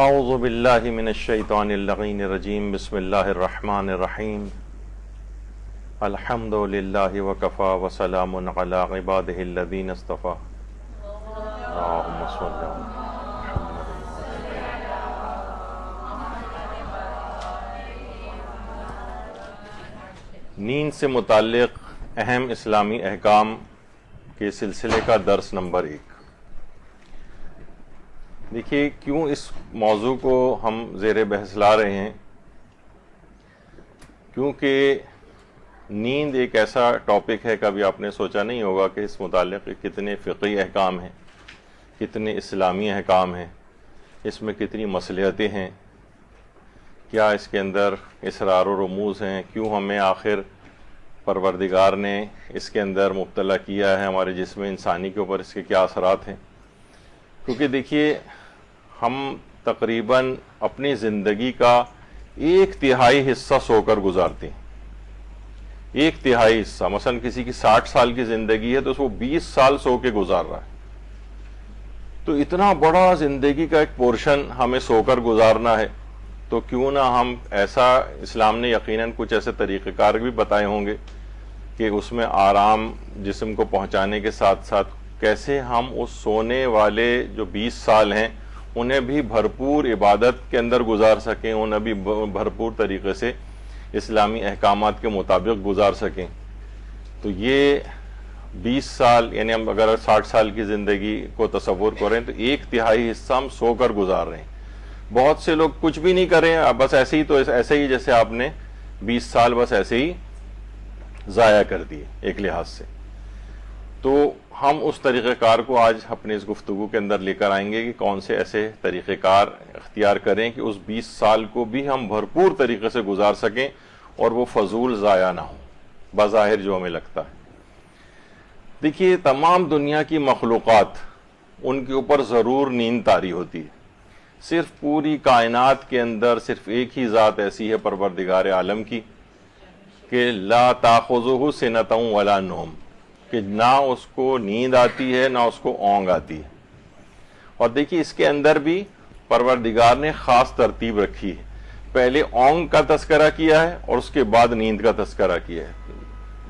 اعوذ باللہ من الشیطان اللعین الرجیم بسم اللہ الرحمن الرحیم الحمد للہ وکفا وسلام علی عبادہ الذین اصطفیٰ اللہم صلی علی محمد۔ نیند سے متعلق اہم اسلامی احکام کے سلسلے کا درس نمبر 1۔ دیکھیے کیوں اس موضوع کو ہم زیر بحث لا رہے ہیں، کیونکہ نیند ایک ایسا ٹاپک ہے، کبھی آپ نے سوچا نہیں ہوگا کہ اس متعلق کتنے فقہی احکام ہیں، کتنے اسلامی احکام ہیں، اس میں کتنی مصلحتیں ہیں، کیا اس کے اندر اسرار و رموز ہیں، کیوں ہمیں آخر پروردگار نے اس کے اندر مبتلا کیا ہے، ہمارے جسم انسانی کے اوپر اس کے کیا اثرات ہیں۔ کیونکہ دیکھیے ہم تقریباً اپنی زندگی کا 1/3 حصہ سو کر گزارتے ہیں۔ 1/3 حصہ، مثلا کسی کی 60 سال کی زندگی ہے تو اس کو 20 سال سو کے گزار رہا ہے، تو اتنا بڑا زندگی کا ایک پورشن ہمیں سو کر گزارنا ہے، تو کیوں نہ ہم ایسا، اسلام نے یقیناً کچھ ایسے طریقہ کار بھی بتائے ہوں گے کہ اس میں آرام جسم کو پہنچانے کے ساتھ ساتھ کیسے ہم اس سونے والے جو 20 سال ہیں انہیں بھی بھرپور عبادت کے اندر گزار سکیں، انہیں بھی بھرپور طریقے سے اسلامی احکامات کے مطابق گزار سکیں۔ تو یہ 20 سال، یعنی ہم اگر 60 سال کی زندگی کو تصور کریں تو 1/3 حصہ ہم سو کر گزار رہے ہیں۔ بہت سے لوگ کچھ بھی نہیں کریں، بس ایسے ہی، تو ایسے ہی جیسے آپ نے 20 سال بس ایسے ہی ضائع کر دیے ایک لحاظ سے۔ تو ہم اس طریقہ کار کو آج اپنے اس گفتگو کے اندر لے کر آئیں گے کہ کون سے ایسے طریقہ کار اختیار کریں کہ اس 20 سال کو بھی ہم بھرپور طریقے سے گزار سکیں اور وہ فضول ضائع نہ ہو، بظاہر جو ہمیں لگتا ہے۔ دیکھیے تمام دنیا کی مخلوقات، ان کے اوپر ضرور نیند طاری ہوتی ہے۔ صرف پوری کائنات کے اندر صرف ایک ہی ذات ایسی ہے، پروردگار عالم کی، کہ لا تاخذہ سنۃ ولا نوم، کہ نہ اس کو نیند آتی ہے نہ اس کو اونگ آتی ہے۔ اور دیکھیے اس کے اندر بھی پروردگار نے خاص ترتیب رکھی ہے، پہلے اونگ کا تذکرہ کیا ہے اور اس کے بعد نیند کا تذکرہ کیا ہے۔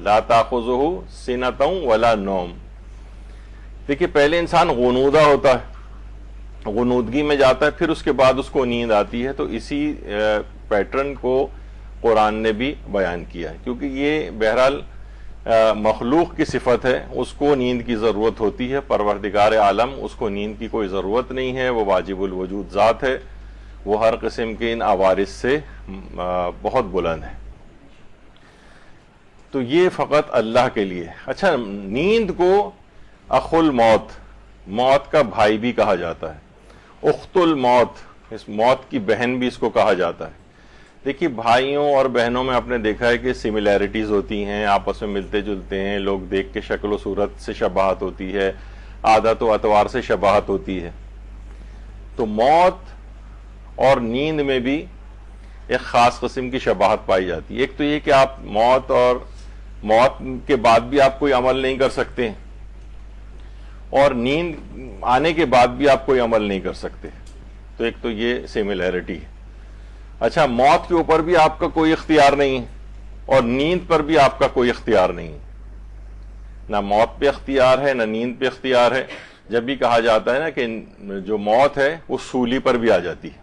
لا تاخذہ سنۃ ولا نوم۔ دیکھیے پہلے انسان غنودہ ہوتا ہے، غنودگی میں جاتا ہے، پھر اس کے بعد اس کو نیند آتی ہے۔ تو اسی پیٹرن کو قرآن نے بھی بیان کیا ہے، کیونکہ یہ بہرحال مخلوق کی صفت ہے، اس کو نیند کی ضرورت ہوتی ہے۔ پروردگار عالم، اس کو نیند کی کوئی ضرورت نہیں ہے، وہ واجب الوجود ذات ہے، وہ ہر قسم کے ان عوارض سے بہت بلند ہے۔ تو یہ فقط اللہ کے لیے۔ اچھا، نیند کو اخو الموت، موت کا بھائی بھی کہا جاتا ہے، اخت الموت، اس موت کی بہن بھی اس کو کہا جاتا ہے۔ دیکھیے بھائیوں اور بہنوں میں آپ نے دیکھا ہے کہ سملیرٹیز ہوتی ہیں، آپس میں ملتے جلتے ہیں، لوگ دیکھ کے شکل و صورت سے شباہت ہوتی ہے، عادت و اطوار سے شباہت ہوتی ہے۔ تو موت اور نیند میں بھی ایک خاص قسم کی شباہت پائی جاتی ہے۔ ایک تو یہ کہ آپ موت اور موت کے بعد بھی آپ کوئی عمل نہیں کر سکتے، اور نیند آنے کے بعد بھی آپ کوئی عمل نہیں کر سکتے۔ تو ایک تو یہ سملیرٹی ہے۔ اچھا، موت کے اوپر بھی آپ کا کوئی اختیار نہیں ہے اور نیند پر بھی آپ کا کوئی اختیار نہیں ہے، نہ موت پہ اختیار ہے نہ نیند پہ اختیار ہے۔ جب بھی کہا جاتا ہے نا کہ جو موت ہے وہ سولی پر بھی آ جاتی ہے،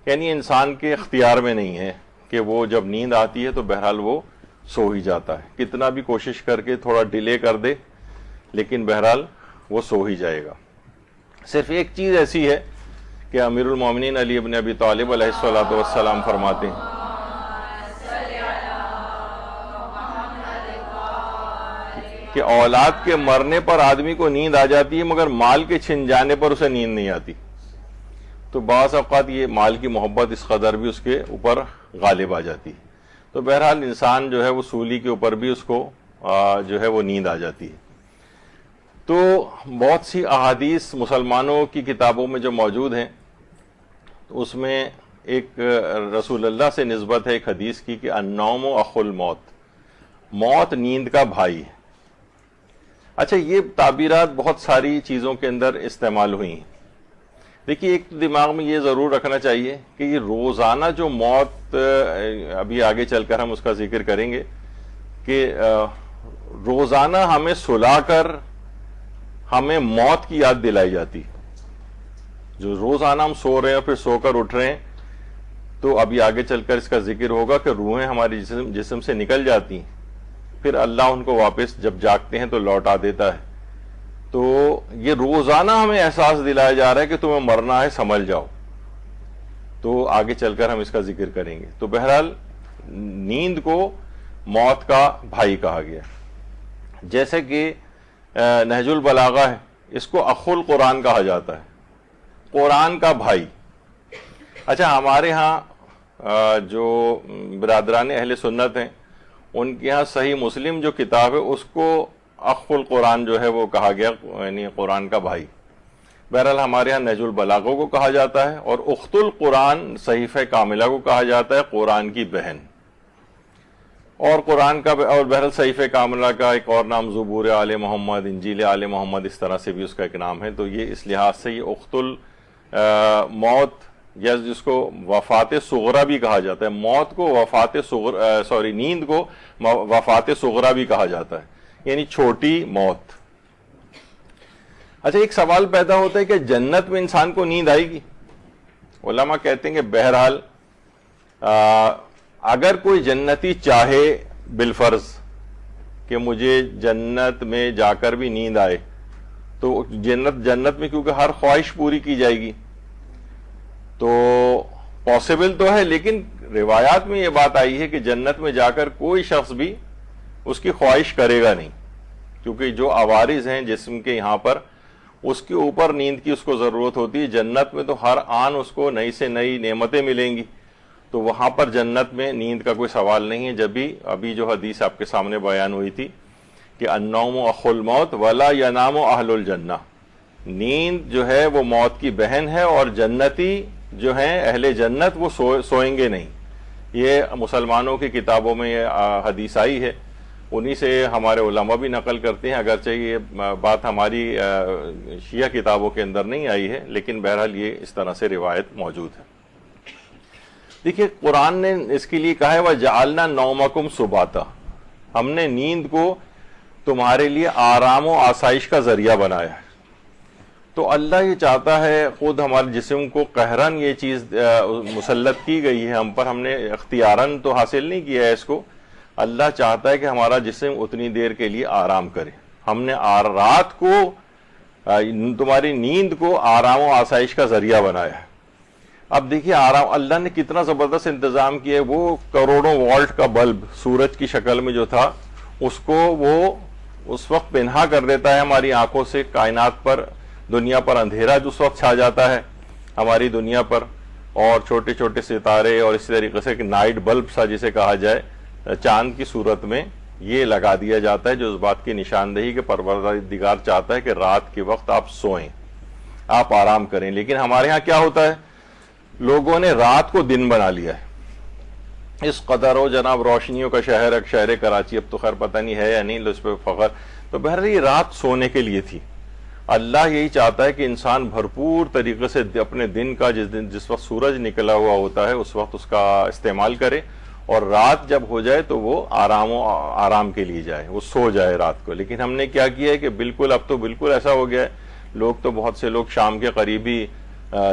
یعنی انسان کے اختیار میں نہیں ہے کہ وہ جب نیند آتی ہے تو بہرحال وہ سو ہی جاتا ہے، کتنا بھی کوشش کر کے تھوڑا ڈیلے کر دے لیکن بہرحال وہ سو ہی جائے گا۔ صرف ایک چیز ایسی ہے کہ امیر المومنین علی ابن ابی طالب علیہ السلام فرماتے ہیں کہ اولاد کے مرنے پر آدمی کو نیند آ جاتی ہے، مگر مال کے چھن جانے پر اسے نیند نہیں آتی۔ تو بعض اوقات یہ مال کی محبت اس قدر بھی اس کے اوپر غالب آ جاتی ہے۔ تو بہرحال انسان جو ہے وہ سولی کے اوپر بھی اس کو جو ہے وہ نیند آ جاتی ہے۔ تو بہت سی احادیث مسلمانوں کی کتابوں میں جو موجود ہیں، اس میں ایک رسول اللہ سے نسبت ہے ایک حدیث کی کہ النوم اخو الموت، موت نیند کا بھائی ہے۔ اچھا، یہ تعبیرات بہت ساری چیزوں کے اندر استعمال ہوئی ہیں۔ دیکھیے ایک دماغ میں یہ ضرور رکھنا چاہیے کہ یہ روزانہ جو موت، ابھی آگے چل کر ہم اس کا ذکر کریں گے کہ روزانہ ہمیں سلا کر ہمیں موت کی یاد دلائی جاتی، جو روزانہ ہم سو رہے ہیں پھر سو کر اٹھ رہے ہیں، تو ابھی آگے چل کر اس کا ذکر ہوگا کہ روحیں ہماری جسم سے نکل جاتی ہیں، پھر اللہ ان کو واپس جب جاگتے ہیں تو لوٹا دیتا ہے. تو یہ روزانہ ہمیں احساس دلایا جا رہا ہے کہ تمہیں مرنا ہے، سنبھل جاؤ. تو آگے چل کر ہم اس کا ذکر کریں گے. تو بہرحال نیند کو موت کا بھائی کہا گیا. جیسے کہ نہج البلاغہ ہے، اس کو اخو القرآن کہا جاتا ہے، قرآن کا بھائی. اچھا، ہمارے ہاں جو برادران اہل سنت ہیں ان کے ہاں صحیح مسلم جو کتاب ہے اس کو اخو القرآن جو ہے وہ کہا گیا، یعنی قرآن کا بھائی. بہرحال ہمارے ہاں نہج البلاغہ کو کہا جاتا ہے، اور اخت القرآن صحیفہ کاملہ کو کہا جاتا ہے، قرآن کی بہن. اور قرآن کا اور بہرحال صحیفہ کاملہ کا ایک اور نام زبور آل محمد، انجیل آل محمد، اس طرح سے بھی اس کا ایک نام ہے. تو یہ اس لحاظ سے یہ اخت الموت یا جس کو وفات صغرا بھی کہا جاتا ہے، موت کو وفات صغرا، نیند کو وفات صغرا بھی کہا جاتا ہے، یعنی چھوٹی موت. اچھا، ایک سوال پیدا ہوتا ہے کہ جنت میں انسان کو نیند آئے گی؟ علماء کہتے ہیں کہ بہرحال اگر کوئی جنتی چاہے بالفرض کہ مجھے جنت میں جا کر بھی نیند آئے، تو جنت میں کیونکہ ہر خواہش پوری کی جائے گی تو پاسبل تو ہے، لیکن روایات میں یہ بات آئی ہے کہ جنت میں جا کر کوئی شخص بھی اس کی خواہش کرے گا نہیں، کیونکہ جو عوارض ہیں جسم کے یہاں پر اس کے اوپر نیند کی اس کو ضرورت ہوتی ہے. جنت میں تو ہر آن اس کو نئی سے نئی نعمتیں ملیں گی، تو وہاں پر جنت میں نیند کا کوئی سوال نہیں ہے. جب بھی ابھی جو حدیث آپ کے سامنے بیان ہوئی تھی کہ النوم اخو الموت ولا ینام اہل الجنہ، نیند جو ہے وہ موت کی بہن ہے، اور جنتی جو ہیں اہل جنت وہ سوئیں گے نہیں. یہ مسلمانوں کی کتابوں میں یہ حدیث آئی ہے، انہی سے ہمارے علماء بھی نقل کرتے ہیں، اگرچہ یہ بات ہماری شیعہ کتابوں کے اندر نہیں آئی ہے، لیکن بہرحال یہ اس طرح سے روایت موجود ہے. دیکھیے قرآن نے اس کے لیے کہا ہے وَجَعَلْنَا نَوْمَكُمْ سُبَاتًا، ہم نے نیند کو تمہارے لیے آرام و آسائش کا ذریعہ بنایا ہے. تو اللہ یہ چاہتا ہے، خود ہمارے جسم کو قہراً یہ چیز مسلط کی گئی ہے ہم پر، ہم نے اختیاراً تو حاصل نہیں کیا ہے اس کو. اللہ چاہتا ہے کہ ہمارا جسم اتنی دیر کے لیے آرام کرے. ہم نے رات کو، تمہاری نیند کو آرام و آسائش کا ذریعہ بنایا ہے. اب دیکھیے آرام اللہ نے کتنا زبردست انتظام کیا ہے. وہ کروڑوں واٹ کا بلب سورج کی شکل میں جو تھا اس کو وہ اس وقت پنہا کر دیتا ہے ہماری آنکھوں سے. کائنات پر، دنیا پر اندھیرا جو اس وقت چھا جاتا ہے ہماری دنیا پر، اور چھوٹے چھوٹے ستارے اور اسی طریقے سے کہ نائٹ بلب سا جسے کہا جائے چاند کی صورت میں یہ لگا دیا جاتا ہے، جو اس بات کی نشاندہی کہ پروردگار چاہتا ہے کہ رات کے وقت آپ سوئیں، آپ آرام کریں. لیکن ہمارے ہاں کیا ہوتا ہے، لوگوں نے رات کو دن بنا لیا ہے. اس قدر ہو جناب روشنیوں کا شہر شہر کراچی، اب تو خیر پتہ نہیں ہے یا نہیں، اس پہ فخر. تو بہرحال یہ رات سونے کے لیے تھی. اللہ یہی چاہتا ہے کہ انسان بھرپور طریقے سے اپنے دن کا جس وقت سورج نکلا ہوا ہوتا ہے اس وقت اس کا استعمال کرے، اور رات جب ہو جائے تو وہ آرام کے لیے جائے، وہ سو جائے رات کو. لیکن ہم نے کیا کیا ہے کہ بالکل اب تو بالکل ایسا ہو گیا ہے، لوگ تو بہت سے لوگ شام کے قریب ہی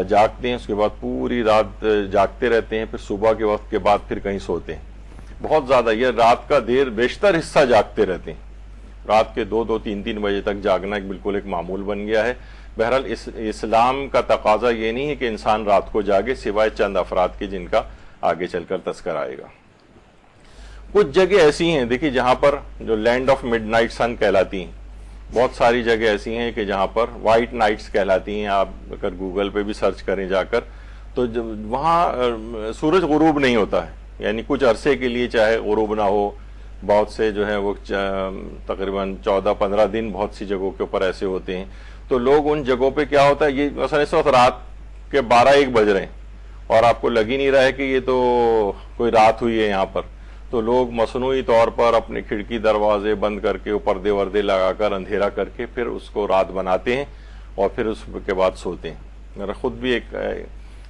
جاگتے ہیں، اس کے بعد پوری رات جاگتے رہتے ہیں، پھر صبح کے وقت کے بعد پھر کہیں سوتے ہیں. بہت زیادہ یہ رات کا بیشتر حصہ جاگتے رہتے ہیں. رات کے 2-2, 3-3 بجے تک جاگنا بالکل ایک معمول بن گیا ہے. بہرحال اسلام کا تقاضا یہ نہیں ہے کہ انسان رات کو جاگے، سوائے چند افراد کے جن کا آگے چل کر تذکر آئے گا. کچھ جگہ ایسی ہیں دیکھیے جہاں پر جو لینڈ آف مڈ نائٹ سن کہلاتی ہیں، بہت ساری جگہ ایسی ہیں کہ جہاں پر وائٹ نائٹس کہلاتی ہیں. آپ اگر گوگل پہ بھی سرچ کریں جا کر تو وہاں سورج غروب نہیں ہوتا ہے، یعنی کچھ عرصے کے لیے چاہے غروب نہ ہو. بہت سے جو ہیں وہ تقریباً 14-15 دن بہت سی جگہوں کے اوپر ایسے ہوتے ہیں. تو لوگ ان جگہوں پہ کیا ہوتا ہے، یہ مثلا اس وقت رات کے 12-1 بج رہے ہیں اور آپ کو لگ ہی نہیں رہا ہے کہ یہ تو کوئی رات ہوئی ہے یہاں پر، تو لوگ مصنوعی طور پر اپنے کھڑکی دروازے بند کر کے، پردے لگا کر، اندھیرا کر کے پھر اس کو رات بناتے ہیں اور پھر اس کے بعد سوتے ہیں. میرا خود بھی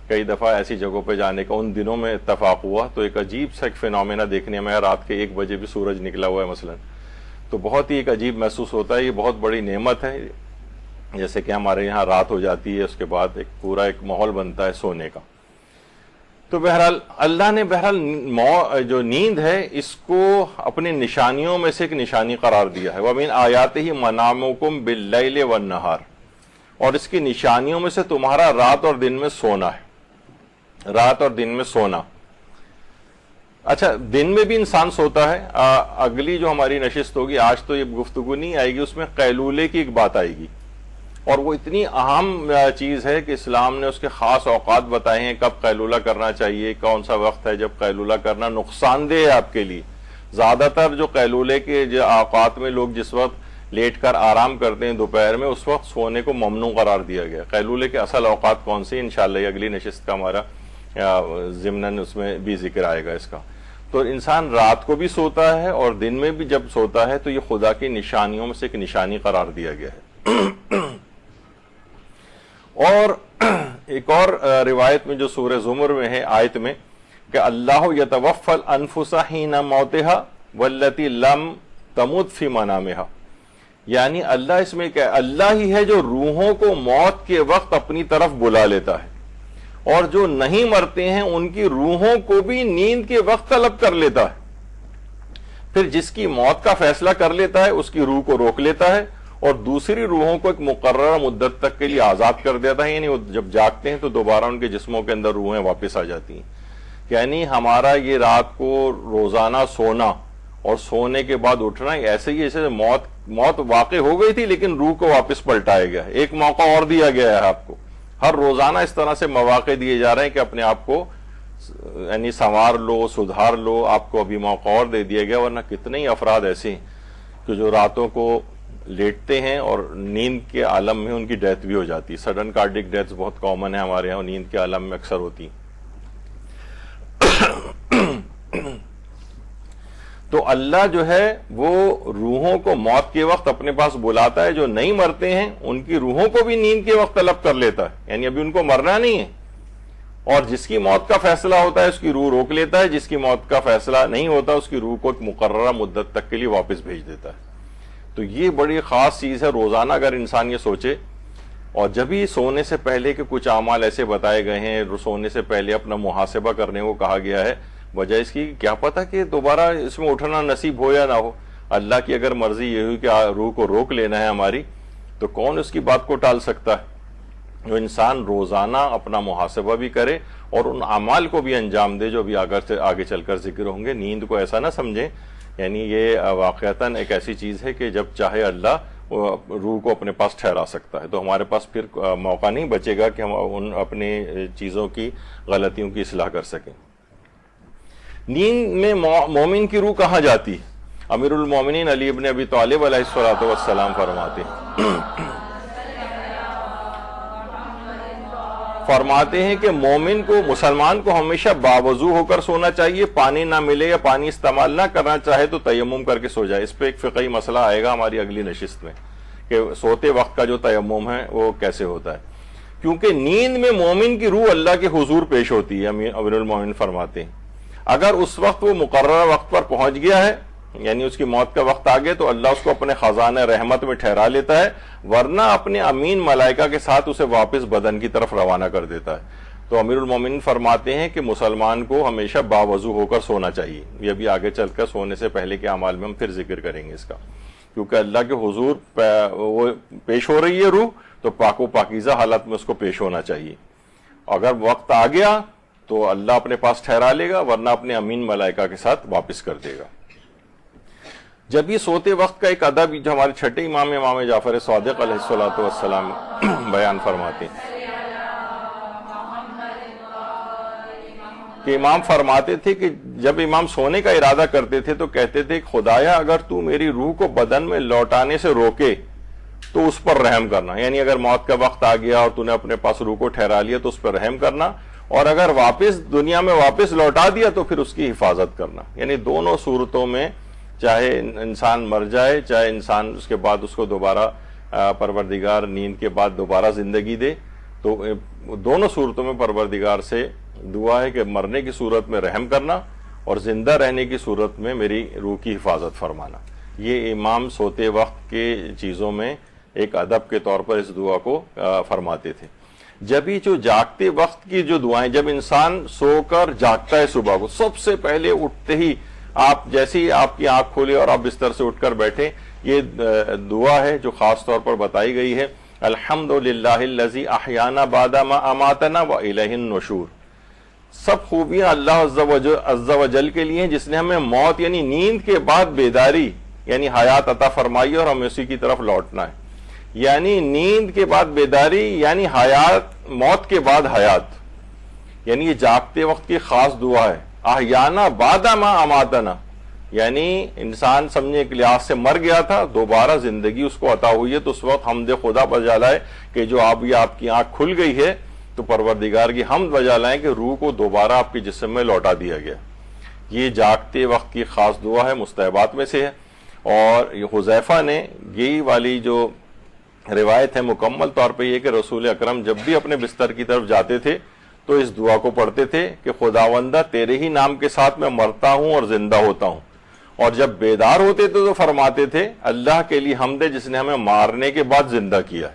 کئی دفعہ ایسی جگہوں پہ جانے کا ان دنوں میں اتفاق ہوا تو ایک عجیب سا ایک فینومینا دیکھنے میں، رات کے 1 بجے بھی سورج نکلا ہوا ہے مثلا، تو بہت ہی ایک عجیب محسوس ہوتا ہے. یہ بہت بڑی نعمت ہے، جیسے کہ ہمارے یہاں رات ہو جاتی ہے، اس کے بعد ایک پورا ایک ماحول بنتا ہے سونے کا. تو بہرحال اللہ نے جو نیند ہے اس کو اپنی نشانیوں میں سے ایک نشانی قرار دیا ہے. وَمِنْ آیَاتِهِ مَنَامُكُمْ بِاللَّيْلِ وَالنَّهَارِ، اور اس کی نشانیوں میں سے تمہارا رات اور دن میں سونا ہے. رات اور دن میں سونا. اچھا، دن میں بھی انسان سوتا ہے. اگلی جو ہماری نشست ہوگی، آج تو یہ گفتگو نہیں آئے گی، اس میں قیلولے کی ایک بات آئے گی، اور وہ اتنی اہم چیز ہے کہ اسلام نے اس کے خاص اوقات بتائے ہیں کب قیلولہ کرنا چاہیے، کون سا وقت ہے جب قیلولہ کرنا نقصان دہ ہے آپ کے لیے. زیادہ تر جو قیلولے کے جو اوقات میں لوگ جس وقت لیٹ کر آرام کرتے ہیں دوپہر میں، اس وقت سونے کو ممنوع قرار دیا گیا. قیلولے کے اصل اوقات کون سے، انشاءاللہ یہ اگلی نشست کا ہمارا ضمناً اس میں بھی ذکر آئے گا اس کا. تو انسان رات کو بھی سوتا ہے اور دن میں بھی جب سوتا ہے تو یہ خدا کی نشانیوں میں سے ایک نشانی قرار دیا گیا ہے. اور ایک اور روایت میں جو سورہ زمر میں ہے آیت میں کہ اللہ یتوفی الانفس حین موتها والتی لم تمت فی منامها، یعنی اللہ اس میں کہ اللہ ہی ہے جو روحوں کو موت کے وقت اپنی طرف بلا لیتا ہے، اور جو نہیں مرتے ہیں ان کی روحوں کو بھی نیند کے وقت طلب کر لیتا ہے. پھر جس کی موت کا فیصلہ کر لیتا ہے اس کی روح کو روک لیتا ہے اور دوسری روحوں کو ایک مقررہ مدت تک کے لیے آزاد کر دیتا ہے. یعنی وہ جب جاگتے ہیں تو دوبارہ ان کے جسموں کے اندر روحیں واپس آ جاتی ہیں. یعنی ہمارا یہ رات کو روزانہ سونا اور سونے کے بعد اٹھنا ایسے ہی جیسے موت واقع ہو گئی تھی لیکن روح کو واپس پلٹایا گیا ہے. ایک موقع اور دیا گیا ہے آپ کو. ہر روزانہ اس طرح سے مواقع دیے جا رہے ہیں کہ اپنے آپ کو یعنی سنوار لو، سدھار لو. آپ کو ابھی موقع اور دے دیا گیا، ورنہ کتنے ہی افراد ایسے ہیں کہ جو راتوں کو لیٹتے ہیں اور نیند کے عالم میں ان کی ڈیتھ بھی ہو جاتی ہے. سڈن کارڈک ڈیتھ بہت کامن ہے ہمارے یہاں، نیند کے عالم میں اکثر ہوتی ہیں. تو اللہ جو ہے وہ روحوں کو موت کے وقت اپنے پاس بلاتا ہے. جو نہیں مرتے ہیں ان کی روحوں کو بھی نیند کے وقت طلب کر لیتا ہے، یعنی ابھی ان کو مرنا نہیں ہے. اور جس کی موت کا فیصلہ ہوتا ہے اس کی روح روک لیتا ہے، جس کی موت کا فیصلہ نہیں ہوتا اس کی روح کو ایک مقررہ مدت تک کے لیے واپس بھیج دیتا ہے. تو یہ بڑی خاص چیز ہے. روزانہ اگر انسان یہ سوچے، اور جب ہی سونے سے پہلے کے کچھ اعمال ایسے بتائے گئے ہیں، سونے سے پہلے اپنا محاسبہ کرنے کو کہا گیا ہے. وجہ اس کی کیا پتہ کہ دوبارہ اس میں اٹھنا نصیب ہو یا نہ ہو. اللہ کی اگر مرضی یہ ہوئی کہ روح کو روک لینا ہے ہماری، تو کون اس کی بات کو ٹال سکتا ہے. جو انسان روزانہ اپنا محاسبہ بھی کرے اور ان اعمال کو بھی انجام دے جو بھی آگے چل کر ذکر ہوں گے. نیند کو ایسا نہ سمجھیں، یعنی یہ واقعتاً ایک ایسی چیز ہے کہ جب چاہے اللہ روح کو اپنے پاس ٹھہرا سکتا ہے. تو ہمارے پاس پھر موقع نہیں بچے گا کہ ہم ان اپنی چیزوں کی غلطیوں کی اصلاح کر سکیں. نیند میں مومن کی روح کہاں جاتی ہے؟ امیر المومنین علی ابن ابی طالب علیہ الصلوۃ والسلام فرماتے ہیں کہ مومن کو، مسلمان کو ہمیشہ باوضو ہو کر سونا چاہیے. پانی نہ ملے یا پانی استعمال نہ کرنا چاہے تو تیمم کر کے سو جائے. اس پہ ایک فقہی مسئلہ آئے گا ہماری اگلی نشست میں کہ سوتے وقت کا جو تیمم ہے وہ کیسے ہوتا ہے. کیونکہ نیند میں مومن کی روح اللہ کے حضور پیش ہوتی ہے. امیر المومنین فرماتے ہیں اگر اس وقت وہ مقررہ وقت پر پہنچ گیا ہے، یعنی اس کی موت کا وقت آ گیا، تو اللہ اس کو اپنے خزانہ رحمت میں ٹھہرا لیتا ہے، ورنہ اپنے امین ملائکہ کے ساتھ اسے واپس بدن کی طرف روانہ کر دیتا ہے. تو امیر المومنین فرماتے ہیں کہ مسلمان کو ہمیشہ باوضو ہو کر سونا چاہیے. یہ بھی آگے چل کر سونے سے پہلے کے اعمال میں ہم پھر ذکر کریں گے اس کا. کیونکہ اللہ کے حضور وہ پیش ہو رہی ہے روح، تو پاک و پاکیزہ حالت میں اس کو پیش ہونا چاہیے. اگر وقت آ گیا تو اللہ اپنے پاس ٹھہرا لے گا، ورنہ اپنے امین ملائکہ کے ساتھ واپس کر دے گا. جب یہ سوتے وقت کا ایک ادب جو ہمارے چھٹے امام جعفر صادق علیہ الصلوۃ والسلام بیان فرماتے ہیں کہ امام فرماتے تھے کہ جب امام سونے کا ارادہ کرتے تھے تو کہتے تھے خدایا اگر تو میری روح کو بدن میں لوٹانے سے روکے تو اس پر رحم کرنا. یعنی اگر موت کا وقت آ گیا اور تو نے اپنے پاس روح کو ٹھہرا لیا تو اس پر رحم کرنا، اور اگر واپس دنیا میں واپس لوٹا دیا تو پھر اس کی حفاظت کرنا. یعنی دونوں صورتوں میں چاہے انسان مر جائے، چاہے انسان اس کے بعد اس کو دوبارہ پروردگار نیند کے بعد دوبارہ زندگی دے، تو دونوں صورتوں میں پروردگار سے دعا ہے کہ مرنے کی صورت میں رحم کرنا اور زندہ رہنے کی صورت میں میری روح کی حفاظت فرمانا. یہ امام سوتے وقت کے چیزوں میں ایک ادب کے طور پر اس دعا کو فرماتے تھے. جب ہی جو جاگتے وقت کی جو دعائیں، جب انسان سو کر جاگتا ہے صبح کو، سب سے پہلے اٹھتے ہی آپ جیسے ہی آپ کی آنکھ کھولے اور آپ بستر سے اٹھ کر بیٹھے، یہ دعا ہے جو خاص طور پر بتائی گئی ہے، الحمدللہ الذی احیانا بعد ما اماتنا والیہ النشور. سب خوبیاں اللہ عز و جل کے لیے ہیں جس نے ہمیں موت یعنی نیند کے بعد بیداری یعنی حیات عطا فرمائی اور ہمیں اسی کی طرف لوٹنا ہے. یعنی نیند کے بعد بیداری یعنی حیات، موت کے بعد حیات، یعنی یہ جاگتے وقت کی خاص دعا ہے. احیانا بعد ما اماتنا یعنی انسان سمجھنے کے لحاظ سے مر گیا تھا، دوبارہ زندگی اس کو عطا ہوئی ہے، تو اس وقت حمد خدا بجا لائے کہ جو آپ کی آنکھ کھل گئی ہے تو پروردگار کی حمد بجا لائیں کہ روح کو دوبارہ آپ کے جسم میں لوٹا دیا گیا. یہ جاگتے وقت کی خاص دعا ہے، مستحبات میں سے ہے. اور حذیفہ نے یہی والی جو روایت ہے مکمل طور پہ یہ کہ رسول اکرم جب بھی اپنے بستر کی طرف جاتے تھے تو اس دعا کو پڑھتے تھے کہ خداوندہ تیرے ہی نام کے ساتھ میں مرتا ہوں اور زندہ ہوتا ہوں. اور جب بیدار ہوتے تھے تو فرماتے تھے اللہ کے لیے حمد ہے جس نے ہمیں مارنے کے بعد زندہ کیا ہے.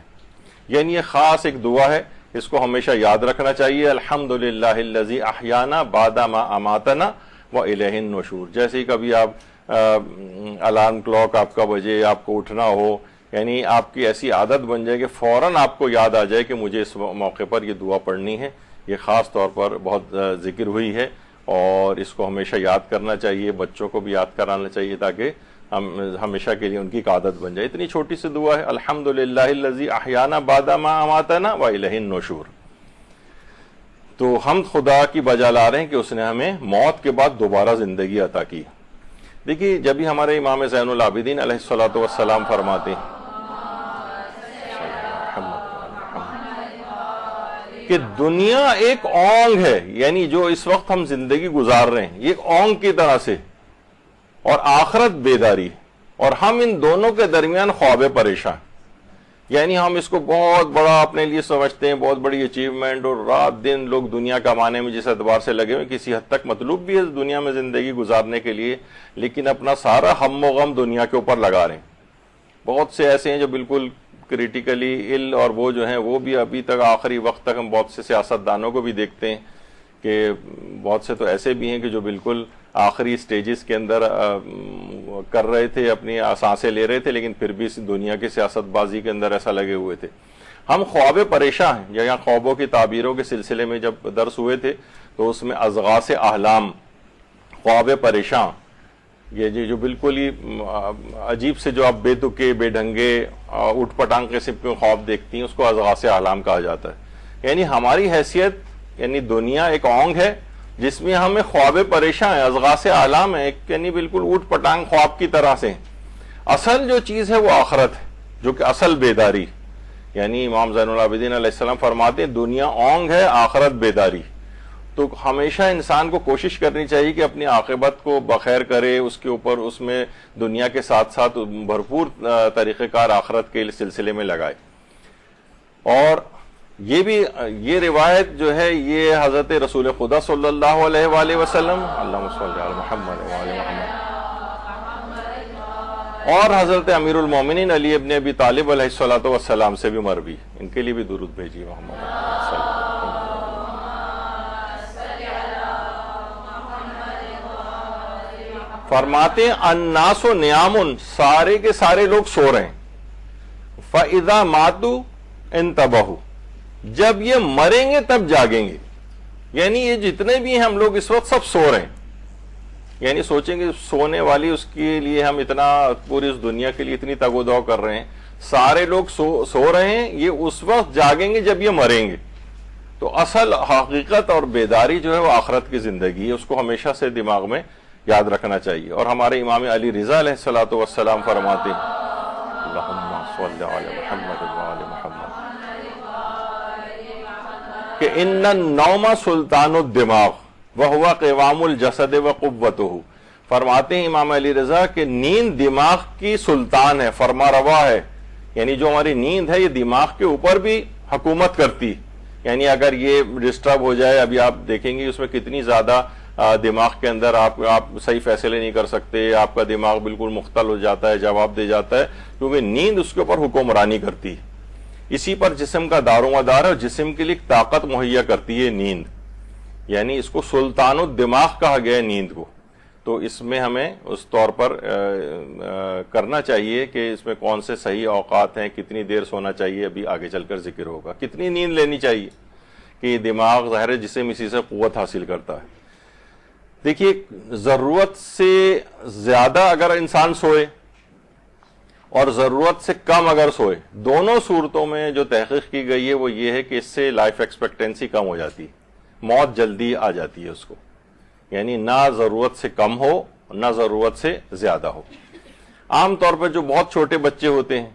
یعنی یہ خاص ایک دعا ہے، اس کو ہمیشہ یاد رکھنا چاہیے. الحمدللہ الذی احیانا بعد ما اماتنا والیہ النشور. جیسے ہی کبھی آپ الارم کلاک آپ کا بجے، آپ کو اٹھنا ہو، یعنی آپ کی ایسی عادت بن جائے کہ فوراً آپ کو یاد آ جائے کہ مجھے اس موقع پر یہ دعا پڑھنی ہے. یہ خاص طور پر بہت ذکر ہوئی ہے اور اس کو ہمیشہ یاد کرنا چاہیے، بچوں کو بھی یاد کرانا چاہیے تاکہ ہم ہمیشہ کے لیے ان کی عادت بن جائے. اتنی چھوٹی سی دعا ہے، الحمدللہ الذی احیانا بعد ما اماتنا والیہ النشور. تو ہم خدا کی بجا لا رہے ہیں کہ اس نے ہمیں موت کے بعد دوبارہ زندگی عطا کی. دیکھیے جب بھی ہمارے امام زین العابدین علیہ الصلوۃ والسلام فرماتے ہیں کہ دنیا ایک اونگ ہے، یعنی جو اس وقت ہم زندگی گزار رہے ہیں یہ ایک اونگ کی طرح سے، اور آخرت بیداری، اور ہم ان دونوں کے درمیان خواب پریشان. یعنی ہم اس کو بہت بڑا اپنے لیے سمجھتے ہیں، بہت بڑی اچیومنٹ، اور رات دن لوگ دنیا کمانے میں جس اعتبار سے لگے ہوئے، کسی حد تک مطلوب بھی ہے دنیا میں زندگی گزارنے کے لیے، لیکن اپنا سارا ہم و غم دنیا کے اوپر لگا رہے ہیں. بہت سے ایسے ہیں جو بالکل کریٹیکلی ال، اور وہ جو ہیں وہ بھی ابھی تک آخری وقت تک ہم بہت سے سیاستدانوں کو بھی دیکھتے ہیں کہ بہت سے تو ایسے بھی ہیں کہ جو بالکل آخری سٹیجز کے اندر کر رہے تھے، اپنی سانسیں لے رہے تھے، لیکن پھر بھی اس دنیا کی سیاست بازی کے اندر ایسا لگے ہوئے تھے. ہم خواب پریشاں ہیں. یہاں خوابوں کی تعبیروں کے سلسلے میں جب درس ہوئے تھے تو اس میں اضغاث احلام، خواب پریشاں، یہ جو بالکل ہی عجیب سے جو آپ بے تکے بے ڈھنگے اٹھ پٹانگ قسم کے خواب دیکھتی ہیں اس کو اضغاث احلام کہا جاتا ہے. یعنی ہماری حیثیت یعنی دنیا ایک اونگ ہے جس میں ہمیں خواب پریشاں ہیں، اضغاث احلام ہے، یعنی بالکل اوٹ پٹانگ خواب کی طرح سے. اصل جو چیز ہے وہ آخرت ہے، جو کہ اصل بیداری. یعنی امام زین العابدین علیہ السلام فرماتے ہیں دنیا اونگ ہے، آخرت بیداری. تو ہمیشہ انسان کو کوشش کرنی چاہیے کہ اپنی عاقبت کو بخیر کرے، اس کے اوپر اس میں دنیا کے ساتھ ساتھ بھرپور طریقہ کار آخرت کے سلسلے میں لگائے. اور یہ روایت جو ہے یہ حضرت رسول خدا صلی اللہ علیہ وآلہ وسلم، اللہم صلی علی محمد وآل محمد، اور حضرت امیر المومنین علی ابن ابی طالب علیہ الصلوۃ والسلام سے بھی مروی. ان کے لیے بھی درود بھیجیے محمد صلی اللہ. فرماتے ہیں الناس نیام، سارے کے سارے لوگ سو رہے ہیں. فاذا ماتوا انتبہوا، جب یہ مریں گے تب جاگیں گے. یعنی یہ جتنے بھی ہیں ہم لوگ اس وقت سب سو رہے ہیں. یعنی سوچیں گے سونے والی اس کے لیے ہم اتنا پوری اس دنیا کے لیے اتنی تگ و دو کر رہے ہیں، سارے لوگ سو رہے ہیں، یہ اس وقت جاگیں گے جب یہ مریں گے. تو اصل حقیقت اور بیداری جو ہے وہ آخرت کی زندگی ہے، اس کو ہمیشہ سے دماغ میں یاد رکھنا چاہیے. اور ہمارے امام علی رضا علیہ الصلوۃ والسلام فرماتے ہیں اللہم صلی علی محمد وآل محمد کہ ان النوم سلطان الدماغ وہو قوام الجسد وقوتہ. فرماتے ہیں امام علی رضا کہ نیند دماغ کی سلطان ہے، فرما روا ہے. یعنی جو ہماری نیند ہے یہ دماغ کے اوپر بھی حکومت کرتی یعنی اگر یہ ڈسٹرب ہو جائے، ابھی آپ دیکھیں گے اس میں کتنی زیادہ دماغ کے اندر آپ صحیح فیصلے نہیں کر سکتے، آپ کا دماغ بالکل مختل ہو جاتا ہے، جواب دے جاتا ہے، کیونکہ نیند اس کے اوپر حکمرانی کرتی ہے. اسی پر جسم کا دار و مدار ہے، اور جسم کے لیے طاقت مہیا کرتی ہے نیند. یعنی اس کو سلطان الدماغ کہا گیا ہے نیند کو. تو اس میں ہمیں اس طور پر کرنا چاہیے کہ اس میں کون سے صحیح اوقات ہیں، کتنی دیر سونا چاہیے، ابھی آگے چل کر ذکر ہوگا. کتنی نیند لینی چاہیے کہ یہ دماغ ظاہر ہے جسم اسی سے قوت حاصل کرتا ہے. دیکھیے ضرورت سے زیادہ اگر انسان سوئے اور ضرورت سے کم اگر سوئے، دونوں صورتوں میں جو تحقیق کی گئی ہے وہ یہ ہے کہ اس سے لائف ایکسپیکٹنسی کم ہو جاتی ہے، موت جلدی آ جاتی ہے اس کو. یعنی نہ ضرورت سے کم ہو نہ ضرورت سے زیادہ ہو. عام طور پر جو بہت چھوٹے بچے ہوتے ہیں،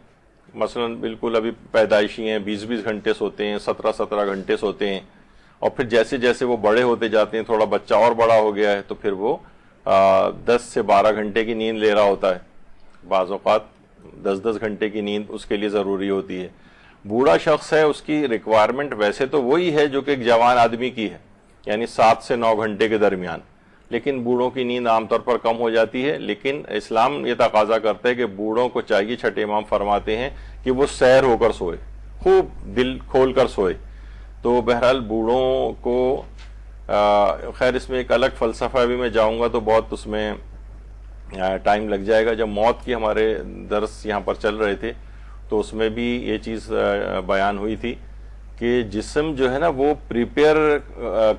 مثلا بالکل ابھی پیدائشی ہیں، 20-20 گھنٹے سوتے ہیں، 17-17 گھنٹے سوتے ہیں، اور پھر جیسے جیسے وہ بڑے ہوتے جاتے ہیں، تھوڑا بچہ اور بڑا ہو گیا ہے تو پھر وہ 10 سے 12 گھنٹے کی نیند لے رہا ہوتا ہے. بعض اوقات 10-10 گھنٹے کی نیند اس کے لیے ضروری ہوتی ہے. بوڑھا شخص ہے، اس کی ریکوائرمنٹ ویسے تو وہی ہے جو کہ ایک جوان آدمی کی ہے، یعنی 7 سے 9 گھنٹے کے درمیان، لیکن بوڑھوں کی نیند عام طور پر کم ہو جاتی ہے. لیکن اسلام یہ تقاضا کرتا ہے کہ بوڑھوں کو چاہیے، چھٹے امام فرماتے ہیں کہ وہ سیر ہو کر سوئے، خوب دل کھول کر سوئے. تو بہرحال بوڑھوں کو خیر اس میں ایک الگ فلسفہ بھی میں جاؤں گا تو بہت اس میں ٹائم لگ جائے گا. جب موت کی ہمارے درس یہاں پر چل رہے تھے تو اس میں بھی یہ چیز بیان ہوئی تھی کہ جسم جو ہے نا وہ پریپیئر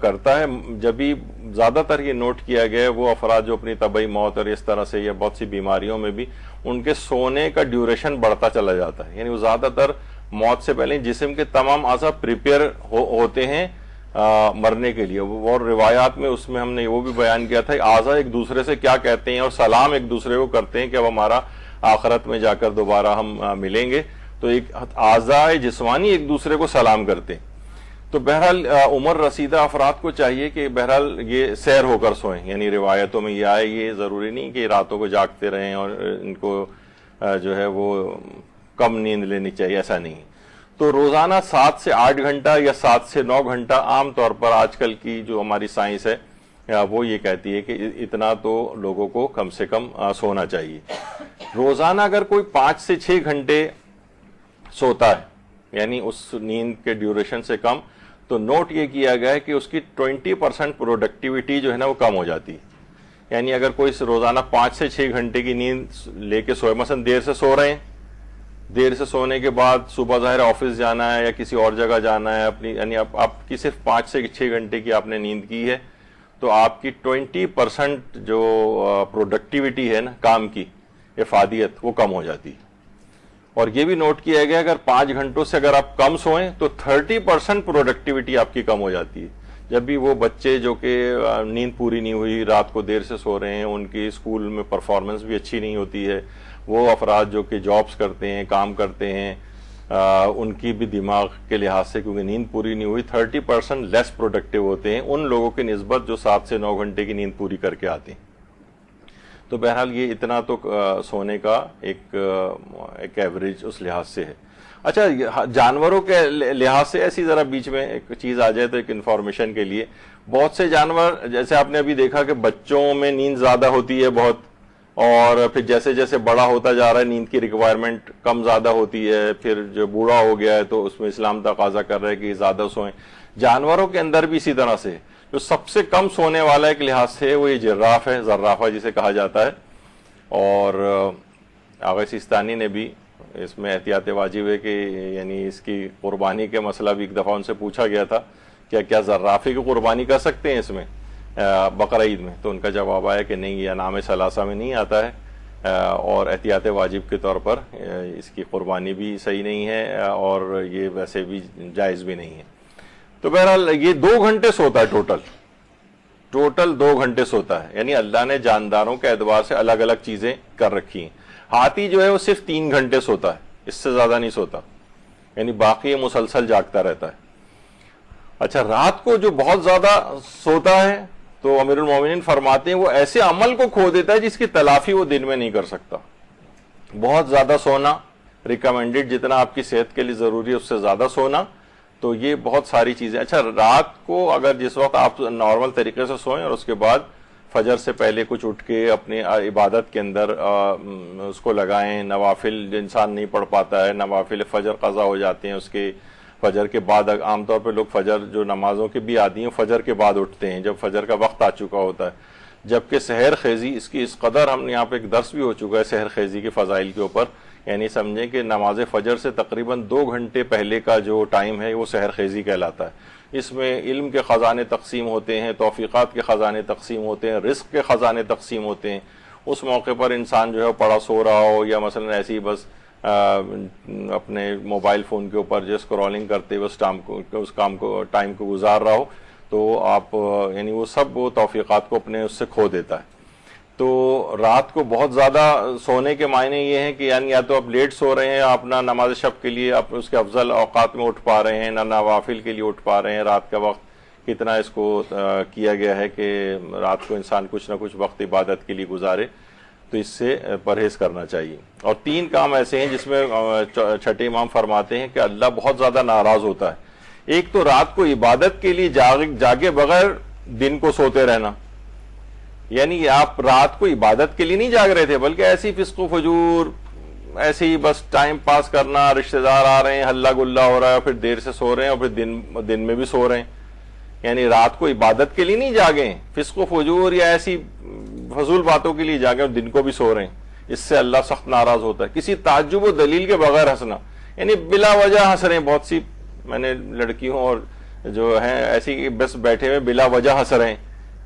کرتا ہے. جب بھی زیادہ تر یہ نوٹ کیا گیا ہے وہ افراد جو اپنی طبعی موت اور اس طرح سے یا بہت سی بیماریوں میں بھی ان کے سونے کا ڈیوریشن بڑھتا چلا جاتا ہے. یعنی وہ زیادہ تر موت سے پہلے جسم کے تمام اعضاء پریپیئر ہوتے ہیں مرنے کے لیے. اور روایات میں اس میں ہم نے وہ بھی بیان کیا تھا کہ اعضاء ایک دوسرے سے کیا کہتے ہیں اور سلام ایک دوسرے کو کرتے ہیں کہ اب ہمارا آخرت میں جا کر دوبارہ ہم ملیں گے. تو ایک اعضاء جسمانی ایک دوسرے کو سلام کرتے ہیں. تو بہرحال عمر رسیدہ افراد کو چاہیے کہ بہرحال یہ سیر ہو کر سوئیں. یعنی روایتوں میں یہ آئے، یہ ضروری نہیں کہ راتوں کو جاگتے رہیں اور ان کو جو ہے وہ کم نیند لینی چاہیے، ایسا نہیں. تو روزانہ 7 سے 8 گھنٹہ یا 7 سے 9 گھنٹہ عام طور پر آج کل کی جو ہماری سائنس ہے وہ یہ کہتی ہے کہ اتنا تو لوگوں کو کم سے کم سونا چاہیے. روزانہ اگر کوئی 5 سے 6 گھنٹے سوتا ہے یعنی اس نیند کے ڈیوریشن سے کم، تو نوٹ یہ کیا گیا ہے کہ اس کی 20% پروڈکٹیوٹی جو ہے نا وہ کم ہو جاتی ہے. یعنی اگر کوئی روزانہ 5 سے 6 گھنٹے کی نیند لے کے سوئے، مثلا دیر سے سو رہے ہیں، دیر سے سونے کے بعد صبح ظاہر آفس جانا ہے یا کسی اور جگہ جانا ہے اپنی، یعنی آپ کی صرف 5 سے 6 گھنٹے کی آپ نے نیند کی ہے تو آپ کی 20% جو پروڈکٹیوٹی ہے نا کام کی افادیت وہ کم ہو جاتی ہے. اور یہ بھی نوٹ کیا گیا اگر 5 گھنٹوں سے اگر آپ کم سوئیں تو 30% پروڈکٹیوٹی آپ کی کم ہو جاتی ہے. جب بھی وہ بچے جو کہ نیند پوری نہیں ہوئی، رات کو دیر سے سو رہے ہیں، ان کی اسکول میں پرفارمنس بھی اچھی نہیں ہوتی ہے، وہ افراد جو کہ جابس کرتے ہیں، کام کرتے ہیں، ان کی بھی دماغ کے لحاظ سے کیونکہ نیند پوری نہیں ہوئی 30% لیس پروڈکٹیو ہوتے ہیں ان لوگوں کی نسبت جو 7 سے 9 گھنٹے کی نیند پوری کر کے آتے ہیں. تو بہرحال یہ اتنا تو سونے کا ایک ایوریج اس لحاظ سے ہے. اچھا جانوروں کے لحاظ سے ایسی ذرا بیچ میں ایک چیز آ جائے تو ایک انفارمیشن کے لیے، بہت سے جانور جیسے آپ نے ابھی دیکھا کہ بچوں میں نیند زیادہ ہوتی ہے بہت، اور پھر جیسے جیسے بڑا ہوتا جا رہا ہے نیند کی ریکوائرمنٹ کم زیادہ ہوتی ہے، پھر جو بوڑھا ہو گیا ہے تو اس میں اسلام تقاضا کر رہا ہے کہ زیادہ سوئیں. جانوروں کے اندر بھی اسی طرح سے جو سب سے کم سونے والا ایک لحاظ سے وہ یہ جراف ہے، زرافہ جسے کہا جاتا ہے. اور آغا سیستانی نے بھی اس میں احتیاط واجب ہے کہ یعنی اس کی قربانی کے مسئلہ بھی ایک دفعہ ان سے پوچھا گیا تھا کیا زرافے کی قربانی کر سکتے ہیں اس میں بقرہ عید میں، تو ان کا جواب آیا کہ نہیں، یہ انعام ثلاثہ میں نہیں آتا ہے اور احتیاط واجب کے طور پر اس کی قربانی بھی صحیح نہیں ہے اور یہ ویسے بھی جائز بھی نہیں ہے. تو بہرحال یہ 2 گھنٹے سوتا ہے ٹوٹل 2 گھنٹے سوتا ہے. یعنی اللہ نے جانداروں کے اعتبار سے الگ الگ چیزیں کر رکھی ہیں. ہاتھی جو ہے وہ صرف 3 گھنٹے سوتا ہے، اس سے زیادہ نہیں سوتا، یعنی باقی مسلسل جاگتا رہتا ہے. اچھا رات کو جو بہت زیادہ سوتا ہے تو امیر المومنین فرماتے ہیں وہ ایسے عمل کو کھو دیتا ہے جس کی تلافی وہ دن میں نہیں کر سکتا. بہت زیادہ سونا ریکمینڈڈ، جتنا آپ کی صحت کے لیے ضروری ہے اس سے زیادہ سونا، تو یہ بہت ساری چیزیں. اچھا رات کو اگر جس وقت آپ نارمل طریقے سے سوئیں اور اس کے بعد فجر سے پہلے کچھ اٹھ کے اپنے عبادت کے اندر اس کو لگائیں. نوافل جو انسان نہیں پڑھ پاتا ہے, نوافل فجر قضا ہو جاتے ہیں اس کے فجر کے بعد. عام طور پہ لوگ فجر جو نمازوں کے بھی عادی ہیں فجر کے بعد اٹھتے ہیں جب فجر کا وقت آ چکا ہوتا ہے, جبکہ سحر خیزی اس کی اس قدر, ہم یہاں پہ ایک درس بھی ہو چکا ہے سحر خیزی کے فضائل کے اوپر. یعنی سمجھیں کہ نماز فجر سے تقریباً 2 گھنٹے پہلے کا جو ٹائم ہے وہ سحر خیزی کہلاتا ہے. اس میں علم کے خزانے تقسیم ہوتے ہیں, توفیقات کے خزانے تقسیم ہوتے ہیں, رزق کے خزانے تقسیم ہوتے ہیں. اس موقع پر انسان جو ہے پڑا سو رہا ہو یا مثلا ایسی بس اپنے موبائل فون کے اوپر جو اسکرولنگ کرتے ہوئے اس کام کو ٹائم کو گزار رہا ہو, تو آپ یعنی وہ سب وہ توفیقات کو اپنے اس سے کھو دیتا ہے. تو رات کو بہت زیادہ سونے کے معنی یہ ہیں کہ یعنی یا تو آپ لیٹ سو رہے ہیں, اپنا نماز شب کے لیے آپ اس کے افضل اوقات میں اٹھ پا رہے ہیں, نہ نوافل کے لیے اٹھ پا رہے ہیں. رات کا وقت کتنا اس کو کیا گیا ہے کہ رات کو انسان کچھ نہ کچھ وقت عبادت کے لیے گزارے, تو اس سے پرہیز کرنا چاہیے. اور 3 کام ایسے ہیں جس میں چھٹے امام فرماتے ہیں کہ اللہ بہت زیادہ ناراض ہوتا ہے. ایک تو رات کو عبادت کے لیے جاگے بغیر دن کو سوتے رہنا, یعنی آپ رات کو عبادت کے لیے نہیں جاگ رہے تھے بلکہ ایسی فسق و فجور, ایسے ہی بس ٹائم پاس کرنا, رشتہ دار آ رہے ہیں, ہلہ گلا ہو رہا ہے, پھر دیر سے سو رہے ہیں اور پھر دن میں بھی سو رہے ہیں. یعنی رات کو عبادت کے لیے نہیں جاگیں, فسق و فجور یا ایسی فضول باتوں کے لیے جاگیں اور دن کو بھی سو رہے ہیں. اس سے اللہ سخت ناراض ہوتا ہے. کسی تعجب و دلیل کے بغیر ہنسنا, یعنی بلا وجہ ہنس رہے ہیں. بہت سی میں نے لڑکیوں اور جو ہیں ایسی بس بیٹھے ہوئے بلا وجہ ہنس رہے ہیں.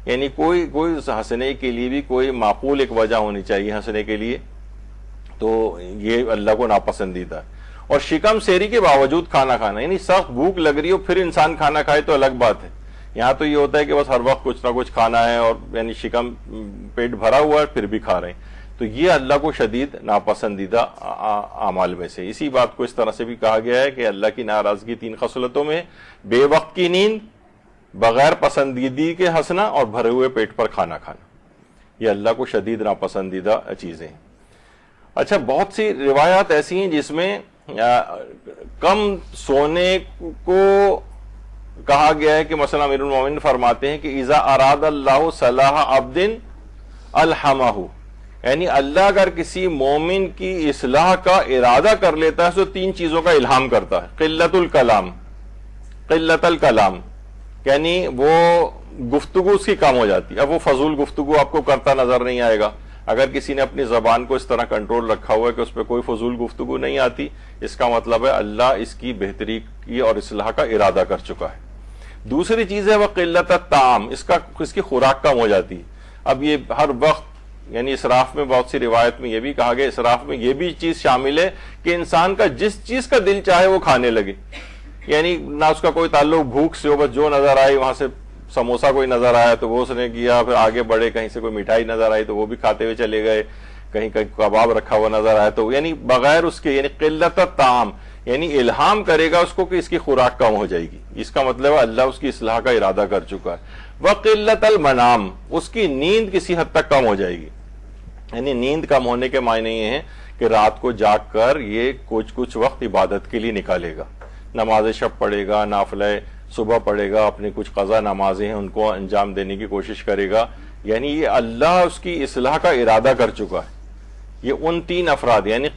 یعنی کوئی ہنسنے کے لیے بھی کوئی معقول ایک وجہ ہونی چاہیے ہنسنے کے لیے, تو یہ اللہ کو ناپسندیدہ ہے. اور شکم سیری کے باوجود کھانا کھانا, یعنی سخت بھوک لگ رہی ہو پھر انسان کھانا کھائے تو الگ بات ہے. یہاں تو یہ ہوتا ہے کہ بس ہر وقت کچھ نہ کچھ کھانا ہے اور یعنی شکم پیٹ بھرا ہوا ہے پھر بھی کھا رہے ہیں, تو یہ اللہ کو شدید ناپسندیدہ اعمال میں سے. اسی بات کو اس طرح سے بھی کہا گیا ہے کہ اللہ کی ناراضگی 3 خصلتوں میں, بے وقت کی نیند, بغیر پسندیدگی کے ہنسنا اور بھرے ہوئے پیٹ پر کھانا کھانا. یہ اللہ کو شدید ناپسندیدہ چیزیں ہیں. اچھا بہت سی روایات ایسی ہیں جس میں کم سونے کو کہا گیا ہے کہ مثلا امیر المومنین فرماتے ہیں کہ اذا اراد اللہ صلاح عبد الحمہ, یعنی اللہ اگر کسی مومن کی اصلاح کا ارادہ کر لیتا ہے تو 3 چیزوں کا الہام کرتا ہے. قلت الکلام یعنی وہ گفتگو اس کی کم ہو جاتی ہے. اب وہ فضول گفتگو آپ کو کرتا نظر نہیں آئے گا. اگر کسی نے اپنی زبان کو اس طرح کنٹرول رکھا ہوا ہے کہ اس پہ کوئی فضول گفتگو نہیں آتی, اس کا مطلب ہے اللہ اس کی بہتری کی اور اصلاح کا ارادہ کر چکا ہے. دوسری چیز ہے وہ قلت الطعام, اس کی خوراک کم ہو جاتی. اب یہ ہر وقت یعنی اسراف میں بہت سی روایت میں یہ بھی کہا گیا, اسراف میں یہ بھی چیز شامل ہے کہ انسان کا جس چیز کا دل چاہے وہ کھانے لگے. یعنی نہ اس کا کوئی تعلق بھوک سے ہو, بس جو نظر آئی وہاں سے سموسا کوئی نظر آیا تو وہ اس نے کیا, پھر آگے بڑھے, کہیں سے کوئی مٹھائی نظر آئی تو وہ بھی کھاتے ہوئے چلے گئے, کہیں کباب رکھا ہوا نظر آیا تو, یعنی بغیر اس کے, یعنی قلت الطعام, یعنی الہام کرے گا اس کو کہ اس کی خوراک کم ہو جائے گی. اس کا مطلب ہے اللہ اس کی اصلاح کا ارادہ کر چکا ہے. وقلت المنام, اس کی نیند کسی حد تک کم ہو جائے گی. یعنی نیند کم ہونے کے معنی یہ ہیں کہ رات کو جاگ کر یہ کچھ وقت عبادت کے لیے نکالے گا, نماز شب پڑھے گا, نافلہ صبح پڑھے گا, اپنی کچھ قضا نمازیں ہیں ان کو انجام دینے کی کوشش کرے گا. یعنی یہ اللہ اس کی اصلاح کا ارادہ کر چکا ہے. یہ ان 3 افراد, یعنی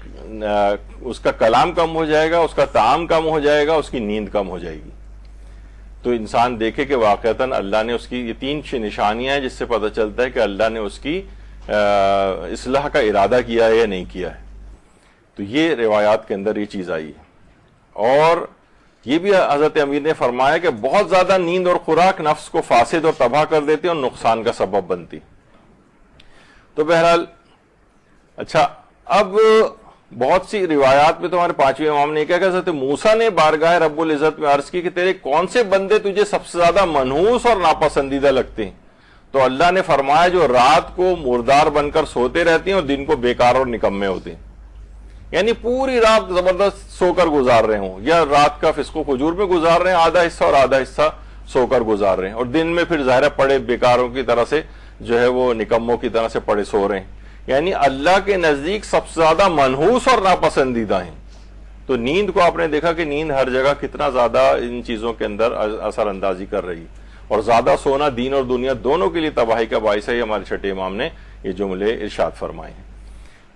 اس کا کلام کم ہو جائے گا, اس کا طعام کم ہو جائے گا, اس کی نیند کم ہو جائے گی. تو انسان دیکھے کہ واقعتاً اللہ نے اس کی یہ 3 نشانیاں ہیں جس سے پتہ چلتا ہے کہ اللہ نے اس کی اصلاح کا ارادہ کیا ہے یا نہیں کیا ہے. تو یہ روایات کے اندر یہ چیز آئی ہے. اور یہ بھی حضرت امیر نے فرمایا کہ بہت زیادہ نیند اور خوراک نفس کو فاسد اور تباہ کر دیتی اور نقصان کا سبب بنتی. تو بہرحال اچھا, اب بہت سی روایات میں تمہارے 5ویں امام نے کہا کہ حضرت موسیٰ نے بارگاہ رب العزت میں عرض کی کہ تیرے کون سے بندے تجھے سب سے زیادہ منحوس اور ناپسندیدہ لگتے ہیں؟ تو اللہ نے فرمایا جو رات کو مردار بن کر سوتے رہتے ہیں اور دن کو بیکار اور نکمے ہوتے ہیں. یعنی پوری رات زبردست سو کر گزار رہے ہوں, یا رات کا فسق و فجور میں گزار رہے ہیں, آدھا حصہ اور آدھا حصہ سو کر گزار رہے ہیں, اور دن میں پھر ظاہر پڑے بیکاروں کی طرح سے جو ہے وہ نکموں کی طرح سے پڑے سو رہے ہیں. یعنی اللہ کے نزدیک سب سے زیادہ منحوس اور ناپسندیدہ ہیں. تو نیند کو آپ نے دیکھا کہ نیند ہر جگہ کتنا زیادہ ان چیزوں کے اندر اثر اندازی کر رہی ہے، اور زیادہ سونا دین اور دنیا دونوں کے لیے تباہی کا باعث ہے. یہ ہمارے چھٹے امام نے یہ جملے ارشاد فرمائے ہیں.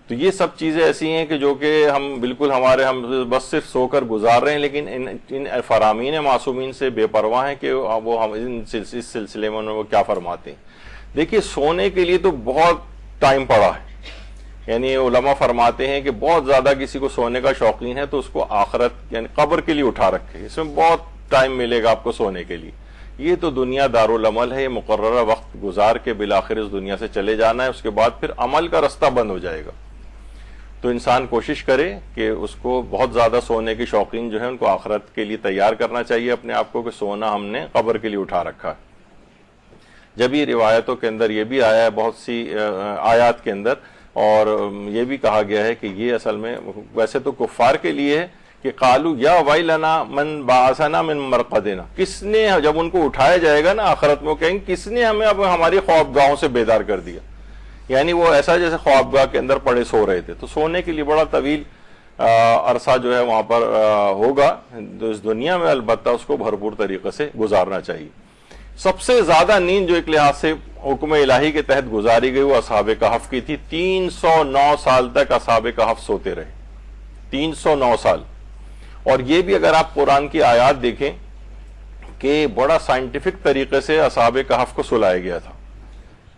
تو یہ سب چیزیں ایسی ہیں کہ جو کہ ہم بالکل ہم بس صرف سو کر گزار رہے ہیں، لیکن ان فرامین معصومین سے بے پرواہ ہیں کہ وہ ہم اس سلسلے میں وہ کیا فرماتے ہیں. دیکھیے سونے کے لیے تو بہت ٹائم پڑا ہے، یعنی علماء فرماتے ہیں کہ بہت زیادہ کسی کو سونے کا شوقین ہے تو اس کو آخرت یعنی قبر کے لیے اٹھا رکھے، اس میں بہت ٹائم ملے گا آپ کو سونے کے لیے. یہ تو دنیا دارالعمل ہے، یہ مقررہ وقت گزار کے بالآخر اس دنیا سے چلے جانا ہے، اس کے بعد پھر عمل کا رستہ بند ہو جائے گا. تو انسان کوشش کرے کہ اس کو بہت زیادہ سونے کی شوقین جو ہے ان کو آخرت کے لیے تیار کرنا چاہیے اپنے آپ کو کہ سونا ہم نے قبر کے لیے اٹھا رکھا ہے. جب یہ روایتوں کے اندر یہ بھی آیا ہے بہت سی آیات کے اندر، اور یہ بھی کہا گیا ہے کہ یہ اصل میں ویسے تو کفار کے لیے ہے کہ قالو یا ویلنا من بعثنا من مرقدنا، کس نے جب ان کو اٹھایا جائے گا نا آخرت میں وہ کہیں گے کس نے ہمیں اب ہماری خوابگاہوں سے بیدار کر دیا. یعنی وہ ایسا جیسے خوابگاہ کے اندر پڑے سو رہے تھے. تو سونے کے لیے بڑا طویل عرصہ جو ہے وہاں پر ہوگا، تو اس دنیا میں البتہ اس کو بھرپور طریقے سے گزارنا چاہیے. سب سے زیادہ نیند جو ایک لحاظ سے حکم الہی کے تحت گزاری گئی وہ اصحاب کہف کی تھی. 309 سال تک اصحاب کہف سوتے رہے، 309 سال. اور یہ بھی اگر آپ قرآن کی آیات دیکھیں کہ بڑا سائنٹیفک طریقے سے اصحاب کہف کو سلایا گیا تھا.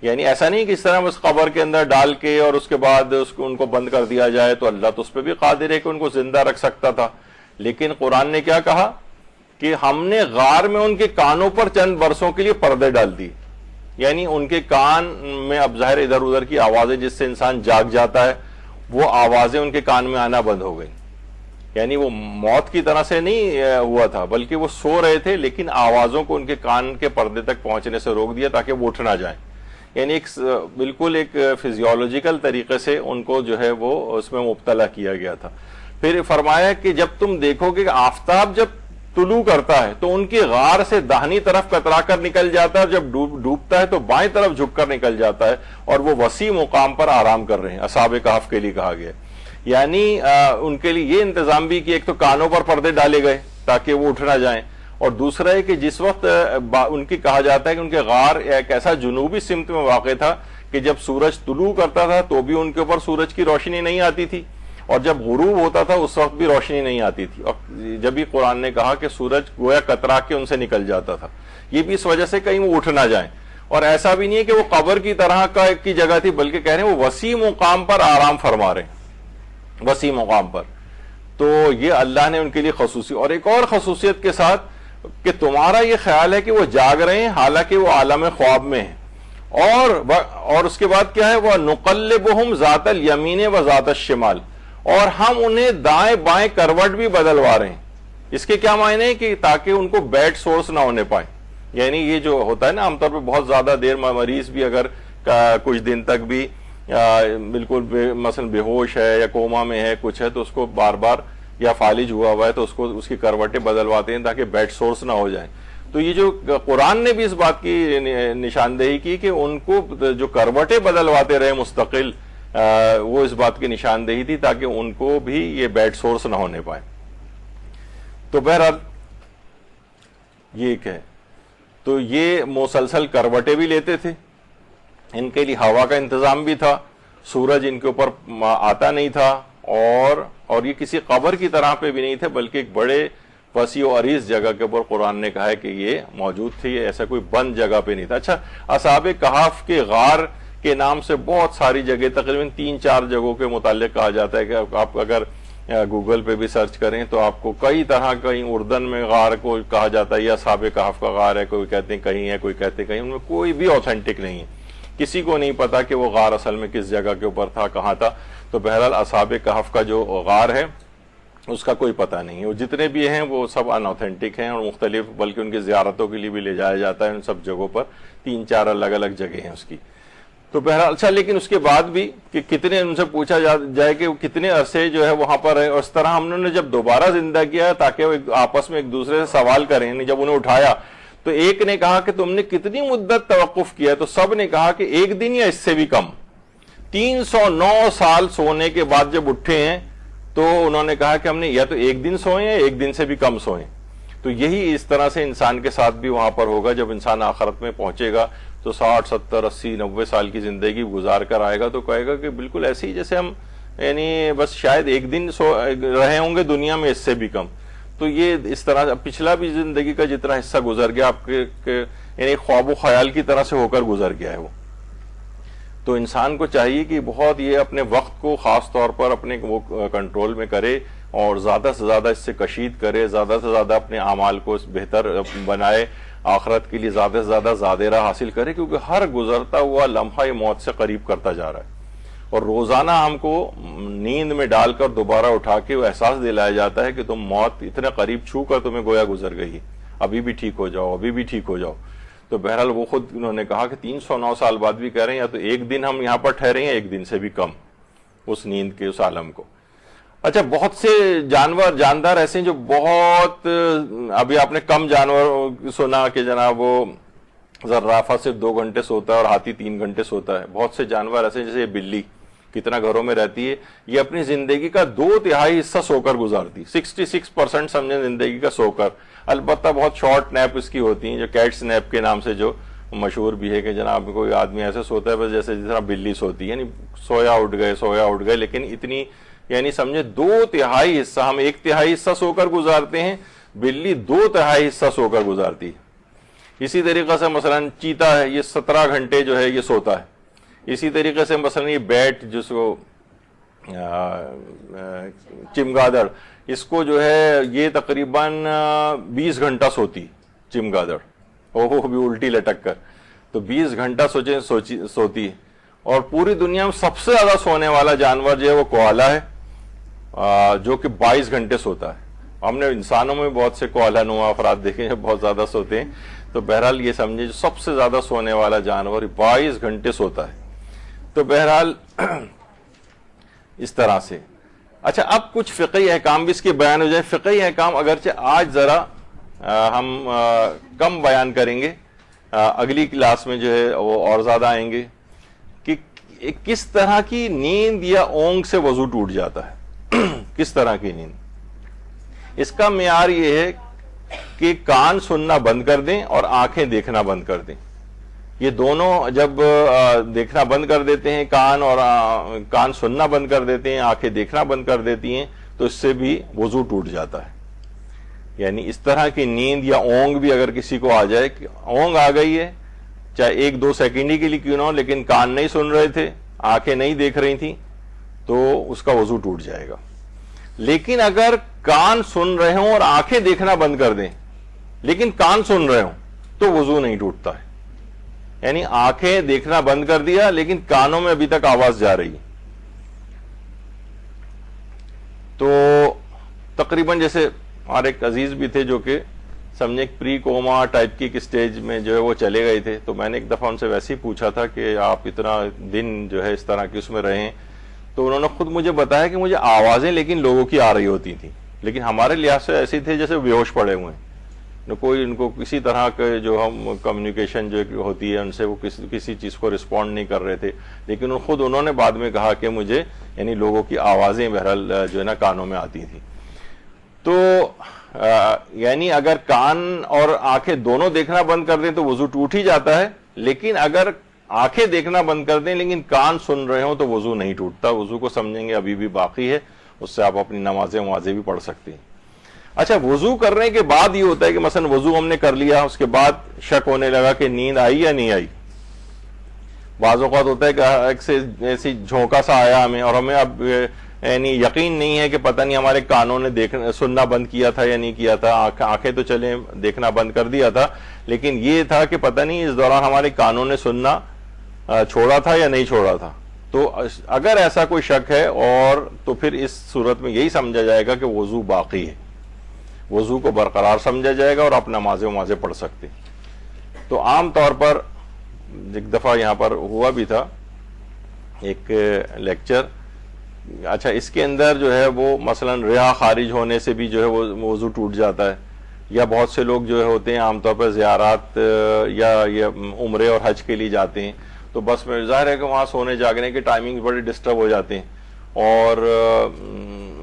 یعنی ایسا نہیں کہ اس طرح اس قبر کے اندر ڈال کے اور اس کے بعد ان کو بند کر دیا جائے، تو اللہ تو اس پہ بھی قادر ہے کہ ان کو زندہ رکھ سکتا تھا. لیکن قرآن نے کیا کہا کہ ہم نے غار میں ان کے کانوں پر چند برسوں کے لیے پردے ڈال دی. یعنی ان کے کان میں اب ظاہر ادھر ادھر کی آوازیں جس سے انسان جاگ جاتا ہے وہ آوازیں ان کے کان میں آنا بند ہو گئی. یعنی وہ موت کی طرح سے نہیں ہوا تھا بلکہ وہ سو رہے تھے، لیکن آوازوں کو ان کے کان کے پردے تک پہنچنے سے روک دیا تاکہ وہ اٹھ نہ جائیں. یعنی ایک بالکل ایک فزیولوجیکل طریقے سے ان کو جو ہے وہ اس میں مبتلا کیا گیا تھا. پھر فرمایا کہ جب تم دیکھو کہ آفتاب جب طلوع کرتا ہے تو ان کی غار سے داہنی طرف کترا کر نکل جاتا ہے، اور جب ڈوبتا ہے تو بائیں طرف جھک کر نکل جاتا ہے، اور وہ وسیع مقام پر آرام کر رہے ہیں. اصحاب کہف کے لیے کہا گیا. یعنی ان کے لیے یہ انتظام بھی کہ ایک تو کانوں پر پردے ڈالے گئے تاکہ وہ اٹھ نہ جائیں، اور دوسرا ہے کہ جس وقت ان کی کہا جاتا ہے کہ ان کے غار ایک ایسا جنوبی سمت میں واقع تھا کہ جب سورج طلوع کرتا تھا تو بھی ان کے اوپر سورج کی روشنی نہیں آتی تھی، اور جب غروب ہوتا تھا اس وقت بھی روشنی نہیں آتی تھی. اور جب بھی قرآن نے کہا کہ سورج گویا کترا کے ان سے نکل جاتا تھا، یہ بھی اس وجہ سے کہیں وہ اٹھ نہ جائیں. اور ایسا بھی نہیں ہے کہ وہ قبر کی طرح کی جگہ تھی، بلکہ کہہ رہے ہیں وہ وسیع مقام پر آرام فرما رہے ہیں، وسیع مقام پر. تو یہ اللہ نے ان کے لیے خصوصی، اور ایک اور خصوصیت کے ساتھ کہ تمہارا یہ خیال ہے کہ وہ جاگ رہے ہیں حالانکہ وہ عالم خواب میں ہیں. اور اس کے بعد کیا ہے، وہ نقلبہم ذات الیمین و ذات الشمال، اور ہم انہیں دائیں بائیں کروٹ بھی بدلوا رہے ہیں. اس کے کیا معنی ہے کہ تاکہ ان کو بیڈ سورس نہ ہونے پائے. یعنی یہ جو ہوتا ہے نا عام طور پہ بہت زیادہ دیر مریض بھی اگر کچھ دن تک بھی بالکل مثلا بے ہوش ہے یا کوما میں ہے کچھ ہے تو اس کو بار بار یا فالج ہوا ہوا ہے تو اس کی کروٹیں بدلواتے ہیں تاکہ بیڈ سورس نہ ہو جائیں. تو یہ جو قرآن نے بھی اس بات کی نشاندہی کی کہ ان کو جو کروٹیں بدلواتے رہے مستقل، وہ اس بات کی نشاندہی تھی تاکہ ان کو بھی یہ بیڈ سورس نہ ہونے پائے. تو بہرحال یہ ایک ہے. تو یہ مسلسل کروٹیں بھی لیتے تھے، ان کے لیے ہوا کا انتظام بھی تھا، سورج ان کے اوپر آتا نہیں تھا، اور یہ کسی قبر کی طرح پہ بھی نہیں تھے بلکہ ایک بڑے وسیع و عریض جگہ کے اوپر قرآن نے کہا ہے کہ یہ موجود تھی، ایسا کوئی بند جگہ پہ نہیں تھا. اچھا، اصحاب کہف کے غار کے نام سے بہت ساری جگہ تقریباً 3-4 جگہوں کے متعلق کہا جاتا ہے کہ آپ اگر گوگل پہ بھی سرچ کریں تو آپ کو کئی طرح کہیں اردن میں غار کو کہا جاتا ہے یا اصحاب کہف کا غار ہے، کوئی کہتے ہیں کہیں ہے، کوئی کہتے ہیں کہیں، ان میں کوئی بھی اوتھینٹک نہیں ہے. کسی کو نہیں پتا کہ وہ غار اصل میں کس جگہ کے اوپر تھا، کہاں تھا. تو بہرحال اصحاب کہف کا جو غار ہے اس کا کوئی پتہ نہیں ہے. وہ جتنے بھی ہیں وہ سب ان اوتھینٹک ہیں اور مختلف، بلکہ ان کی زیارتوں کے لیے بھی لے جایا جاتا ہے ان سب جگہوں پر. 3-4 الگ الگ جگہ ہیں اس کی. تو بہرحال اچھا، لیکن اس کے بعد بھی کہ کتنے ان سے پوچھا جائے کہ وہ کتنے عرصے جو ہے وہاں پر رہے، اور اس طرح ہم نے جب دوبارہ زندہ کیا تاکہ وہ آپس میں ایک دوسرے سے سوال کریں. جب انہیں اٹھایا تو ایک نے کہا کہ تم نے کتنی مدت توقف کیا، تو سب نے کہا کہ 1 دن یا اس سے بھی کم. 309 سال سونے کے بعد جب اٹھے ہیں تو انہوں نے کہا کہ ہم نے یا تو ایک دن سوئیں یا ایک دن سے بھی کم سوئیں. تو یہی اس طرح سے انسان کے ساتھ بھی وہاں پر ہوگا. جب انسان آخرت میں پہنچے گا تو 60 70 80 90 سال کی زندگی گزار کر آئے گا تو کہے گا کہ بالکل ایسے ہی جیسے ہم یعنی بس شاید ایک دن رہے ہوں گے دنیا میں، اس سے بھی کم. تو یہ اس طرح پچھلا بھی زندگی کا جتنا حصہ گزر گیا آپ کے یعنی خواب و خیال کی طرح سے ہو کر گزر گیا ہے وہ. تو انسان کو چاہیے کہ بہت یہ اپنے وقت کو خاص طور پر اپنے وہ کنٹرول میں کرے اور زیادہ سے زیادہ اس سے کشید کرے، زیادہ سے زیادہ اپنے اعمال کو بہتر بنائے، آخرت کے لیے زیادہ سے زیادہ زیادہ حاصل کرے، کیونکہ ہر گزرتا ہوا لمحہ یہ موت سے قریب کرتا جا رہا ہے. اور روزانہ ہم کو نیند میں ڈال کر دوبارہ اٹھا کے وہ احساس دلایا جاتا ہے کہ تم موت اتنے قریب چھو کر تمہیں گویا گزر گئی، ابھی بھی ٹھیک ہو جاؤ، ابھی بھی ٹھیک ہو جاؤ. تو بہرحال وہ خود انہوں نے کہا کہ 309 سال بعد بھی کہہ رہے ہیں یا تو ایک دن ہم یہاں پر ٹھہرے ہیں، ایک دن سے بھی کم اس نیند کے اس عالم کو. اچھا، بہت سے جاندار ایسے ہیں جو بہت، ابھی آپ نے کم جانور سنا کہ جناب وہ زرافہ صرف 2 گھنٹے سوتا ہے اور ہاتھی 3 گھنٹے سوتا ہے. بہت سے جانور ایسے ہیں جیسے یہ بلی کتنا گھروں میں رہتی ہے، یہ اپنی زندگی کا 2/3 حصہ سو کر گزارتی، 66% سمجھیں زندگی کا سو کر. البتہ بہت شارٹ نیپ اس کی ہوتی ہیں جو کیٹس نیپ کے نام سے جو مشہور بھی ہے کہ جناب کوئی آدمی ایسے سوتا ہے بس جیسے جس طرح بلی سوتی ہے، یعنی سویا اٹھ گئے، لیکن اتنی یعنی سمجھے 2/3 حصہ، ہم 1/3 حصہ سو کر گزارتے ہیں، بلی 2/3 حصہ سو کر گزارتی ہے. اسی طریقے سے مثلا چیتا ہے، یہ 17 گھنٹے جو ہے یہ سوتا ہے. اسی طریقے سے مثلا یہ بیٹ جس کو چمگادڑ، اس کو جو ہے یہ تقریباً 20 گھنٹہ سوتی چمگادڑ، وہ بھی الٹی لٹک کر. تو 20 گھنٹہ سوتی ہے. اور پوری دنیا میں سب سے زیادہ سونے والا جانور جو ہے وہ کوآلا ہے، جو کہ 22 گھنٹے سوتا ہے. ہم نے انسانوں میں بہت سے کوآلا نما افراد دیکھے جو بہت زیادہ سوتے ہیں. تو بہرحال یہ سمجھے جو سب سے زیادہ سونے والا جانور 22 گھنٹے سوتا ہے. تو بہرحال اس طرح سے. اچھا، اب کچھ فقہی احکام بھی اس کے بیان ہو جائیں. فقہی احکام اگرچہ آج ذرا ہم کم بیان کریں گے، اگلی کلاس میں جو ہے وہ اور زیادہ آئیں گے کہ کس طرح کی نیند یا اونگ سے وضو ٹوٹ جاتا ہے. کس طرح کی نیند. اس کا معیار یہ ہے کہ کان سننا بند کر دیں اور آنکھیں دیکھنا بند کر دیں. یہ دونوں جب دیکھنا بند کر دیتے ہیں، کان سننا بند کر دیتے ہیں، آنکھیں دیکھنا بند کر دیتی ہیں، تو اس سے بھی وضو ٹوٹ جاتا ہے. یعنی اس طرح کی نیند یا اونگ بھی اگر کسی کو آ جائے، اونگ آ گئی ہے چاہے 1-2 سیکنڈ ہی کے لیے کیوں نہ ہو، لیکن کان نہیں سن رہے تھے، آنکھیں نہیں دیکھ رہی تھیں، تو اس کا وضو ٹوٹ جائے گا. لیکن اگر کان سن رہے ہوں اور آنکھیں دیکھنا بند کر دیں لیکن کان سن رہے ہوں تو وضو نہیں ٹوٹتا ہے. یعنی آنکھیں دیکھنا بند کر دیا لیکن کانوں میں ابھی تک آواز جا رہی ہے. تو تقریباً جیسے ہمارے ایک عزیز بھی تھے جو کہ سمجھے ایک پری کوما ٹائپ کی ایک سٹیج میں جو ہے وہ چلے گئے تھے. تو میں نے ایک دفعہ ان سے ویسے ہی پوچھا تھا کہ آپ اتنا دن جو ہے اس طرح کی اس میں رہے ہیں. تو انہوں نے خود مجھے بتایا کہ مجھے آوازیں لیکن لوگوں کی آ رہی ہوتی تھیں، لیکن ہمارے لحاظ سے ایسے تھے جیسے بے ہوش پڑے ہوئے ہیں. کوئی ان کو کسی طرح کے جو ہم کمیونیکیشن جو ہوتی ہے ان سے وہ کسی چیز کو رسپونڈ نہیں کر رہے تھے. لیکن خود انہوں نے بعد میں کہا کہ مجھے یعنی لوگوں کی آوازیں بہرحال جو ہے نا کانوں میں آتی تھیں. تو یعنی اگر کان اور آنکھیں دونوں دیکھنا بند کر دیں تو وضو ٹوٹ ہی جاتا ہے. لیکن اگر آنکھیں دیکھنا بند کر دیں لیکن کان سن رہے ہوں تو وضو نہیں ٹوٹتا. وضو کو سمجھیں گے ابھی بھی باقی ہے، اس سے آپ اپنی نمازیں بھی پڑھ سکتے ہیں. اچھا، وضو کرنے کے بعد یہ ہوتا ہے کہ مثلا وضو ہم نے کر لیا، اس کے بعد شک ہونے لگا کہ نیند آئی یا نہیں آئی. بعض اوقات ہوتا ہے کہ ایسی جھونکا سا آیا ہمیں اور ہمیں اب یعنی یقین نہیں ہے کہ پتہ نہیں ہمارے کانوں نے سننا بند کیا تھا یا نہیں کیا تھا. آنکھیں تو چلیں دیکھنا بند کر دیا تھا، لیکن یہ تھا کہ پتہ نہیں اس دوران ہمارے کانوں نے سننا چھوڑا تھا یا نہیں چھوڑا تھا. تو اگر ایسا کوئی شک ہے اور تو پھر اس صورت میں یہی سمجھا جائے گا کہ وضو باقی ہے، وضو کو برقرار سمجھا جائے گا اور آپ نمازیں پڑھ سکتے. تو عام طور پر ایک دفعہ یہاں پر ہوا بھی تھا ایک لیکچر. اچھا، اس کے اندر جو ہے وہ مثلا ریاح خارج ہونے سے بھی جو ہے وہ وضو ٹوٹ جاتا ہے. یا بہت سے لوگ جو ہوتے ہیں عام طور پر زیارات یا عمرے اور حج کے لیے جاتے ہیں، تو بس میں ظاہر ہے کہ وہاں سونے جاگنے کے ٹائمنگ بڑے ڈسٹرب ہو جاتے ہیں. اور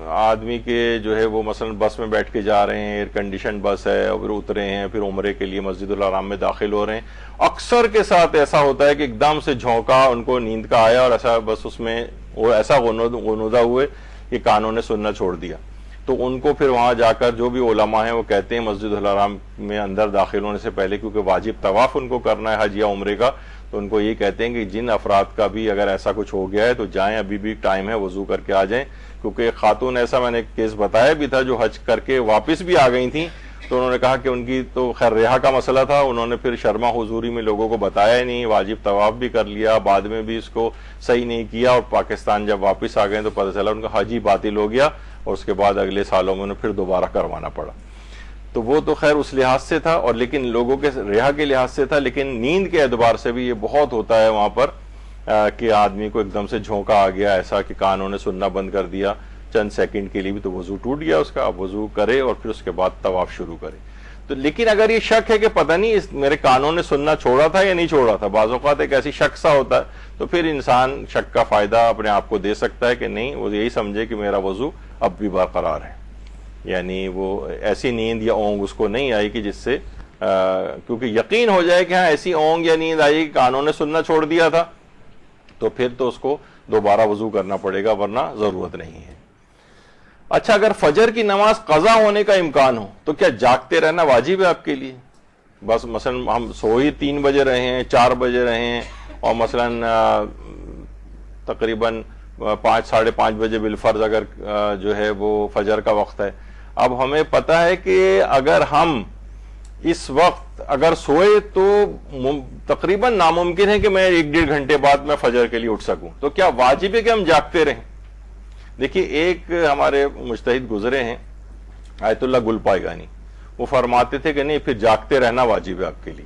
آدمی کے جو ہے وہ مثلا بس میں بیٹھ کے جا رہے ہیں، ایئر کنڈیشن بس ہے، اور پھر اترے ہیں، پھر عمرے کے لیے مسجد الحرام میں داخل ہو رہے ہیں، اکثر کے ساتھ ایسا ہوتا ہے کہ ایک دم سے جھونکا ان کو نیند کا آیا اور ایسا بس اس میں وہ ایسا غنودہ ہوئے کہ کانوں نے سننا چھوڑ دیا. تو ان کو پھر وہاں جا کر جو بھی علماء ہیں وہ کہتے ہیں مسجد الحرام میں اندر داخل ہونے سے پہلے، کیونکہ واجب طواف ان کو کرنا ہے حج یا عمرے کا، تو ان کو یہ کہتے ہیں کہ جن افراد کا بھی اگر ایسا کچھ ہو گیا ہے تو جائیں، ابھی بھی ٹائم ہے، وضو کر کے آ جائیں. کیونکہ ایک خاتون ایسا میں نے کیس بتایا بھی تھا جو حج کر کے واپس بھی آ گئی تھیں، تو انہوں نے کہا کہ ان کی تو خیر ریحا کا مسئلہ تھا، انہوں نے پھر شرما حضوری میں لوگوں کو بتایا ہی نہیں، واجب طواف بھی کر لیا، بعد میں بھی اس کو صحیح نہیں کیا، اور پاکستان جب واپس آ گئے تو پتہ چلا ان کا حج ہی باطل ہو گیا، اور اس کے بعد اگلے سالوں میں انہیں پھر دوبارہ کروانا پڑا. تو وہ تو خیر اس لحاظ سے تھا، اور لیکن لوگوں کے ریحا کے لحاظ سے تھا، لیکن نیند کے اعتبار سے بھی یہ بہت ہوتا ہے وہاں پر کہ آدمی کو ایک دم سے جھونکا آ گیا ایسا کہ کانوں نے سننا بند کر دیا چند سیکنڈ کے لیے بھی، تو وضو ٹوٹ گیا اس کا. اب وضو کرے اور پھر اس کے بعد طواف شروع کرے. تو لیکن اگر یہ شک ہے کہ پتہ نہیں میرے کانوں نے سننا چھوڑا تھا یا نہیں چھوڑا تھا، بعض اوقات ایک ایسی شک سا ہوتا ہے، تو پھر انسان شک کا فائدہ اپنے آپ کو دے سکتا ہے کہ نہیں، وہ یہی سمجھے کہ میرا وضو اب بھی برقرار ہے. یعنی وہ ایسی نیند یا اونگ اس کو نہیں آئی کہ جس سے کیونکہ یقین ہو جائے کہ ہاں ایسی اونگ یا نیند آئی کہ کانوں نے سننا چھوڑ دیا تھا، تو پھر تو اس کو دوبارہ وضو کرنا پڑے گا، ورنہ ضرورت نہیں ہے. اچھا، اگر فجر کی نماز قضا ہونے کا امکان ہو تو کیا جاگتے رہنا واجب ہے آپ کے لیے؟ بس مثلا ہم سوئی 3 بجے رہے ہیں، 4 بجے رہے ہیں، اور مثلا تقریباً 5 ساڑھے 5 بجے بالفرض اگر جو ہے وہ فجر کا وقت ہے. اب ہمیں پتہ ہے کہ اگر ہم اس وقت اگر سوئے تو تقریباً ناممکن ہے کہ میں 1-1.5 گھنٹے بعد میں فجر کے لیے اٹھ سکوں، تو کیا واجب ہے کہ ہم جاگتے رہیں؟ دیکھیے، ایک ہمارے مجتہد گزرے ہیں آیت اللہ گل پائیگانی، وہ فرماتے تھے کہ نہیں، پھر جاگتے رہنا واجب ہے آپ کے لیے.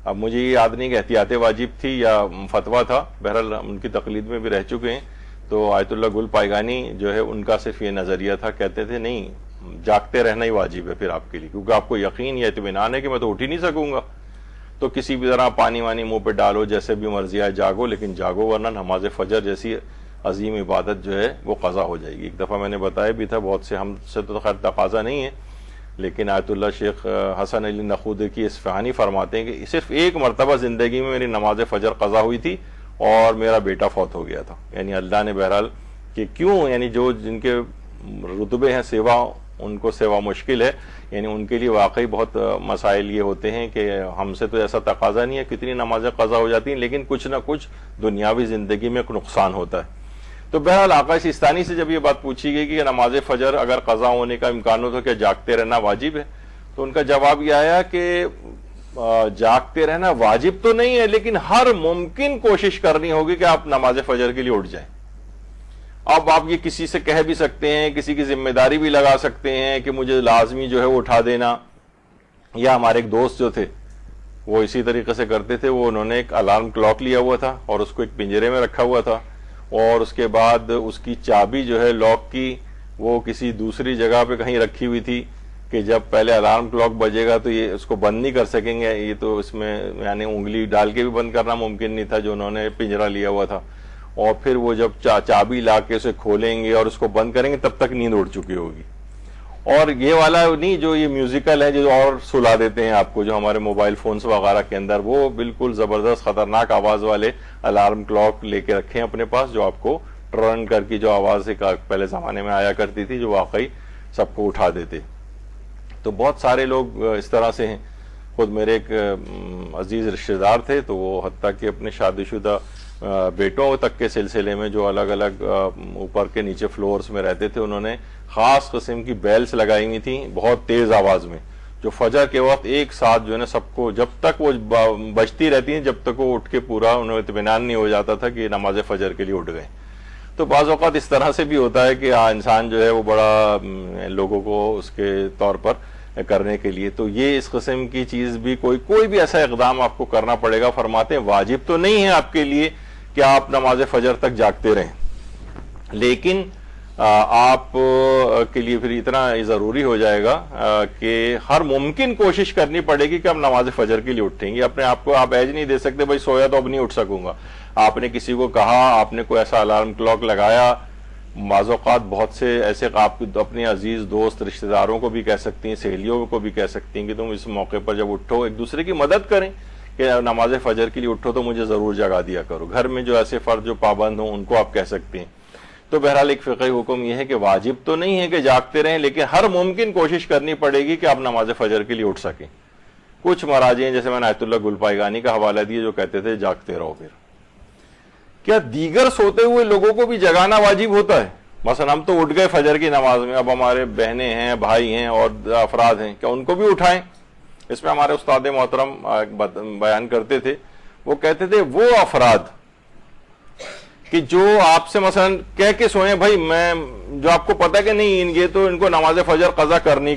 اب مجھے یہ یاد نہیں کہ احتیاط واجب تھی یا فتویٰ تھا، بہرحال ان کی تقلید میں بھی رہ چکے ہیں. تو آیت اللہ گل پائیگانی جو ہے ان کا صرف یہ نظریہ تھا، کہتے تھے نہیں، جاگتے رہنا ہی واجب ہے پھر آپ کے لیے، کیونکہ آپ کو یقین یا اطمینان ہے کہ میں تو اٹھ ہی نہیں سکوں گا. تو کسی بھی طرح پانی وانی منہ پہ ڈالو، جیسے بھی مرضی آئے جاگو، لیکن جاگو، ورنہ نماز فجر جیسی عظیم عبادت جو ہے وہ قضا ہو جائے گی. ایک دفعہ میں نے بتایا بھی تھا، بہت سے ہم سے تو خیر تقاضا نہیں ہے، لیکن آیت اللہ شیخ حسن علی نخودی کی اصفہانی فرماتے ہیں کہ صرف ایک مرتبہ زندگی میں میری نماز فجر قضا ہوئی تھی اور میرا بیٹا فوت ہو گیا تھا. یعنی اللہ نے بہرحال کہ کیوں، یعنی جو جن کے رتبے ہیں سیوا، ان کو سیوا مشکل ہے، یعنی ان کے لیے واقعی بہت مسائل یہ ہوتے ہیں کہ ہم سے تو ایسا تقاضا نہیں ہے، کتنی نمازیں قضا ہو جاتی ہیں، لیکن کچھ نہ کچھ دنیاوی زندگی میں ایک نقصان ہوتا ہے. تو بہرحال آقا سیستانی سے جب یہ بات پوچھی گئی کہ نماز فجر اگر قضا ہونے کا امکان ہو تو کیا جاگتے رہنا واجب ہے، تو ان کا جواب یہ آیا کہ جاگتے رہنا واجب تو نہیں ہے، لیکن ہر ممکن کوشش کرنی ہوگی کہ آپ نماز فجر کے لیے اٹھ جائیں. اب آپ یہ کسی سے کہہ بھی سکتے ہیں، کسی کی ذمہ داری بھی لگا سکتے ہیں کہ مجھے لازمی جو ہے وہ اٹھا دینا. یا ہمارے ایک دوست جو تھے وہ اسی طریقے سے کرتے تھے، وہ انہوں نے ایک الارم کلاک لیا ہوا تھا اور اس کو ایک پنجرے میں رکھا ہوا تھا، اور اس کے بعد اس کی چابی جو ہے لاک کی وہ کسی دوسری جگہ پہ کہیں رکھی ہوئی تھی کہ جب پہلے الارم کلاک بجے گا تو یہ اس کو بند نہیں کر سکیں گے. یہ تو اس میں یعنی انگلی ڈال کے بھی بند کرنا ممکن نہیں تھا جو انہوں نے پنجرا لیا ہوا تھا، اور پھر وہ جب چابی لا کے اسے کھولیں گے اور اس کو بند کریں گے تب تک نیند اڑ چکی ہوگی. اور یہ والا نہیں جو یہ میوزیکل ہے جو اور سلا دیتے ہیں آپ کو، جو ہمارے موبائل فونز وغیرہ کے اندر، وہ بالکل زبردست خطرناک آواز والے الارم کلاک لے کے رکھیں اپنے پاس، جو آپ کو ٹرن کر کی جو آواز پہلے زمانے میں آیا کرتی تھی، جو واقعی سب کو اٹھا دیتے. تو بہت سارے لوگ اس طرح سے ہیں. خود میرے ایک عزیز رشتہ دار تھے، تو وہ حتیٰ کہ اپنے شادی شدہ بیٹوں تک کے سلسلے میں جو الگ الگ اوپر کے نیچے فلورز میں رہتے تھے، انہوں نے خاص قسم کی بیلز لگائی ہوئی تھیں بہت تیز آواز میں، جو فجر کے وقت ایک ساتھ جو ہے نا سب کو جب تک وہ بجتی رہتی ہیں جب تک وہ اٹھ کے پورا انہیں اطمینان نہیں ہو جاتا تھا کہ نماز فجر کے لیے اٹھ گئے. تو بعض اوقات اس طرح سے بھی ہوتا ہے کہ انسان جو ہے وہ بڑا لوگوں کو اس کے طور پر کرنے کے لیے، تو یہ اس قسم کی چیز بھی کوئی بھی ایسا اقدام آپ کو کرنا پڑے گا. فرماتے ہیں واجب تو نہیں ہے آپ کے لیے کہ آپ نماز فجر تک جاگتے رہیں، لیکن آپ کے لیے پھر اتنا ضروری ہو جائے گا کہ ہر ممکن کوشش کرنی پڑے گی کہ آپ نماز فجر کے لیے اٹھیں گے. اپنے آپ کو آپ ایج نہیں دے سکتے بھائی سویا تو اب نہیں اٹھ سکوں گا. آپ نے کسی کو کہا، آپ نے کوئی ایسا الارم کلاک لگایا بعض اوقات بہت سے ایسے آپ اپنے عزیز دوست رشتہ داروں کو بھی کہہ سکتی ہیں, سہیلیوں کو بھی کہہ سکتی ہیں کہ تم اس موقع پر جب اٹھو ایک دوسرے کی مدد کریں کہ نماز فجر کے لیے اٹھو تو مجھے ضرور جگا دیا کرو. گھر میں جو ایسے فرد جو پابند ہوں ان کو آپ کہہ سکتے ہیں. تو بہرحال ایک فقہی حکم یہ ہے کہ واجب تو نہیں ہے کہ جاگتے رہیں, لیکن ہر ممکن کوشش کرنی پڑے گی کہ آپ نماز فجر کے لیے اٹھ سکیں. کچھ مراجع ہیں جیسے میں نے آیت اللہ گلپائیگانی کا حوالہ دیا جو کہتے تھے جاگتے رہو. پھر کیا دیگر سوتے ہوئے لوگوں کو بھی جگانا واجب ہوتا ہے؟ مثلا ہم تو اٹھ گئے فجر کی نماز میں, اب ہمارے بہنیں ہیں, بھائی ہیں اور افراد ہیں, کیا ان کو بھی اٹھائیں؟ اس میں ہمارے استاد محترم بیان کرتے تھے, وہ کہتے تھے وہ افراد کہ جو آپ سے مثلا کہہ کے سوئیں بھائی میں, جو آپ کو پتا کہ نہیں یہ تو ان کو نماز فجر قضا کرنی,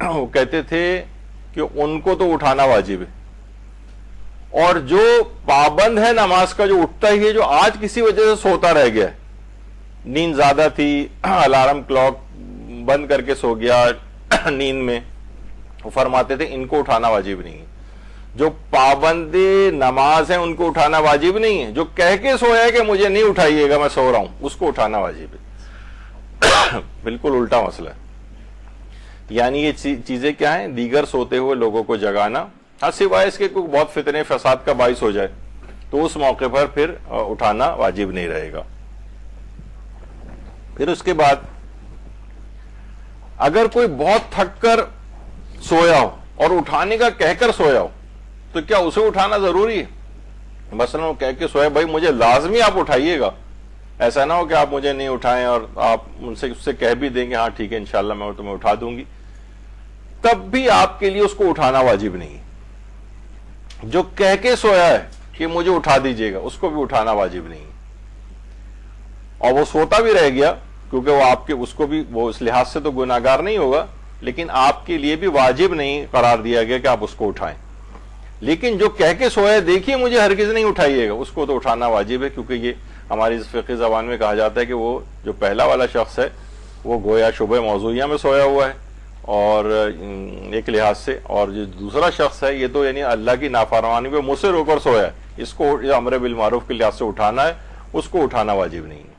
وہ کہتے تھے کہ ان کو تو اٹھانا واجب ہے. اور جو پابند ہے نماز کا, جو اٹھتا ہی ہے, جو آج کسی وجہ سے سوتا رہ گیا, نیند زیادہ تھی, الارم کلاک بند کر کے سو گیا نیند میں, وہ فرماتے تھے ان کو اٹھانا واجب نہیں ہے. جو پابند نماز ہیں ان کو اٹھانا واجب نہیں ہے, جو کہہ کے سویا ہے کہ مجھے نہیں اٹھائیے گا میں سو رہا ہوں, اس کو اٹھانا واجب ہے. بالکل الٹا مسئلہ ہے. یعنی یہ چیزیں کیا ہیں؟ دیگر سوتے ہوئے لوگوں کو جگانا, ہاں سوائے اس کے کوئی بہت فتنے فساد کا باعث ہو جائے تو اس موقع پر پھر اٹھانا واجب نہیں رہے گا. پھر اس کے بعد اگر کوئی بہت تھک کر سویا ہو اور اٹھانے کا کہہ کر سویا ہو تو کیا اسے اٹھانا ضروری ہے؟ مثلا وہ کہہ کے سویا بھائی مجھے لازمی آپ اٹھائیے گا, ایسا نہ ہو کہ آپ مجھے نہیں اٹھائیں اور آپ ان سے اس سے کہہ بھی دیں گے ہاں ٹھیک ہے انشاءاللہ میں تمہیں اٹھا دوں گی, تب بھی آپ کے لیے اس کو اٹھانا واجب نہیں. جو کہہ کے سویا ہے کہ مجھے اٹھا دیجیے گا اس کو بھی اٹھانا واجب نہیں. اور وہ سوتا بھی رہ گیا کیونکہ وہ آپ کے اس کو بھی وہ اس لحاظ سے تو گناہگار نہیں ہوگا, لیکن آپ کے لیے بھی واجب نہیں قرار دیا گیا کہ آپ اس کو اٹھائیں. لیکن جو کہہ کے سویا دیکھیے مجھے ہرگز نہیں اٹھائیے گا, اس کو تو اٹھانا واجب ہے, کیونکہ یہ ہماری فقہی زبان میں کہا جاتا ہے کہ وہ جو پہلا والا شخص ہے وہ گویا شبہ موضوعیہ میں سویا ہوا ہے اور ایک لحاظ سے, اور جو دوسرا شخص ہے یہ تو یعنی اللہ کی نافرمانی پہ مصر ہو کر سویا ہے, اس کو امر بالمعروف کے لحاظ سے اٹھانا ہے, اس کو اٹھانا واجب نہیں ہے.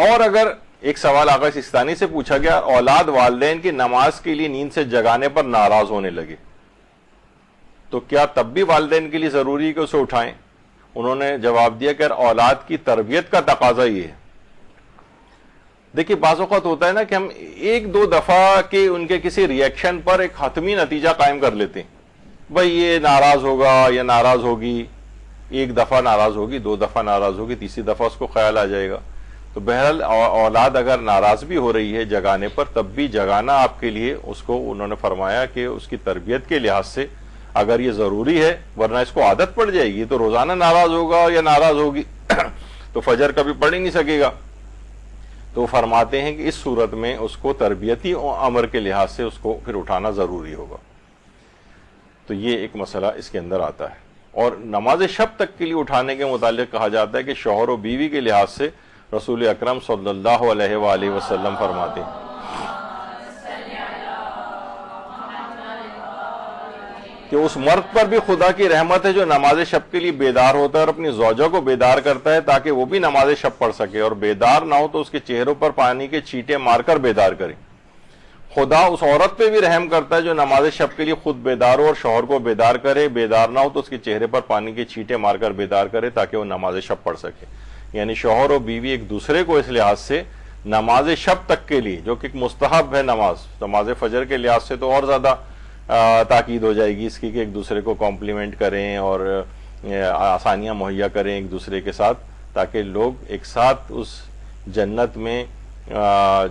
اور اگر ایک سوال آقا سستانی سے پوچھا گیا, اولاد والدین کی نماز کے لیے نیند سے جگانے پر ناراض ہونے لگے تو کیا تب بھی والدین کے لیے ضروری ہے کہ اسے اٹھائیں؟ انہوں نے جواب دیا کہ اولاد کی تربیت کا تقاضا یہ ہے. دیکھیے بعض اوقات ہوتا ہے نا کہ ہم ایک دو دفعہ کے ان کے کسی ری ایکشن پر ایک حتمی نتیجہ قائم کر لیتے ہیں, بھائی یہ ناراض ہوگا یا ناراض ہوگی, ایک دفعہ ناراض ہوگی, دو دفعہ ناراض ہوگی, تیسری دفعہ اس کو خیال آ جائے گا. تو بہرحال اولاد اگر ناراض بھی ہو رہی ہے جگانے پر تب بھی جگانا آپ کے لیے, اس کو انہوں نے فرمایا کہ اس کی تربیت کے لحاظ سے اگر یہ ضروری ہے, ورنہ اس کو عادت پڑ جائے گی, تو روزانہ ناراض ہوگا یا ناراض ہوگی تو فجر کبھی پڑھ ہی نہیں سکے گا. تو فرماتے ہیں کہ اس صورت میں اس کو تربیتی امر کے لحاظ سے اس کو پھر اٹھانا ضروری ہوگا. تو یہ ایک مسئلہ اس کے اندر آتا ہے. اور نماز شب تک کے لیے اٹھانے کے متعلق کہا جاتا ہے کہ شوہر و بیوی کے لحاظ سے رسول اکرم صلی اللہ علیہ وآلہ وسلم فرماتے ہیں کہ اس مرد پر بھی خدا کی رحمت ہے جو نماز شب کے لیے بیدار ہوتا ہے اور اپنی زوجہ کو بیدار کرتا ہے تاکہ وہ بھی نماز شب پڑھ سکے, اور بیدار نہ ہو تو اس کے چہروں پر پانی کے چیٹے مار کر بیدار کرے. خدا اس عورت پہ بھی رحم کرتا ہے جو نماز شب کے لیے خود بیدار ہو اور شوہر کو بیدار کرے, بیدار نہ ہو تو اس کے چہرے پر پانی کے چیٹے مار کر بیدار کرے تاکہ وہ نماز شب پڑھ سکے. یعنی شوہر و بیوی ایک دوسرے کو اس لحاظ سے نماز شب تک کے لیے, جو کہ ایک مستحب ہے نماز فجر کے لحاظ سے تو اور زیادہ تاکید ہو جائے گی اس کی کہ ایک دوسرے کو کمپلیمنٹ کریں اور آسانیاں مہیا کریں ایک دوسرے کے ساتھ, تاکہ لوگ ایک ساتھ اس جنت میں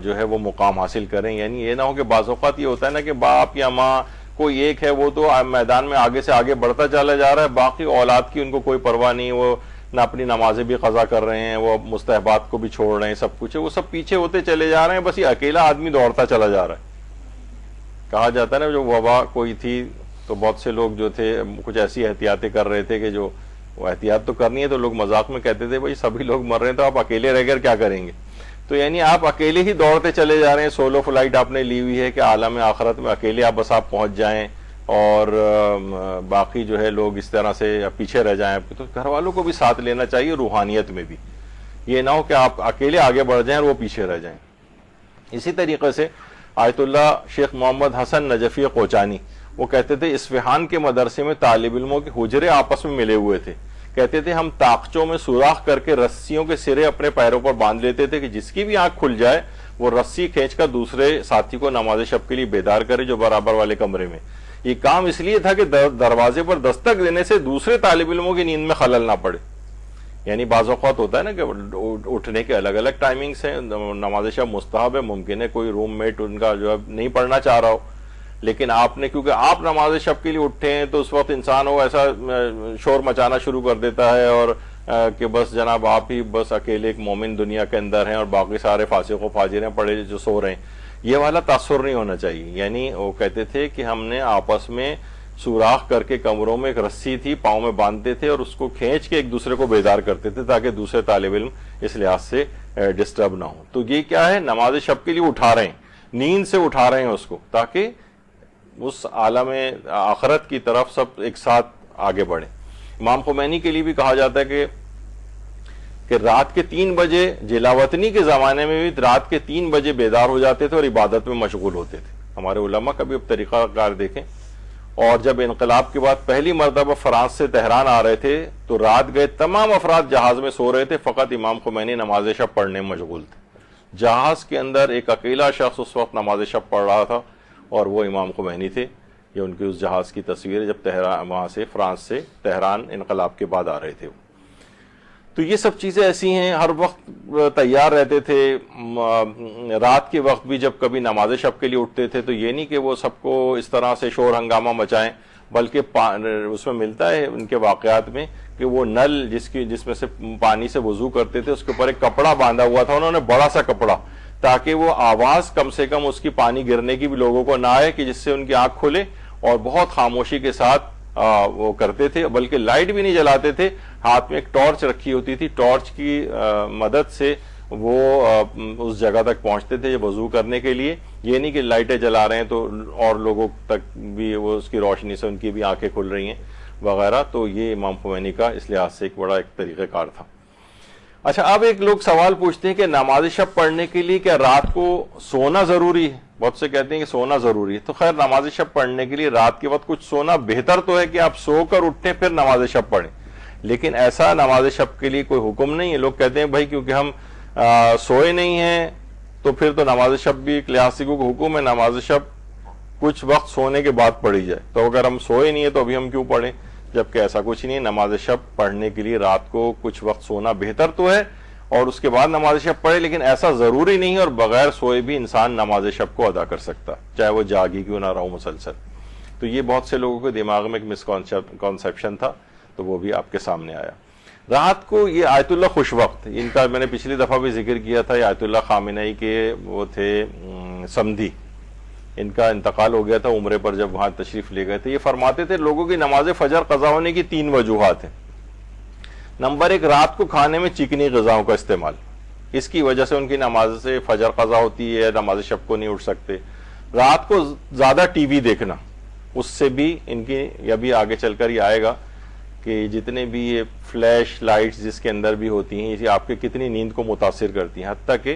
جو ہے وہ مقام حاصل کریں. یعنی یہ نہ ہو کہ بعض اوقات یہ ہوتا ہے نا کہ باپ یا ماں کوئی ایک ہے وہ تو میدان میں آگے سے آگے بڑھتا چلا جا رہا ہے, باقی اولاد کی ان کو کوئی پرواہ نہیں, وہ نہ اپنی نمازیں بھی قضا کر رہے ہیں, وہ مستحبات کو بھی چھوڑ رہے ہیں, سب کچھ ہے وہ سب پیچھے ہوتے چلے جا رہے ہیں, بس یہ اکیلا آدمی دوڑتا چلا جا رہا ہے. کہا جاتا ہے نا جو وبا کوئی تھی تو بہت سے لوگ جو تھے کچھ ایسی احتیاطیں کر رہے تھے کہ جو وہ احتیاط تو کرنی ہے, تو لوگ مذاق میں کہتے تھے بھائی سبھی لوگ مر رہے ہیں تو آپ اکیلے رہ کر کیا کریں گے. تو یعنی آپ اکیلے ہی دوڑتے چلے جا رہے ہیں, سولو فلائٹ آپ نے لی ہوئی ہے کہ عالم آخرت میں اکیلے آپ بس آپ پہنچ جائیں, اور باقی جو ہے لوگ اس طرح سے پیچھے رہ جائیں، تو گھر والوں کو بھی ساتھ لینا چاہیے روحانیت میں بھی، یہ نہ ہو کہ آپ اکیلے آگے بڑھ جائیں اور وہ پیچھے رہ جائیں۔ اسی طریقے سے آیت اللہ شیخ محمد حسن نجفی کوچانی وہ کہتے تھے اصفہان کے مدرسے میں طالب علموں کے حجرے آپس میں ملے ہوئے تھے، کہتے تھے ہم طاقچوں میں سوراخ کر کے رسیوں کے سرے اپنے پیروں پر باندھ لیتے تھے کہ جس کی بھی آنکھ کھل جائے وہ رسی کھینچ کر دوسرے ساتھی کو نماز شب کے لیے بیدار کرے جو برابر والے کمرے میں۔ یہ کام اس لیے تھا کہ دروازے پر دستک دینے سے دوسرے طالب علموں کی نیند میں خلل نہ پڑے۔ یعنی بعض اوقات ہوتا ہے نا کہ اٹھنے کے الگ الگ ٹائمنگز ہیں، نماز شب مستحب ہے، ممکن ہے کوئی روم میٹ ان کا جو ہے نہیں پڑھنا چاہ رہا ہو، لیکن آپ نے کیونکہ آپ نماز شب کے لیے اٹھے ہیں تو اس وقت انسان وہ ایسا شور مچانا شروع کر دیتا ہے اور کہ بس جناب آپ ہی بس اکیلے ایک مومن دنیا کے اندر ہیں اور باقی سارے فاسق و فاجر ہیں پڑے جو سو رہے ہیں۔ یہ والا تاثر نہیں ہونا چاہیے۔ یعنی وہ کہتے تھے کہ ہم نے آپس میں سوراخ کر کے کمروں میں ایک رسی تھی پاؤں میں باندھتے تھے اور اس کو کھینچ کے ایک دوسرے کو بیدار کرتے تھے تاکہ دوسرے طالب علم اس لحاظ سے ڈسٹرب نہ ہو۔ تو یہ کیا ہے، نماز شب کے لیے اٹھا رہے ہیں، نیند سے اٹھا رہے ہیں اس کو، تاکہ اس عالم آخرت کی طرف سب ایک ساتھ آگے بڑھیں۔ امام خمینی کے لیے بھی کہا جاتا ہے کہ رات کے 3 بجے جلاوطنی کے زمانے میں بھی رات کے 3 بجے بیدار ہو جاتے تھے اور عبادت میں مشغول ہوتے تھے۔ ہمارے علماء کا بھی اب طریقہ کار دیکھیں۔ اور جب انقلاب کے بعد پہلی مرتبہ فرانس سے تہران آ رہے تھے تو رات گئے تمام افراد جہاز میں سو رہے تھے، فقط امام خمینی نماز شب پڑھنے میں مشغول تھے۔ جہاز کے اندر ایک اکیلا شخص اس وقت نماز شب پڑھ رہا تھا اور وہ امام خمینی تھے۔ یہ ان کی اس جہاز کی تصویر ہے جب وہاں سے فرانس سے تہران انقلاب کے بعد آ رہے تھے۔ تو یہ سب چیزیں ایسی ہیں، ہر وقت تیار رہتے تھے۔ رات کے وقت بھی جب کبھی نماز شب کے لیے اٹھتے تھے تو یہ نہیں کہ وہ سب کو اس طرح سے شور ہنگامہ مچائیں، بلکہ اس میں ملتا ہے ان کے واقعات میں کہ وہ نل جس میں سے پانی سے وضو کرتے تھے اس کے اوپر ایک کپڑا باندھا ہوا تھا، انہوں نے بڑا سا کپڑا، تاکہ وہ آواز کم سے کم اس کی پانی گرنے کی بھی لوگوں کو نہ آئے کہ جس سے ان کی آنکھ کھلے، اور بہت خاموشی کے ساتھ وہ کرتے تھے، بلکہ لائٹ بھی نہیں جلاتے تھے، ہاتھ میں ایک ٹارچ رکھی ہوتی تھی، ٹارچ کی مدد سے وہ اس جگہ تک پہنچتے تھے وضو کرنے کے لیے۔ یہ نہیں کہ لائٹیں جلا رہے ہیں تو اور لوگوں تک بھی وہ اس کی روشنی سے ان کی بھی آنکھیں کھل رہی ہیں وغیرہ۔ تو یہ امام خمینی کا اس لحاظ سے ایک بڑا ایک طریقہ کار تھا۔ اچھا، اب ایک لوگ سوال پوچھتے ہیں کہ نماز شب پڑھنے کے لیے کیا رات کو سونا ضروری ہے؟ بہت سے کہتے ہیں کہ سونا ضروری ہے۔ تو خیر، نماز شب پڑھنے کے لیے رات کے وقت کچھ سونا بہتر تو ہے کہ آپ سو کر اٹھیں پھر نماز شب پڑھیں، لیکن ایسا نماز شب کے لیے کوئی حکم نہیں ہے۔ لوگ کہتے ہیں بھائی کیونکہ ہم سوئے نہیں ہیں تو پھر تو نماز شب بھی ایک لحاظ سے کیونکہ حکم ہے نماز شب کچھ وقت سونے کے بعد پڑھی جائے، تو اگر ہم سوئے نہیں ہیں تو ابھی ہم کیوں پڑھیں؟ جبکہ ایسا کچھ نہیں ہے۔ نماز شب پڑھنے کے لیے رات کو کچھ وقت سونا بہتر تو ہے اور اس کے بعد نماز شب پڑھے، لیکن ایسا ضروری نہیں ہے، اور بغیر سوئے بھی انسان نماز شب کو ادا کر سکتا چاہے وہ جاگی کیوں نہ رہو مسلسل۔ تو یہ بہت سے لوگوں کے دماغ میں ایک مسکنسیپشن تھا، تو وہ بھی آپ کے سامنے آیا۔ رات کو یہ آیت اللہ خوش وقت، ان کا میں نے پچھلی دفعہ بھی ذکر کیا تھا، یہ آیت اللہ خامنئی کے وہ تھے سمدھی، ان کا انتقال ہو گیا تھا عمرے پر جب وہاں تشریف لے گئے تھے۔ یہ فرماتے تھے لوگوں کی نماز فجر قضا ہونے کی 3 وجوہات ہیں۔ نمبر 1، رات کو کھانے میں چکنی غذاؤں کا استعمال، اس کی وجہ سے ان کی نماز سے فجر قضا ہوتی ہے، نماز شب کو نہیں اٹھ سکتے۔ رات کو زیادہ ٹی وی دیکھنا، اس سے بھی ان کی، یا بھی آگے چل کر یہ آئے گا کہ جتنے بھی یہ فلیش لائٹس جس کے اندر بھی ہوتی ہیں، یہ آپ کے کتنی نیند کو متاثر کرتی ہیں، حتیٰ کہ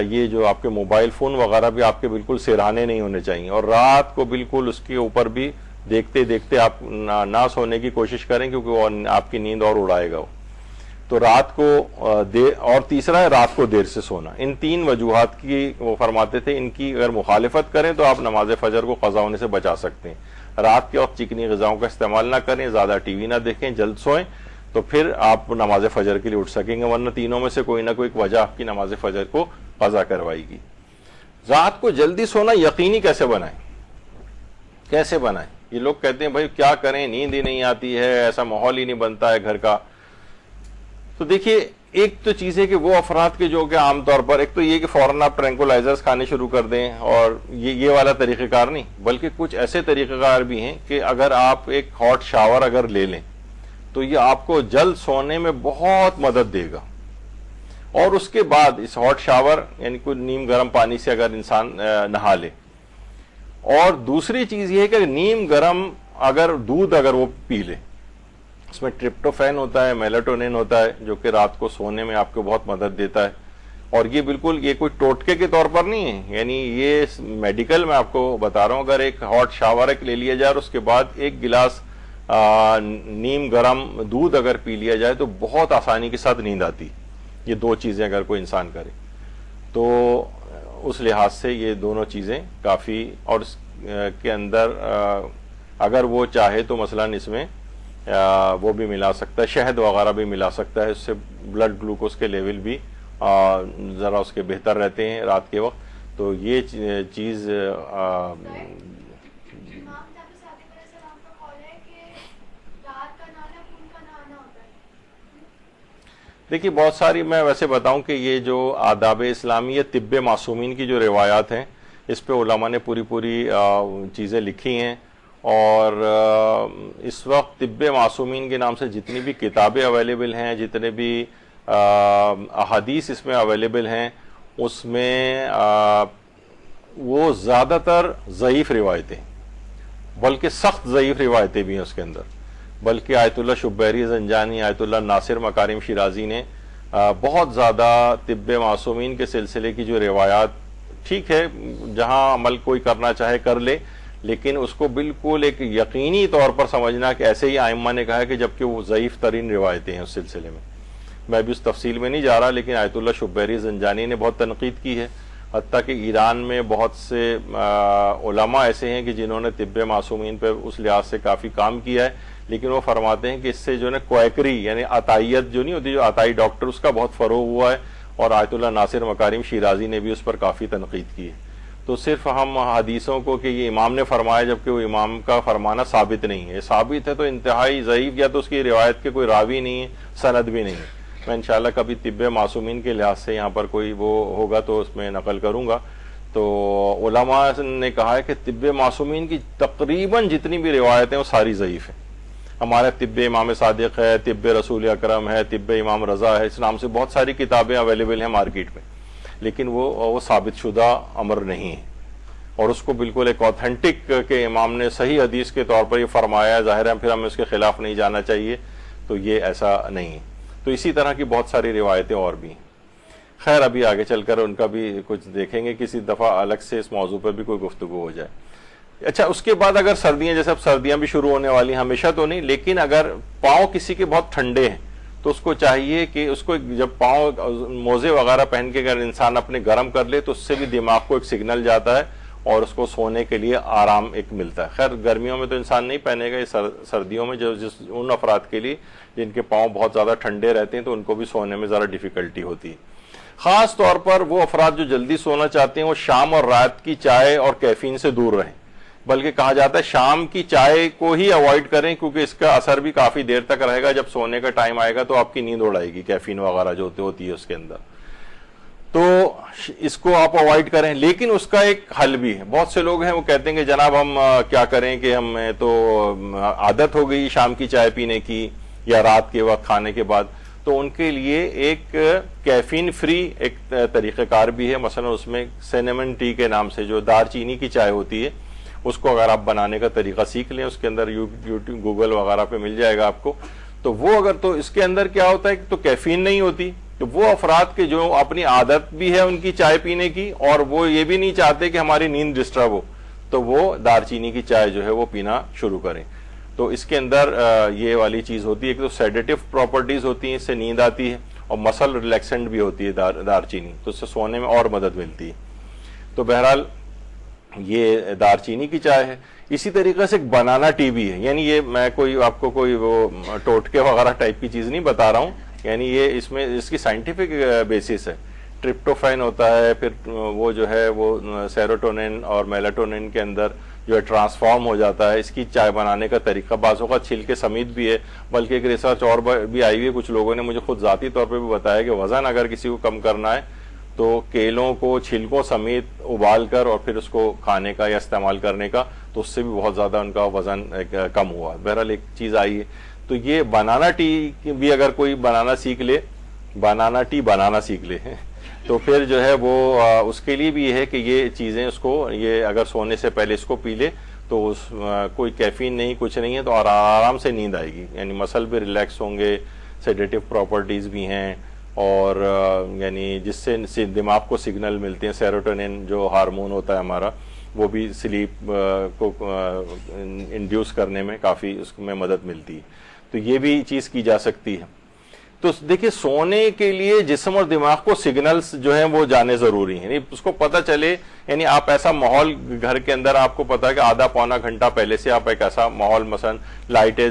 یہ جو آپ کے موبائل فون وغیرہ بھی آپ کے بالکل سرہانے نہیں ہونے چاہیے، اور رات کو بالکل اس کے اوپر بھی دیکھتے دیکھتے آپ نہ سونے کی کوشش کریں کیونکہ وہ آپ کی نیند اور اڑائے گا وہ۔ تو رات کو اور تیسرا ہے رات کو دیر سے سونا۔ ان 3 وجوہات کی وہ فرماتے تھے ان کی اگر مخالفت کریں تو آپ نماز فجر کو قضا ہونے سے بچا سکتے ہیں۔ رات کے وقت چکنی غذاؤں کا استعمال نہ کریں، زیادہ ٹی وی نہ دیکھیں، جلد سوئیں، تو پھر آپ نماز فجر کے لیے اٹھ سکیں گے، ورنہ تینوں میں سے کوئی نہ کوئی وجہ آپ کی نماز فجر کو قضا کروائے گی۔ رات کو جلدی سونا یقینی کیسے بنائیں؟ کیسے بنائیں؟ یہ لوگ کہتے ہیں بھائی کیا کریں، نیند ہی نہیں آتی ہے، ایسا ماحول ہی نہیں بنتا ہے گھر کا۔ تو دیکھیے، ایک تو چیز ہے کہ وہ افراد کے جو کہ عام طور پر، ایک تو یہ کہ فوراً آپ ٹرینکولائزرز کھانے شروع کر دیں، اور یہ والا طریقہ کار نہیں، بلکہ کچھ ایسے طریقہ کار بھی ہیں کہ اگر آپ ایک ہاٹ شاور اگر لے لیں تو یہ آپ کو جلد سونے میں بہت مدد دے گا۔ اور اس کے بعد اس ہاٹ شاور یعنی کوئی نیم گرم پانی سے اگر انسان نہا لے، اور دوسری چیز یہ ہے کہ نیم گرم اگر دودھ اگر وہ پی لے، اس میں ٹرپٹوفین ہوتا ہے، میلاٹونین ہوتا ہے، جو کہ رات کو سونے میں آپ کو بہت مدد دیتا ہے. اور یہ بالکل یہ کوئی ٹوٹکے کے طور پر نہیں ہے، یعنی یہ میڈیکل میں آپ کو بتا رہا ہوں. اگر ایک ہاٹ شاور ایک لے لیا جائے اور اس کے بعد ایک گلاس نیم گرم دودھ اگر پی لیا جائے تو بہت آسانی کے ساتھ نیند آتی. یہ دو چیزیں اگر کوئی انسان کرے تو اس لحاظ سے یہ دونوں چیزیں کافی. اور اس کے اندر اگر وہ چاہے تو مثلا اس میں وہ بھی ملا سکتا ہے، شہد وغیرہ بھی ملا سکتا ہے، اس سے بلڈ گلوکوز کے لیول بھی ذرا اس کے بہتر رہتے ہیں رات کے وقت. تو یہ چیز دیکھیے بہت ساری میں ویسے بتاؤں کہ یہ جو آداب اسلامی یا طب معصومین کی جو روایات ہیں اس پہ علماء نے پوری چیزیں لکھی ہیں. اور اس وقت طب معصومین کے نام سے جتنی بھی کتابیں اویلیبل ہیں، جتنے بھی احادیث اس میں اویلیبل ہیں، اس میں وہ زیادہ تر ضعیف روایتیں، بلکہ سخت ضعیف روایتیں بھی ہیں اس کے اندر. بلکہ آیت اللہ شبیری زنجانی، آیت اللہ ناصر مکارم شیرازی نے بہت زیادہ طب معصومین کے سلسلے کی جو روایات، ٹھیک ہے جہاں عمل کوئی کرنا چاہے کر لے، لیکن اس کو بالکل ایک یقینی طور پر سمجھنا کہ ایسے ہی ائمہ نے کہا ہے کہ جبکہ وہ ضعیف ترین روایتیں ہیں اس سلسلے میں. میں بھی اس تفصیل میں نہیں جا رہا، لیکن آیت اللہ شبیری زنجانی نے بہت تنقید کی ہے. حتیٰ کہ ایران میں بہت سے علماء ایسے ہیں کہ جنہوں نے طب معصومین پہ اس لحاظ سے کافی کام کیا ہے، لیکن وہ فرماتے ہیں کہ اس سے جو ہے کویکری یعنی عطائیت جو نہیں ہوتی، جو عطائی ڈاکٹر، اس کا بہت فروغ ہوا ہے. اور آیت اللہ ناصر مکارم شیرازی نے بھی اس پر کافی تنقید کی ہے. تو صرف ہم حدیثوں کو کہ یہ امام نے فرمایا جبکہ وہ امام کا فرمانا ثابت نہیں ہے، ثابت ہے تو انتہائی ضعیف، یا تو اس کی روایت کے کوئی راوی نہیں ہے، سند بھی نہیں ہے. میں انشاءاللہ کبھی طب معصومین کے لحاظ سے یہاں پر کوئی وہ ہوگا تو اس میں نقل کروں گا. تو علماء نے کہا ہے کہ طب معصومین کی تقریباً جتنی بھی روایتیں وہ ساری ضعیف ہیں. ہمارے طب امام صادق ہے، طب رسول اکرم ہے، طب امام رضا ہے، اس نام سے بہت ساری کتابیں اویلیبل ہیں مارکیٹ میں، لیکن وہ ثابت شدہ امر نہیں ہے. اور اس کو بالکل ایک اوتھینٹک کہ امام نے صحیح حدیث کے طور پر یہ فرمایا ہے، ظاہر ہے پھر ہمیں اس کے خلاف نہیں جانا چاہیے. تو یہ ایسا نہیں ہے. تو اسی طرح کی بہت ساری روایتیں اور بھی ہیں. خیر ابھی آگے چل کر ان کا بھی کچھ دیکھیں گے، کسی دفعہ الگ سے اس موضوع پر بھی کوئی گفتگو ہو جائے. اچھا اس کے بعد اگر سردیاں، جیسے اب سردیاں بھی شروع ہونے والی، ہمیشہ تو نہیں، لیکن اگر پاؤں کسی کے بہت ٹھنڈے ہیں تو اس کو چاہیے کہ اس کو جب پاؤں موزے وغیرہ پہن کے اگر انسان اپنے گرم کر لے تو اس سے بھی دماغ کو ایک سگنل جاتا ہے اور اس کو سونے کے لیے آرام ایک ملتا ہے. خیر گرمیوں میں تو انسان نہیں پہنے گا، یہ سردیوں میں جو ان افراد کے لیے جن کے پاؤں بہت زیادہ ٹھنڈے رہتے ہیں تو ان کو بھی سونے میں ذرا ڈیفیکلٹی ہوتی ہے. خاص طور پر وہ افراد جو جلدی سونا چاہتے ہیں وہ شام اور رات کی چائے اور کیفین سے دور رہیں. بلکہ کہا جاتا ہے شام کی چائے کو ہی اوائڈ کریں، کیونکہ اس کا اثر بھی کافی دیر تک رہے گا. جب سونے کا ٹائم آئے گا تو آپ کی نیند اڑائے گی، کیفین وغیرہ جو ہوتی ہے اس کے اندر. تو اس کو آپ اوائڈ کریں. لیکن اس کا ایک حل بھی ہے. بہت سے لوگ ہیں وہ کہتے ہیں کہ جناب ہم کیا کریں کہ ہمیں تو عادت ہو گئی شام کی چائے پینے کی یا رات کے وقت کھانے کے بعد. تو ان کے لیے ایک کیفین فری ایک طریقہ کار بھی ہے. مثلا اس میں سینیمن ٹی کے نام سے جو دار چینی کی چائے ہوتی ہے، اس کو اگر آپ بنانے کا طریقہ سیکھ لیں، اس کے اندر یوٹیوب گوگل وغیرہ پہ مل جائے گا آپ کو. تو وہ اگر تو اس کے اندر کیا ہوتا ہے کہ تو کیفین نہیں ہوتی. تو وہ افراد کے جو اپنی عادت بھی ہے ان کی چائے پینے کی اور وہ یہ بھی نہیں چاہتے کہ ہماری نیند ڈسٹرب ہو، تو وہ دار چینی کی چائے جو ہے وہ پینا شروع کریں. تو اس کے اندر یہ والی چیز ہوتی ہے کہ تو سیڈیٹیو پراپرٹیز ہوتی ہیں، اس سے نیند آتی ہے، اور مسل ریلیکسنٹ بھی ہوتی ہے دار چینی، تو اس سے سونے میں اور مدد ملتی ہے. تو بہرحال یہ دار چینی کی چائے ہے. اسی طریقے سے ایک بنانا ٹی بھی ہے. یعنی یہ میں کوئی آپ کو کوئی وہ ٹوٹکے وغیرہ ٹائپ کی چیز نہیں بتا رہا ہوں، یعنی یہ اس میں اس کی سائنٹیفک بیسس ہے. ٹرپٹوفین ہوتا ہے، پھر وہ جو ہے وہ سیروٹونین اور میلاٹونین کے اندر جو ہے ٹرانسفارم ہو جاتا ہے. اس کی چائے بنانے کا طریقہ بعض اوقات چھلکے سمیت بھی ہے. بلکہ ایک ریسرچ اور بھی آئی ہوئی ہے، کچھ لوگوں نے مجھے خود ذاتی طور پہ بھی بتایا کہ وزن اگر کسی کو کم کرنا ہے تو کیلوں کو چھلکوں سمیت ابال کر اور پھر اس کو کھانے کا یا استعمال کرنے کا، تو اس سے بھی بہت زیادہ ان کا وزن کم ہوا. بہرحال ایک چیز آئی ہے. تو یہ بنانا ٹی بھی اگر کوئی بنانا سیکھ لے، بنانا ٹی بنانا سیکھ لے تو پھر جو ہے وہ اس کے لیے بھی یہ ہے کہ یہ چیزیں اس کو یہ اگر سونے سے پہلے اس کو پی لے تو اس کوئی کیفین نہیں کچھ نہیں ہے تو آرام سے نیند آئے گی، یعنی مسل بھی ریلیکس ہوں گے، سیڈیٹیو پراپرٹیز بھی ہیں، اور یعنی جس سے دماغ کو سگنل ملتے ہیں، سیروٹونین جو ہارمون ہوتا ہے ہمارا، وہ بھی سلیپ کو انڈیوس کرنے میں کافی اس میں مدد ملتی ہے، تو یہ بھی چیز کی جا سکتی ہے۔ تو دیکھیے سونے کے لیے جسم اور دماغ کو سگنلز جو ہیں وہ جانے ضروری ہیں، یعنی اس کو پتہ چلے، یعنی آپ ایسا ماحول گھر کے اندر آپ کو پتا ہے کہ آدھا پونا گھنٹہ پہلے سے آپ ایک ایسا ماحول مثلا لائٹیں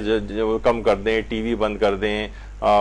کم کر دیں، ٹی وی بند کر دیں،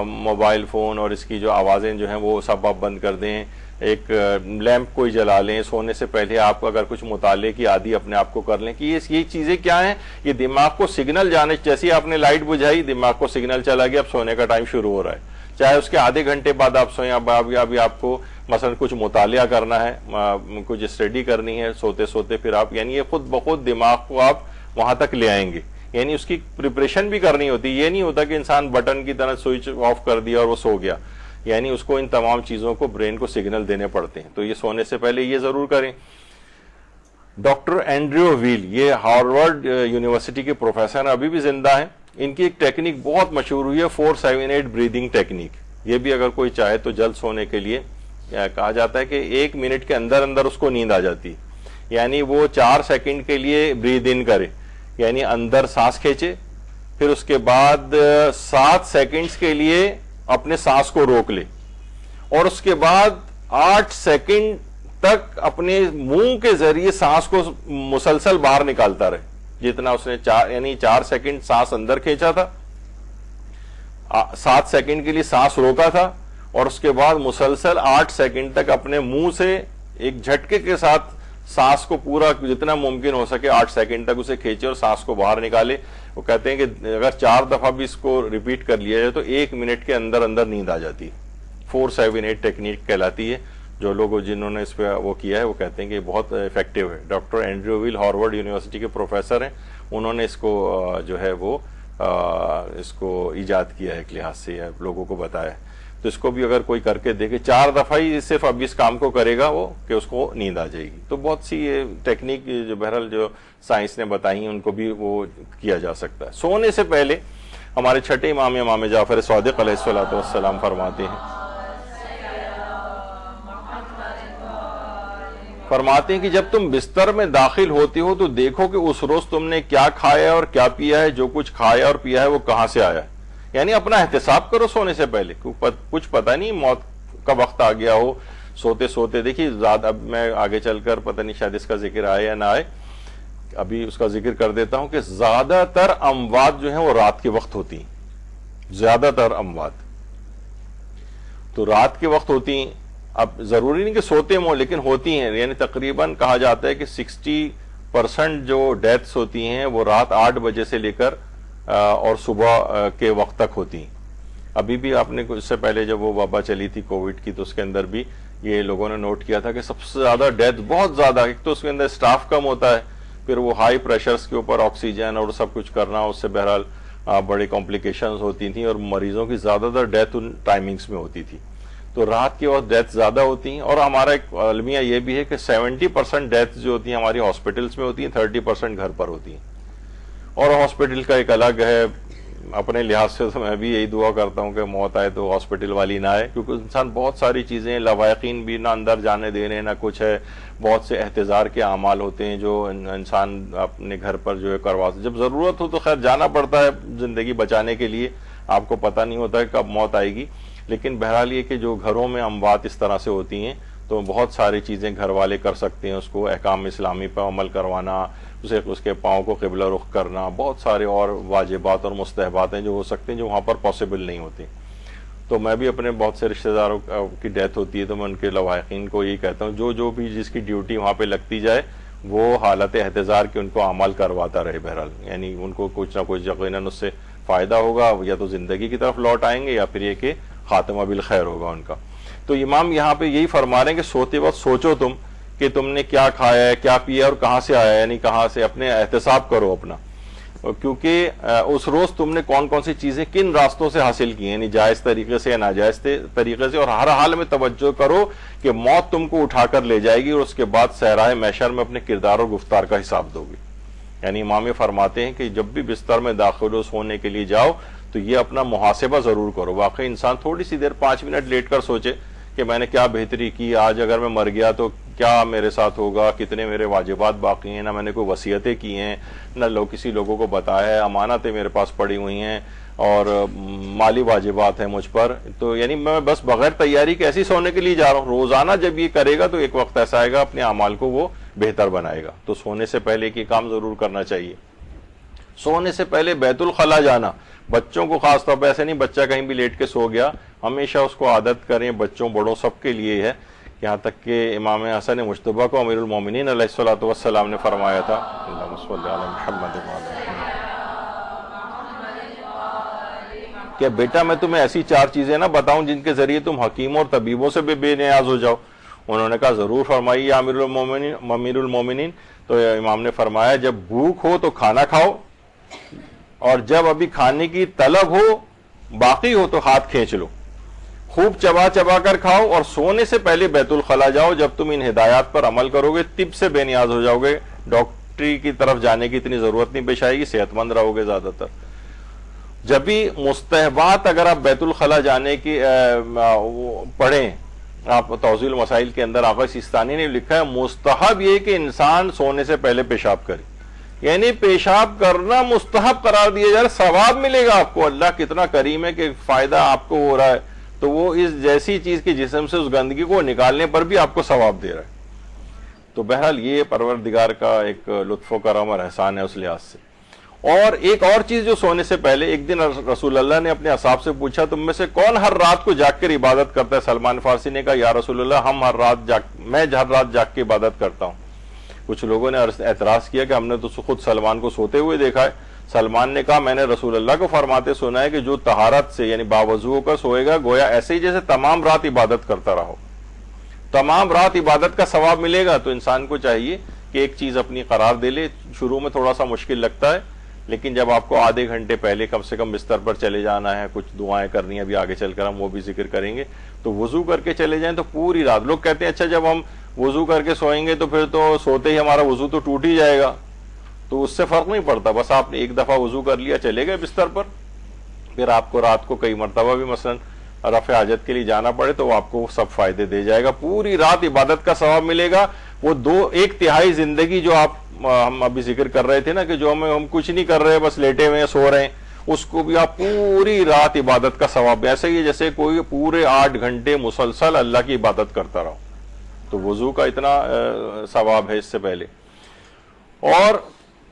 موبائل فون اور اس کی جو آوازیں جو ہیں وہ سب آپ بند کر دیں، ایک لیمپ کوئی جلا لیں، سونے سے پہلے آپ اگر کچھ مطالعے کی عادی اپنے آپ کو کر لیں کہ یہ چیزیں کیا ہیں، یہ دماغ کو سگنل جانے، جیسے ہی آپ نے لائٹ بجھائی دماغ کو سگنل چلا گیا، اب سونے کا ٹائم شروع ہو رہا ہے، چاہے اس کے آدھے گھنٹے بعد آپ سوئیں، ابھی آپ کو مثلا کچھ مطالعہ کرنا ہے، کچھ اسٹڈی کرنی ہے سوتے سوتے، پھر آپ یعنی یہ خود بخود دماغ کو آپ وہاں تک لے آئیں گے، یعنی اس کی پریپریشن بھی کرنی ہوتی، یہ نہیں ہوتا کہ انسان بٹن کی طرح سوئچ آف کر دیا اور وہ سو گیا، یعنی اس کو ان تمام چیزوں کو برین کو سگنل دینے پڑتے ہیں، تو یہ سونے سے پہلے یہ ضرور کریں۔ ڈاکٹر اینڈریو ویل، یہ ہارورڈ یونیورسٹی کے پروفیسر ہیں، ابھی بھی زندہ ہیں، ان کی ایک ٹیکنیک بہت مشہور ہوئی ہے 478 بریدنگ ٹیکنیک، یہ بھی اگر کوئی چاہے تو جلد سونے کے لیے کہا جاتا ہے کہ 1 منٹ کے اندر اندر اس کو نیند آ جاتی، یعنی وہ 4 سیکنڈ کے لیے بریدھ ان کرے، یعنی اندر سانس کھینچے، پھر اس کے بعد 7 سیکنڈز کے لیے اپنے سانس کو روک لے، اور اس کے بعد 8 سیکنڈ تک اپنے منہ کے ذریعے سانس کو مسلسل باہر نکالتا رہے، جتنا اس نے یعنی 4 سیکنڈ سانس اندر کھینچا تھا، 7 سیکنڈ کے لیے سانس روکا تھا، اور اس کے بعد مسلسل 8 سیکنڈ تک اپنے منہ سے ایک جھٹکے کے ساتھ سانس کو پورا جتنا ممکن ہو سکے 8 سیکنڈ تک اسے کھینچے اور سانس کو باہر نکالے۔ وہ کہتے ہیں کہ اگر 4 دفعہ بھی اس کو ریپیٹ کر لیا جائے تو 1 منٹ کے اندر اندر نیند آ جاتی ہے۔ 478 ٹیکنیک کہلاتی ہے، جو لوگ جنہوں نے اس پہ وہ کیا ہے وہ کہتے ہیں کہ بہت افیکٹو ہے۔ Doctor Andrew Weil Harvard University کے پروفیسر ہیں، انہوں نے اس کو جو ہے وہ اس کو ایجاد کیا ہے ایک لحاظ سے، لوگوں کو بتایا، تو اس کو بھی اگر کوئی کر کے دیکھے 4 دفعہ ہی صرف اب اس کام کو کرے گا وہ کہ اس کو نیند آ جائے گی۔ تو بہت سی یہ ٹیکنیک جو بہرحال جو سائنس نے بتائی ہیں ان کو بھی وہ کیا جا سکتا ہے۔ سونے سے پہلے ہمارے چھٹے امام جعفر صادق علیہ السلام فرماتے ہیں کہ جب تم بستر میں داخل ہوتے ہو تو دیکھو کہ اس روز تم نے کیا کھایا ہے اور کیا پیا ہے، جو کچھ کھایا اور پیا ہے وہ کہاں سے آیا ہے، یعنی اپنا احتساب کرو سونے سے پہلے، کچھ پتہ نہیں موت کا وقت آ گیا ہو سوتے سوتے۔ دیکھیے اب میں آگے چل کر پتہ نہیں شاید اس کا ذکر آئے یا نہ آئے، ابھی اس کا ذکر کر دیتا ہوں کہ زیادہ تر اموات جو ہیں وہ رات کے وقت ہوتی ہیں، زیادہ تر اموات تو رات کے وقت ہوتی ہیں۔ اب ضروری نہیں کہ سوتے ہوں لیکن ہوتی ہیں، یعنی تقریباً کہا جاتا ہے کہ 60% جو ڈیتھس ہوتی ہیں وہ رات 8 بجے سے لے کر اور صبح کے وقت تک ہوتی ہیں۔ ابھی بھی آپ نے اس سے پہلے جب وہ وبا چلی تھی کووڈ کی تو اس کے اندر بھی یہ لوگوں نے نوٹ کیا تھا کہ سب سے زیادہ ڈیتھ بہت زیادہ، ایک تو اس کے اندر سٹاف کم ہوتا ہے، پھر وہ ہائی پریشرز کے اوپر آکسیجن اور سب کچھ کرنا، اس سے بہرحال بڑی کمپلیکیشنز ہوتی تھیں اور مریضوں کی زیادہ تر ڈیتھ ان ٹائمنگز میں ہوتی تھی، تو رات کے وقت ڈیتھ زیادہ ہوتی ہیں۔ اور ہمارا ایک المیہ یہ بھی ہے کہ 70% ڈیتھ جو ہوتی ہیں ہماری ہاسپٹلس میں ہوتی ہیں، 30% گھر پر ہوتی ہیں، اور ہاسپٹل کا ایک الگ ہے۔ اپنے لحاظ سے تو میں بھی یہی دعا کرتا ہوں کہ موت آئے تو ہاسپٹل والی نہ آئے، کیونکہ انسان بہت ساری چیزیں لواحقین بھی نہ اندر جانے دے رہے نہ کچھ ہے، بہت سے احتضار کے اعمال ہوتے ہیں جو انسان اپنے گھر پر جو ہے کروا، جب ضرورت ہو تو خیر جانا پڑتا ہے زندگی بچانے کے لیے، آپ کو پتہ نہیں ہوتا ہے کب موت آئے گی، لیکن بہرحال یہ کہ جو گھروں میں اموات اس طرح سے ہوتی ہیں تو بہت ساری چیزیں گھر والے کر سکتے ہیں، اس کو احکام اسلامی پر عمل کروانا، اس کے پاؤں کو قبلہ رخ کرنا، بہت سارے اور واجبات اور مستحبات ہیں جو ہو سکتے ہیں جو وہاں پر پاسبل نہیں ہوتے۔ تو میں بھی اپنے بہت سے رشتہ داروں کی ڈیتھ ہوتی ہے تو میں ان کے لواحقین کو یہی کہتا ہوں جو بھی جس کی ڈیوٹی وہاں پہ لگتی جائے وہ حالت احتضار کے ان کو اعمال کرواتا رہے، بہرحال یعنی ان کو کچھ نہ کچھ یقیناً اس سے فائدہ ہوگا، یا تو زندگی کی طرف لوٹ آئیں گے یا پھر یہ کہ خاتمہ بالخیر ہوگا ان کا۔ تو امام یہاں پہ یہی فرما رہے ہیں کہ سوتے وقت سوچو تم کہ تم نے کیا کھایا ہے، کیا پیا اور کہاں سے آیا، یعنی کہاں سے، اپنے احتساب کرو اپنا۔ کیونکہ اس روز تم نے کون کون سی چیزیں کن راستوں سے حاصل کی ہیں، یعنی جائز طریقے سے یا ناجائز طریقے سے، اور ہر حال میں توجہ کرو کہ موت تم کو اٹھا کر لے جائے گی اور اس کے بعد صحرائے محشر میں اپنے کردار اور گفتار کا حساب دو گی۔ یعنی امام فرماتے ہیں کہ جب بھی بستر میں داخل ہو سونے کے لیے جاؤ تو یہ اپنا محاسبہ ضرور کرو۔ واقعی انسان تھوڑی سی دیر 5 منٹ لیٹ کر سوچے کہ میں نے کیا بہتری کی، آج اگر میں مر گیا تو کیا میرے ساتھ ہوگا، کتنے میرے واجبات باقی ہیں، نہ میں نے کوئی وصیتیں کی ہیں، نہ کسی لوگوں کو بتایا ہے، امانتیں میرے پاس پڑی ہوئی ہیں اور مالی واجبات ہیں مجھ پر، تو یعنی میں بس بغیر تیاری کے ایسی سونے کے لیے جا رہا ہوں۔ روزانہ جب یہ کرے گا تو ایک وقت ایسا آئے گا اپنے اعمال کو وہ بہتر بنائے گا۔ تو سونے سے پہلے یہ کام ضرور کرنا چاہیے۔ سونے سے پہلے بیت الخلا جانا، بچوں کو خاص طور پہ، ایسے نہیں بچہ کہیں بھی لیٹ کے سو گیا، ہمیشہ اس کو عادت کریں، بچوں بڑوں سب کے لیے ہے، یہاں تک کہ امام حسن مجتبیٰ کو امیر المومنین علیہ الصلوۃ والسلام نے فرمایا تھا، اللہم صلی علی محمد کہ بیٹا میں تمہیں ایسی 4 چیزیں نہ بتاؤں جن کے ذریعے تم حکیموں اور طبیبوں سے بھی بے نیاز ہو جاؤ؟ انہوں نے کہا ضرور فرمائی یا امیر المومنین۔ تو امام نے فرمایا جب بھوک ہو تو کھانا کھاؤ، اور جب ابھی کھانے کی طلب ہو باقی ہو تو ہاتھ کھینچ لو، خوب چبا چبا کر کھاؤ، اور سونے سے پہلے بیت الخلا جاؤ۔ جب تم ان ہدایات پر عمل کرو گے طب سے بے نیاز ہو جاؤ گے، ڈاکٹری کی طرف جانے کی اتنی ضرورت نہیں پیش آئے گی، صحت مند رہو گے زیادہ تر۔ جب بھی مستحبات اگر آپ بیت الخلا جانے کی پڑھیں، آپ توضیح المسائل کے اندر آقا سیستانی نے لکھا ہے مستحب یہ کہ انسان سونے سے پہلے پیشاب کرے، یعنی پیشاب کرنا مستحب قرار دیا جائے، ثواب ملے گا آپ کو۔ اللہ کتنا کریم ہے کہ فائدہ آپ کو ہو رہا ہے، تو وہ اس جیسی چیز کے جسم سے اس گندگی کو نکالنے پر بھی آپ کو ثواب دے رہا ہے۔ تو بہرحال یہ پروردگار کا ایک لطف و کرم اور احسان ہے اس لحاظ سے۔ اور ایک اور چیز جو سونے سے پہلے، ایک دن رسول اللہ نے اپنے اصحاب سے پوچھا تم میں سے کون ہر رات کو جاگ کر عبادت کرتا ہے؟ سلمان فارسی نے کہا یا رسول اللہ میں ہر رات جاگ کے عبادت کرتا ہوں۔ کچھ لوگوں نے اعتراض کیا کہ ہم نے تو خود سلمان کو سوتے ہوئے دیکھا ہے۔ سلمان نے کہا میں نے رسول اللہ کو فرماتے سنا ہے کہ جو طہارت سے یعنی باوضو ہو کر سوئے گا گویا ایسے ہی جیسے تمام رات عبادت کرتا رہو، تمام رات عبادت کا ثواب ملے گا۔ تو انسان کو چاہیے کہ ایک چیز اپنی قرار دے لے، شروع میں تھوڑا سا مشکل لگتا ہے، لیکن جب آپ کو آدھے گھنٹے پہلے کم سے کم بستر پر چلے جانا ہے، کچھ دعائیں کرنی ہیں، ابھی آگے چل کر ہم وہ بھی ذکر کریں گے، تو وضو کر کے چلے جائیں تو پوری رات۔ لوگ کہتے ہیں اچھا جب ہم وضو کر کے سوئیں گے تو پھر تو سوتے ہی ہمارا وضو تو ٹوٹ ہی جائے گا، تو اس سے فرق نہیں پڑتا، بس آپ نے ایک دفعہ وضو کر لیا چلے گئے بستر پر، پھر آپ کو رات کو کئی مرتبہ بھی مثلا رفع حاجت کے لیے جانا پڑے تو وہ آپ کو سب فائدے دے جائے گا، پوری رات عبادت کا ثواب ملے گا۔ وہ 1/3 زندگی جو ہم ابھی ذکر کر رہے تھے نا کہ جو ہم کچھ نہیں کر رہے بس لیٹے ہوئے سو رہے ہیں، اس کو بھی آپ پوری رات عبادت کا ثواب، ایسے ہی جیسے کوئی پورے 8 گھنٹے مسلسل اللہ کی عبادت کرتا رہو۔ تو وضو کا اتنا ثواب ہے اس سے پہلے۔ اور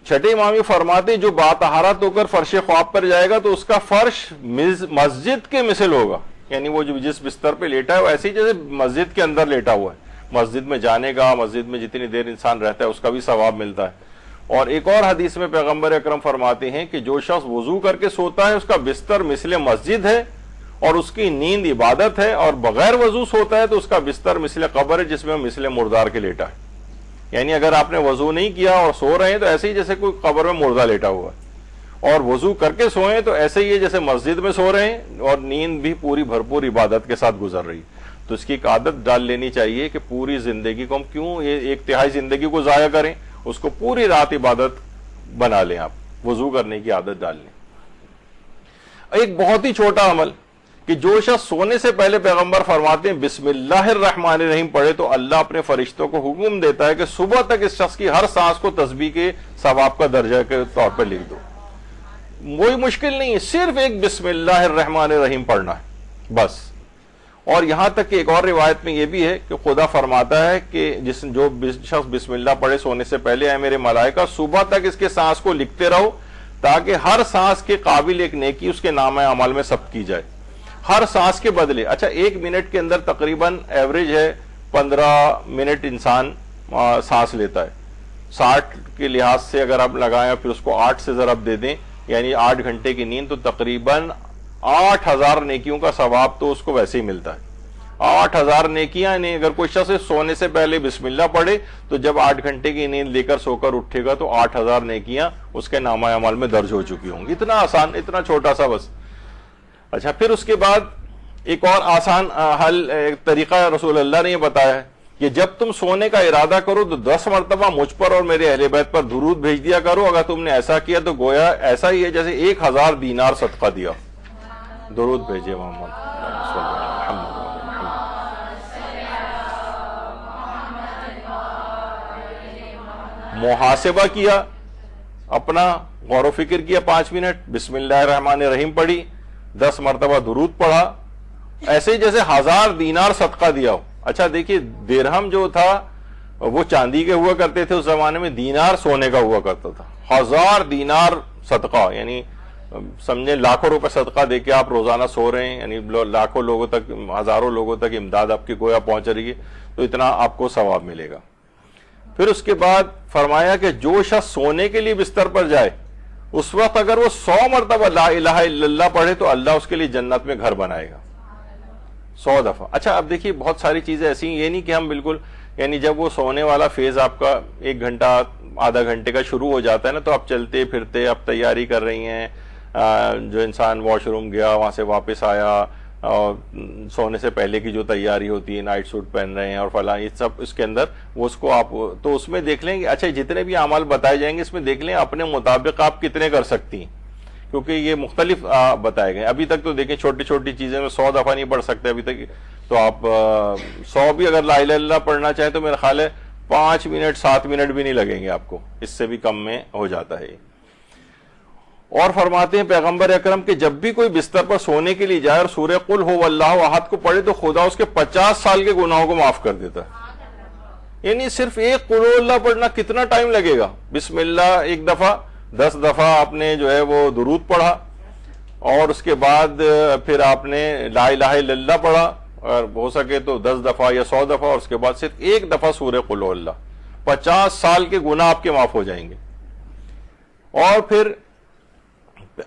چھٹے امامی فرماتے جو باطہارت ہو کر فرش خواب پر جائے گا تو اس کا فرش مسجد کے مثل ہوگا، یعنی وہ جو جس بستر پہ لیٹا ہے وہ ایسے ہی جیسے مسجد کے اندر لیٹا ہوا ہے۔ مسجد میں جانے کا، مسجد میں جتنی دیر انسان رہتا ہے اس کا بھی ثواب ملتا ہے۔ اور ایک اور حدیث میں پیغمبر اکرم فرماتے ہیں کہ جو شخص وضو کر کے سوتا ہے اس کا بستر مثل مسجد ہے اور اس کی نیند عبادت ہے، اور بغیر وضو سوتا ہے تو اس کا بستر مثل قبر ہے جس میں مثل مردار کے لیٹا ہے۔ یعنی اگر آپ نے وضو نہیں کیا اور سو رہے ہیں تو ایسے ہی جیسے کوئی قبر میں مردہ لیٹا ہوا ہے، اور وضو کر کے سوئیں تو ایسے ہی ہے جیسے مسجد میں سو رہے ہیں، اور نیند بھی پوری بھرپور عبادت کے ساتھ گزر رہی۔ تو اس کی ایک عادت ڈال لینی چاہیے کہ پوری زندگی کو ہم کیوں یہ 1/3 زندگی کو ضائع کریں، اس کو پوری رات عبادت بنا لیں، آپ وضو کرنے کی عادت ڈال لیں۔ ایک بہت ہی چھوٹا عمل کہ جو شخص سونے سے پہلے پیغمبر فرماتے ہیں بسم اللہ الرحمن الرحیم پڑھے تو اللہ اپنے فرشتوں کو حکم دیتا ہے کہ صبح تک اس شخص کی ہر سانس کو تسبیح کے ثواب کا درجہ کے طور پر لکھ دو۔ کوئی مشکل نہیں ہے، صرف ایک بسم اللہ الرحمن الرحیم پڑھنا ہے بس۔ اور یہاں تک کہ ایک اور روایت میں یہ بھی ہے کہ خدا فرماتا ہے کہ جو شخص بسم اللہ پڑھے سونے سے پہلے، اے میرے ملائکہ صبح تک اس کے سانس کو لکھتے رہو تاکہ ہر سانس کے قابل ایک نیکی اس کے نامہ اعمال میں ثبت کی جائے، ہر سانس کے بدلے۔ اچھا 1 منٹ کے اندر تقریباً ایوریج ہے 15 منٹ انسان سانس لیتا ہے، 60 کے لحاظ سے اگر آپ لگائیں پھر اس کو 8 سے ضرب دے دیں یعنی 8 گھنٹے کی نیند، تو تقریباً 8000 نیکیوں کا ثواب تو اس کو ویسے ہی ملتا ہے۔ 8,000 نیکیاں نہیں. اگر کوئی شخص سونے سے پہلے بسم اللہ پڑھے تو جب 8 گھنٹے کی نیند لے کر سو کر اٹھے گا تو 8,000 نیکیاں اس کے نامہ اعمال میں درج ہو چکی ہوں گی. اتنا آسان, اتنا چھوٹا سا بس. اچھا, پھر اس کے بعد ایک اور آسان حل طریقہ رسول اللہ نے یہ بتایا ہے کہ جب تم سونے کا ارادہ کرو تو 10 مرتبہ مجھ پر اور میرے اہل بیت پر درود بھیج دیا کرو. اگر تم نے ایسا کیا تو گویا ایسا ہی ہے جیسے 1,000 دینار صدقہ دیا. درود بھیجے محمد. محاسبہ کیا, اپنا غور و فکر کیا 5 منٹ, بسم اللہ الرحمن الرحیم پڑھی, 10 مرتبہ درود پڑھا, ایسے ہی جیسے 1,000 دینار صدقہ دیا ہو. اچھا دیکھیے, درہم جو تھا وہ چاندی کے ہوا کرتے تھے اس زمانے میں, دینار سونے کا ہوا کرتا تھا. 1,000 دینار صدقہ, یعنی سمجھیں لاکھوں روپے صدقہ دے کے آپ روزانہ سو رہے ہیں, یعنی لاکھوں لوگوں تک, ہزاروں لوگوں تک امداد آپ کی گویا پہنچ رہی ہے, تو اتنا آپ کو ثواب ملے گا. پھر اس کے بعد فرمایا کہ جو شخص سونے کے لیے بستر پر جائے اس وقت اگر وہ 100 مرتبہ لا الہ الا اللہ پڑھے تو اللہ اس کے لیے جنت میں گھر بنائے گا 100 دفعہ. اچھا اب دیکھیے, بہت ساری چیزیں ایسی ہیں, یہ نہیں کہ ہم بالکل, یعنی جب وہ سونے والا فیز آپ کا 1 گھنٹہ آدھا گھنٹے کا شروع ہو جاتا ہے نا, تو آپ چلتے پھرتے آپ تیاری کر رہی ہیں, جو انسان واش روم گیا وہاں سے واپس آیا, اور سونے سے پہلے کی جو تیاری ہوتی ہے, نائٹ سوٹ پہن رہے ہیں اور فلاں, یہ سب اس کے اندر وہ اس کو آپ تو اس میں دیکھ لیں گے. اچھا جتنے بھی اعمال بتائے جائیں گے اس میں دیکھ لیں اپنے مطابق آپ کتنے کر سکتی ہیں, کیونکہ یہ مختلف بتائے گئے. ابھی تک تو دیکھیں چھوٹی چھوٹی چیزیں میں 100 دفعہ نہیں پڑھ سکتے ابھی تک, تو آپ 100 بھی اگر لا الہ الا اللہ پڑھنا چاہیں تو میرا خیال ہے 5 منٹ 7 منٹ بھی نہیں لگیں گے آپ کو, اس سے بھی کم میں ہو جاتا ہے. اور فرماتے ہیں پیغمبر اکرم کہ جب بھی کوئی بستر پر سونے کے لیے جائے اور سورہ قل ہو واللہ احد کو پڑھے تو خدا اس کے 50 سال کے گناہوں کو معاف کر دیتا ہے. یعنی صرف ایک قل ہو اللہ پڑھنا کتنا ٹائم لگے گا. بسم اللہ 1 دفعہ, 10 دفعہ آپ نے جو ہے وہ درود پڑھا, اور اس کے بعد پھر آپ نے لا الہ الا اللہ پڑھا, اور ہو سکے تو 10 دفعہ یا 100 دفعہ, اور اس کے بعد صرف 1 دفعہ سورہ قل ہو اللہ, 50 سال کے گناہ آپ کے معاف ہو جائیں گے. اور پھر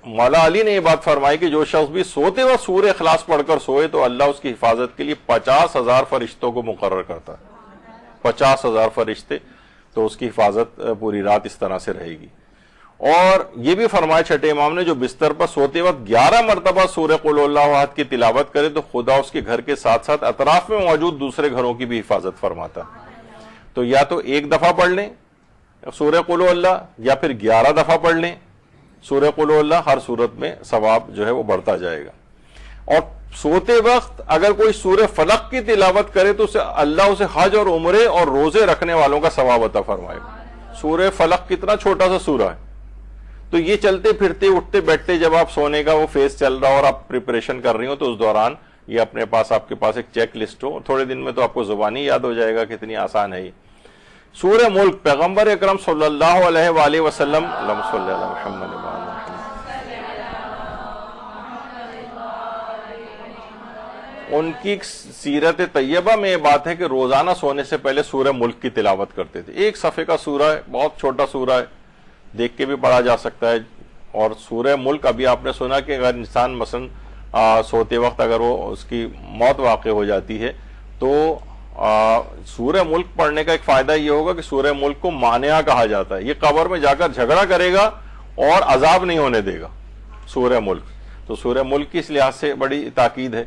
مولا علی نے یہ بات فرمائی کہ جو شخص بھی سوتے وقت سورہ اخلاص پڑھ کر سوئے تو اللہ اس کی حفاظت کے لیے 50,000 فرشتوں کو مقرر کرتا ہے. 50,000 فرشتے, تو اس کی حفاظت پوری رات اس طرح سے رہے گی. اور یہ بھی فرمایا چھٹے امام نے جو بستر پر سوتے وقت 11 مرتبہ سورہ قل اللہ احد کی تلاوت کرے تو خدا اس کے گھر کے ساتھ ساتھ اطراف میں موجود دوسرے گھروں کی بھی حفاظت فرماتا ہے. تو یا تو 1 دفعہ پڑھ لیں سورہ قل اللہ, یا پھر 11 دفعہ پڑھ لیں سورہ قل اللہ, ہر صورت میں ثواب جو ہے وہ بڑھتا جائے گا. اور سوتے وقت اگر کوئی سورہ فلق کی تلاوت کرے تو اللہ اسے حج اور عمرے اور روزے رکھنے والوں کا ثواب عطا فرمائے گا. سورہ فلق کتنا چھوٹا سا سورہ ہے, تو یہ چلتے پھرتے اٹھتے بیٹھتے جب آپ سونے کا وہ فیز چل رہا اور آپ پریپریشن کر رہی ہو تو اس دوران یہ اپنے پاس آپ کے پاس ایک چیک لسٹ ہو, تھوڑے دن میں تو آپ کو زبانی یاد ہو جائے گا کتنی آسان ہے یہ. سورہ ملک پیغمبر اکرم صلی اللہ علیہ وآلہ وسلم, اللہم صلی علی محمد, ان کی سیرت طیبہ میں یہ بات ہے کہ روزانہ سونے سے پہلے سورہ ملک کی تلاوت کرتے تھے. 1 صفحے کا سورہ ہے, بہت چھوٹا سورہ ہے, دیکھ کے بھی پڑھا جا سکتا ہے. اور سورہ ملک, ابھی آپ نے سنا کہ اگر انسان مثلا سوتے وقت اگر وہ اس کی موت واقع ہو جاتی ہے تو سورہ ملک پڑھنے کا ایک فائدہ یہ ہوگا کہ سورہ ملک کو مانعہ کہا جاتا ہے. یہ قبر میں جا کر جھگڑا کرے گا اور عذاب نہیں ہونے دے گا سورہ ملک. تو سورہ ملک کی اس لحاظ سے بڑی تاکید ہے.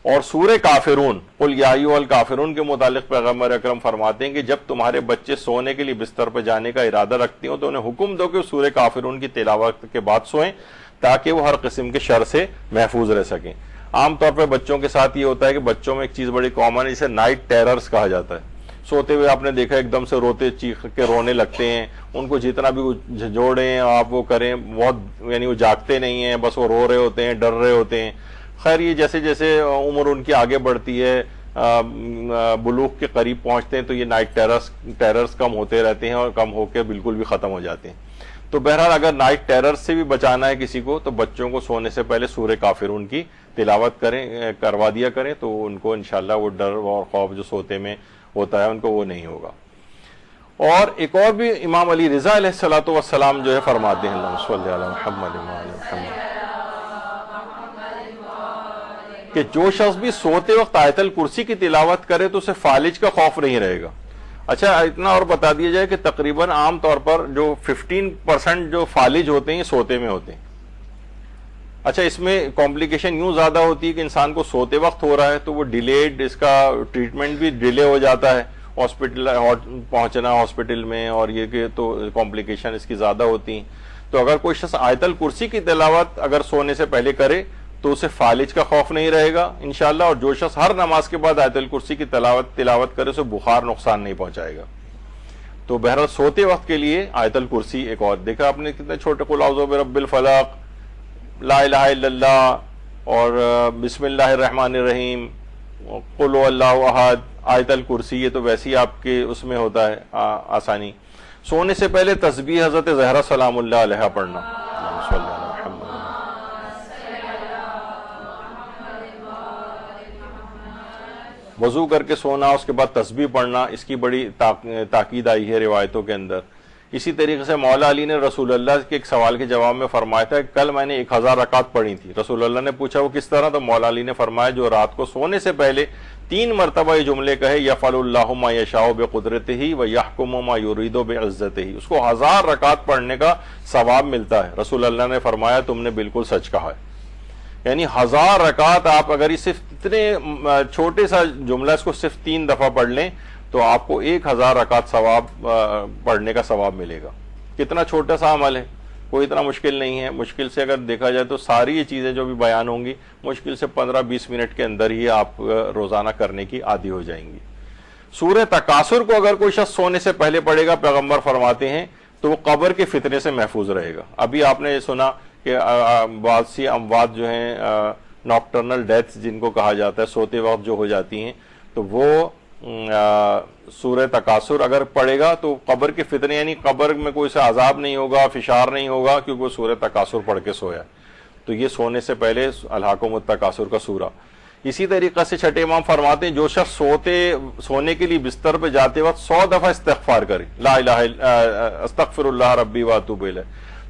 اور سورہ کافرون, قل یا ایھا الکافرون کے متعلق پیغمبر اکرم فرماتے ہیں کہ جب تمہارے بچے سونے کے لیے بستر پر جانے کا ارادہ رکھتے ہوں تو انہیں حکم دو کہ سورہ کافرون کی تلاوت کے بعد سوئیں تاکہ وہ ہر قسم کے شر سے محفوظ رہ سکیں. عام طور پہ بچوں کے ساتھ یہ ہوتا ہے کہ بچوں میں ایک چیز بڑی کامن ہے جسے نائٹ ٹیررز کہا جاتا ہے. سوتے ہوئے آپ نے دیکھا ایک دم سے روتے چیخ کے رونے لگتے ہیں, ان کو جتنا بھی جھنجھوڑیں آپ وہ کریں بہت, یعنی وہ جاگتے نہیں ہیں, بس وہ رو رہے ہوتے ہیں, ڈر رہے ہوتے ہیں. خیر یہ جیسے جیسے عمر ان کی آگے بڑھتی ہے, بلوغ کے قریب پہنچتے ہیں تو یہ نائٹ ٹیررز کم ہوتے رہتے ہیں اور کم ہو کے بالکل بھی ختم ہو جاتے ہیں. تو بہرحال اگر نائٹ ٹیررز سے بھی بچانا ہے کسی کو تو بچوں کو سونے سے پہلے سورہ کافرون کی تلاوت کروا دیا کریں تو ان کو انشاءاللہ وہ ڈر اور خوف جو سوتے میں ہوتا ہے ان کو وہ نہیں ہوگا. اور ایک اور بھی امام علی رضا علیہ السلام جو ہے فرماتے ہیں, اللہم صلی علی محمد وعلی محمد, کہ جو شخص بھی سوتے وقت آیت الکرسی کی تلاوت کرے تو اسے فالج کا خوف نہیں رہے گا. اچھا اتنا اور بتا دیا جائے کہ تقریباً عام طور پر جو 15% جو فالج ہوتے ہیں سوتے میں ہوتے ہیں. اچھا اس میں کمپلیکیشن یوں زیادہ ہوتی ہے کہ انسان کو سوتے وقت ہو رہا ہے تو وہ ڈیلیڈ، اس کا ٹریٹمنٹ بھی ڈیلے ہو جاتا ہے، ہاسپٹل پہنچنا ہاسپٹل میں، اور یہ کہ تو کمپلیکیشن اس کی زیادہ ہوتی ہیں. تو اگر کوئی شخص آیت الکرسی کی تلاوت اگر سونے سے پہلے کرے تو اسے فالج کا خوف نہیں رہے گا انشاءاللہ. اور جو شخص ہر نماز کے بعد آیت الکرسی کی تلاوت کرے اسے بخار نقصان نہیں پہنچائے گا. تو بہرحال سوتے وقت کے لیے آیت الکرسی ایک اور دیکھا آپ نے کتنے چھوٹے قل اعوذ برب الفلق، لا الہ الا اللہ، اور بسم اللہ الرحمن الرحیم، قل هو اللہ احد، آیت الکرسی، یہ تو ویسے ہی آپ کے اس میں ہوتا ہے آسانی. سونے سے پہلے تسبیح حضرت زہرا سلام اللہ علیہ پڑھنا، وضو کر کے سونا، اس کے بعد تسبیح پڑھنا، اس کی بڑی تاکید آئی ہے روایتوں کے اندر. اسی طریقے سے مولا علی نے رسول اللہ کے ایک سوال کے جواب میں فرمایا تھا کہ کل میں نے 1000 رکعت پڑھی تھی. رسول اللہ نے پوچھا وہ کس طرح؟ تو مولا علی نے فرمایا جو رات کو سونے سے پہلے 3 مرتبہ یہ جملے کہے یفعل اللہ ما یشاء بقدرتہ ویحکم ما یرید بعزتہ، اس کو 1000 رکعت پڑھنے کا ثواب ملتا ہے. رسول اللہ نے فرمایا تم نے بالکل سچ کہا ہے. یعنی 1000 رکعت آپ اگر صرف اتنے چھوٹے سا جملہ اس کو صرف 3 دفعہ پڑھ لیں تو آپ کو 1000 رکعت ثواب پڑھنے کا ثواب ملے گا. کتنا چھوٹا سا عمل ہے، کوئی اتنا مشکل نہیں ہے. مشکل سے اگر دیکھا جائے تو ساری یہ چیزیں جو بھی بیان ہوں گی مشکل سے 15-20 منٹ کے اندر ہی آپ روزانہ کرنے کی عادی ہو جائیں گی. سورہ تکاثر کو اگر کوئی شخص سونے سے پہلے پڑھے گا پیغمبر فرماتے ہیں تو وہ قبر کے فتنے سے محفوظ رہے گا. ابھی آپ نے سنا کہ بہت سی اموات جو ہیں ناکٹرنل ڈیتھس جن کو کہا جاتا ہے، سوتے وقت جو ہو جاتی ہیں، تو وہ سورہ تکاثر اگر پڑھے گا تو قبر کے فتنے، یعنی قبر میں کوئی سے عذاب نہیں ہوگا، فشار نہیں ہوگا، کیونکہ وہ سورہ تکاثر پڑھ کے سویا. تو یہ سونے سے پہلے الہاکم التکاثر کا سورہ. اسی طریقے سے چھٹے امام فرماتے ہیں جو شخص سونے کے لیے بستر پہ جاتے وقت 100 دفعہ استغفار کرے، لا الہ استغفر اللہ ربی واتوب الیہ،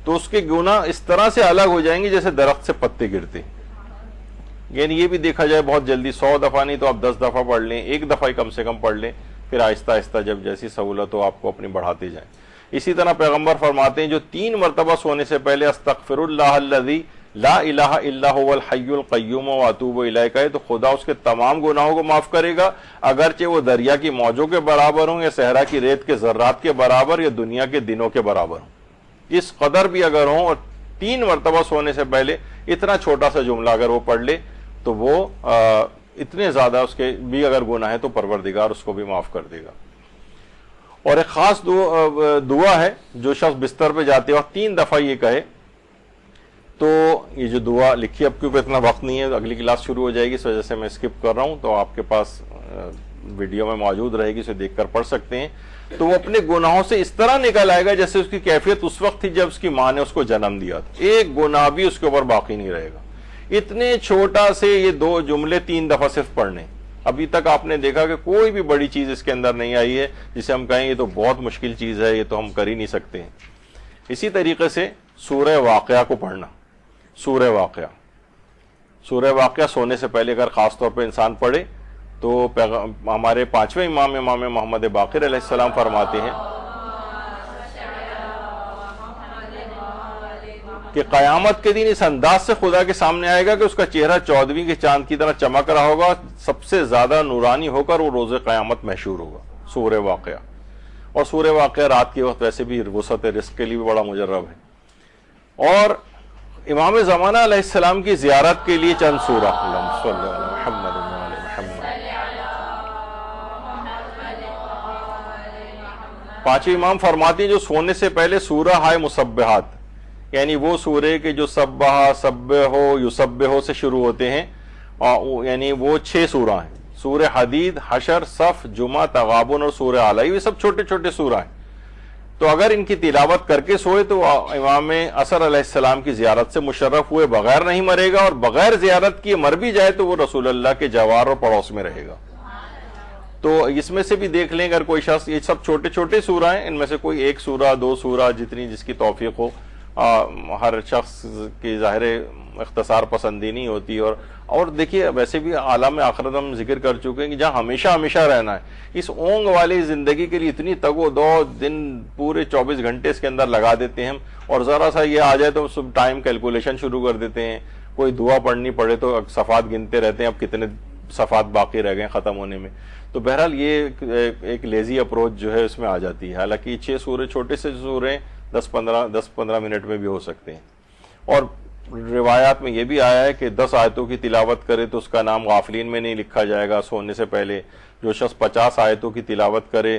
تو اس کے گناہ اس طرح سے الگ ہو جائیں گے جیسے درخت سے پتے گرتے. یعنی یہ بھی دیکھا جائے بہت جلدی 100 دفعہ نہیں تو آپ 10 دفعہ پڑھ لیں، 1 دفعہ ہی کم سے کم پڑھ لیں، پھر آہستہ آہستہ جب جیسی سہولت ہو آپ کو اپنی بڑھاتے جائیں. اسی طرح پیغمبر فرماتے ہیں جو 3 مرتبہ سونے سے پہلے استغفر اللہ الذی لا الہ الا هو الحی القیوم واتوب الیہ کہے تو خدا اس کے تمام گناہوں کو معاف کرے گا، اگرچہ وہ دریا کی موجوں کے برابر ہوں یا صحرا کی ریت کے ذرات کے برابر یا دنیا کے دنوں کے برابر ہوں. اس قدر بھی اگر ہوں، اور 3 مرتبہ سونے سے پہلے اتنا چھوٹا سا جملہ اگر وہ پڑھ لے تو وہ اتنے زیادہ اس کے بھی اگر گناہ ہے تو پروردگار اس کو بھی معاف کر دے گا. اور ایک خاص دعا ہے جو شخص بستر پہ جاتے وقت 3 دفعہ یہ کہے تو یہ جو دعا لکھی، اب کیونکہ اتنا وقت نہیں ہے، اگلی کلاس شروع ہو جائے گی اس وجہ سے میں اسکپ کر رہا ہوں، تو آپ کے پاس ویڈیو میں موجود رہے گی، اسے دیکھ کر پڑھ سکتے ہیں. تو وہ اپنے گناہوں سے اس طرح نکل آئے گا جیسے اس کی کیفیت اس وقت تھی جب اس کی ماں نے اس کو جنم دیا تھا. ایک گناہ بھی اس کے اوپر باقی نہیں رہے گا. اتنے چھوٹا سے یہ 2 جملے 3 دفعہ صرف پڑھنے. ابھی تک آپ نے دیکھا کہ کوئی بھی بڑی چیز اس کے اندر نہیں آئی ہے جسے ہم کہیں یہ تو بہت مشکل چیز ہے، یہ تو ہم کر ہی نہیں سکتے ہیں. اسی طریقے سے سورہ واقعہ کو پڑھنا. سورہ واقعہ سونے سے پہلے اگر خاص طور پہ انسان پڑھے تو ہمارے 5ویں امام محمد باقر علیہ السلام فرماتے ہیں کہ قیامت کے دن اس انداز سے خدا کے سامنے آئے گا کہ اس کا چہرہ 14ویں کے چاند کی طرح چمک رہا ہوگا، سب سے زیادہ نورانی ہو کر وہ روز قیامت محشور ہوگا. سورہ واقعہ. اور سورہ واقعہ رات کے وقت ویسے بھی وسعت رزق کے لیے بھی بڑا مجرب ہے. اور امام زمانہ علیہ السلام کی زیارت کے لیے چند سورہ. اللہم صلی علی محمد وعلی محمد. 5 امام فرماتے ہیں جو سونے سے پہلے سورہ ہائے مسبحات، یعنی وہ سورے کے جو سبح، سبح، یسبح سے شروع ہوتے ہیں، یعنی وہ 6 سورہ ہیں. سورہ حدید، حشر، صف، جمعہ، تغابن اور سورہ اعلی، یہ سب چھوٹے چھوٹے سورہ ہیں. تو اگر ان کی تلاوت کر کے سوئے تو امام عصر علیہ السلام کی زیارت سے مشرف ہوئے بغیر نہیں مرے گا، اور بغیر زیارت کیے مر بھی جائے تو وہ رسول اللہ کے جوار اور پڑوس میں رہے گا. تو اس میں سے بھی دیکھ لیں اگر کوئی شخص، یہ سب چھوٹے چھوٹے سورہ ہیں، ان میں سے کوئی 1 سورہ 2 سورہ جتنی جس کی توفیق ہو ہر شخص کی ظاہر اختصار پسندی نہیں ہوتی، اور دیکھیے ویسے بھی عالم آخرت ہم ذکر کر چکے ہیں کہ جہاں ہمیشہ ہمیشہ رہنا ہے، اس اونگ والی زندگی کے لیے اتنی تگ و دو، دن پورے 24 گھنٹے اس کے اندر لگا دیتے ہیں ہم، اور ذرا سا یہ آ جائے تو سب ٹائم کیلکولیشن شروع کر دیتے ہیں، کوئی دعا پڑھنی پڑے تو صفحات گنتے رہتے ہیں اب کتنے صفحات باقی رہ گئے ختم ہونے میں. تو بہرحال یہ ایک لیزی اپروچ جو ہے اس میں آ جاتی ہے. حالانکہ 6 سورے چھوٹے سے سورے 10-15 منٹ میں بھی ہو سکتے ہیں. اور روایات میں یہ بھی آیا ہے کہ 10 آیتوں کی تلاوت کرے تو اس کا نام غافلین میں نہیں لکھا جائے گا سونے سے پہلے. جو شخص 50 آیتوں کی تلاوت کرے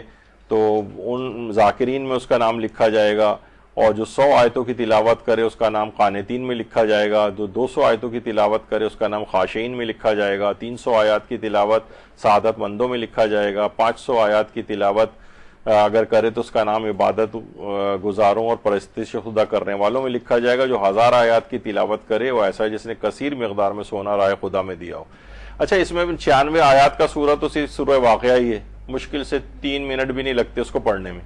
تو ان ذاکرین میں اس کا نام لکھا جائے گا، اور جو 100 آیتوں کی تلاوت کرے اس کا نام قانتین میں لکھا جائے گا، جو 200 آیتوں کی تلاوت کرے اس کا نام خاشعین میں لکھا جائے گا، 300 آیات کی تلاوت سعادت مندوں میں لکھا جائے گا، 500 آیات کی تلاوت اگر کرے تو اس کا نام عبادت گزاروں اور پرستش خدا کرنے والوں میں لکھا جائے گا. جو 1000 آیات کی تلاوت کرے وہ ایسا ہے جس نے کثیر مقدار میں سونا رائے خدا میں دیا ہو. اچھا، اس میں 96 آیات کا سورہ تو صرف سورہ واقعہ ہی ہے، مشکل سے 3 منٹ بھی نہیں لگتے اس کو پڑھنے میں.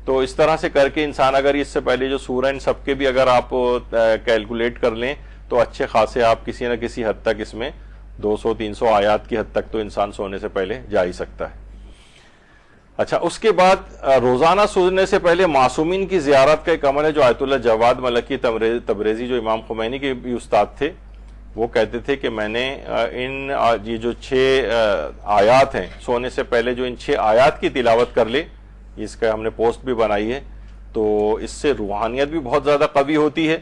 تو اس طرح سے کر کے انسان اگر اس سے پہلے جو سورہ ان سب کے بھی اگر آپ کیلکولیٹ کر لیں تو اچھے خاصے آپ کسی نہ کسی حد تک اس میں 200-300 آیات کی حد تک تو انسان سونے سے پہلے جا ہی سکتا ہے. اچھا، اس کے بعد روزانہ سونے سے پہلے معصومین کی زیارت کا ایک عمل ہے جو آیت اللہ جواد ملکی تبریزی جو امام خمینی کے بھی استاد تھے، وہ کہتے تھے کہ میں نے یہ جو 6 آیات ہیں سونے سے پہلے جو ان 6 آیات کی تلاوت کر لے، اس کا ہم نے پوسٹ بھی بنائی ہے، تو اس سے روحانیت بھی بہت زیادہ قوی ہوتی ہے.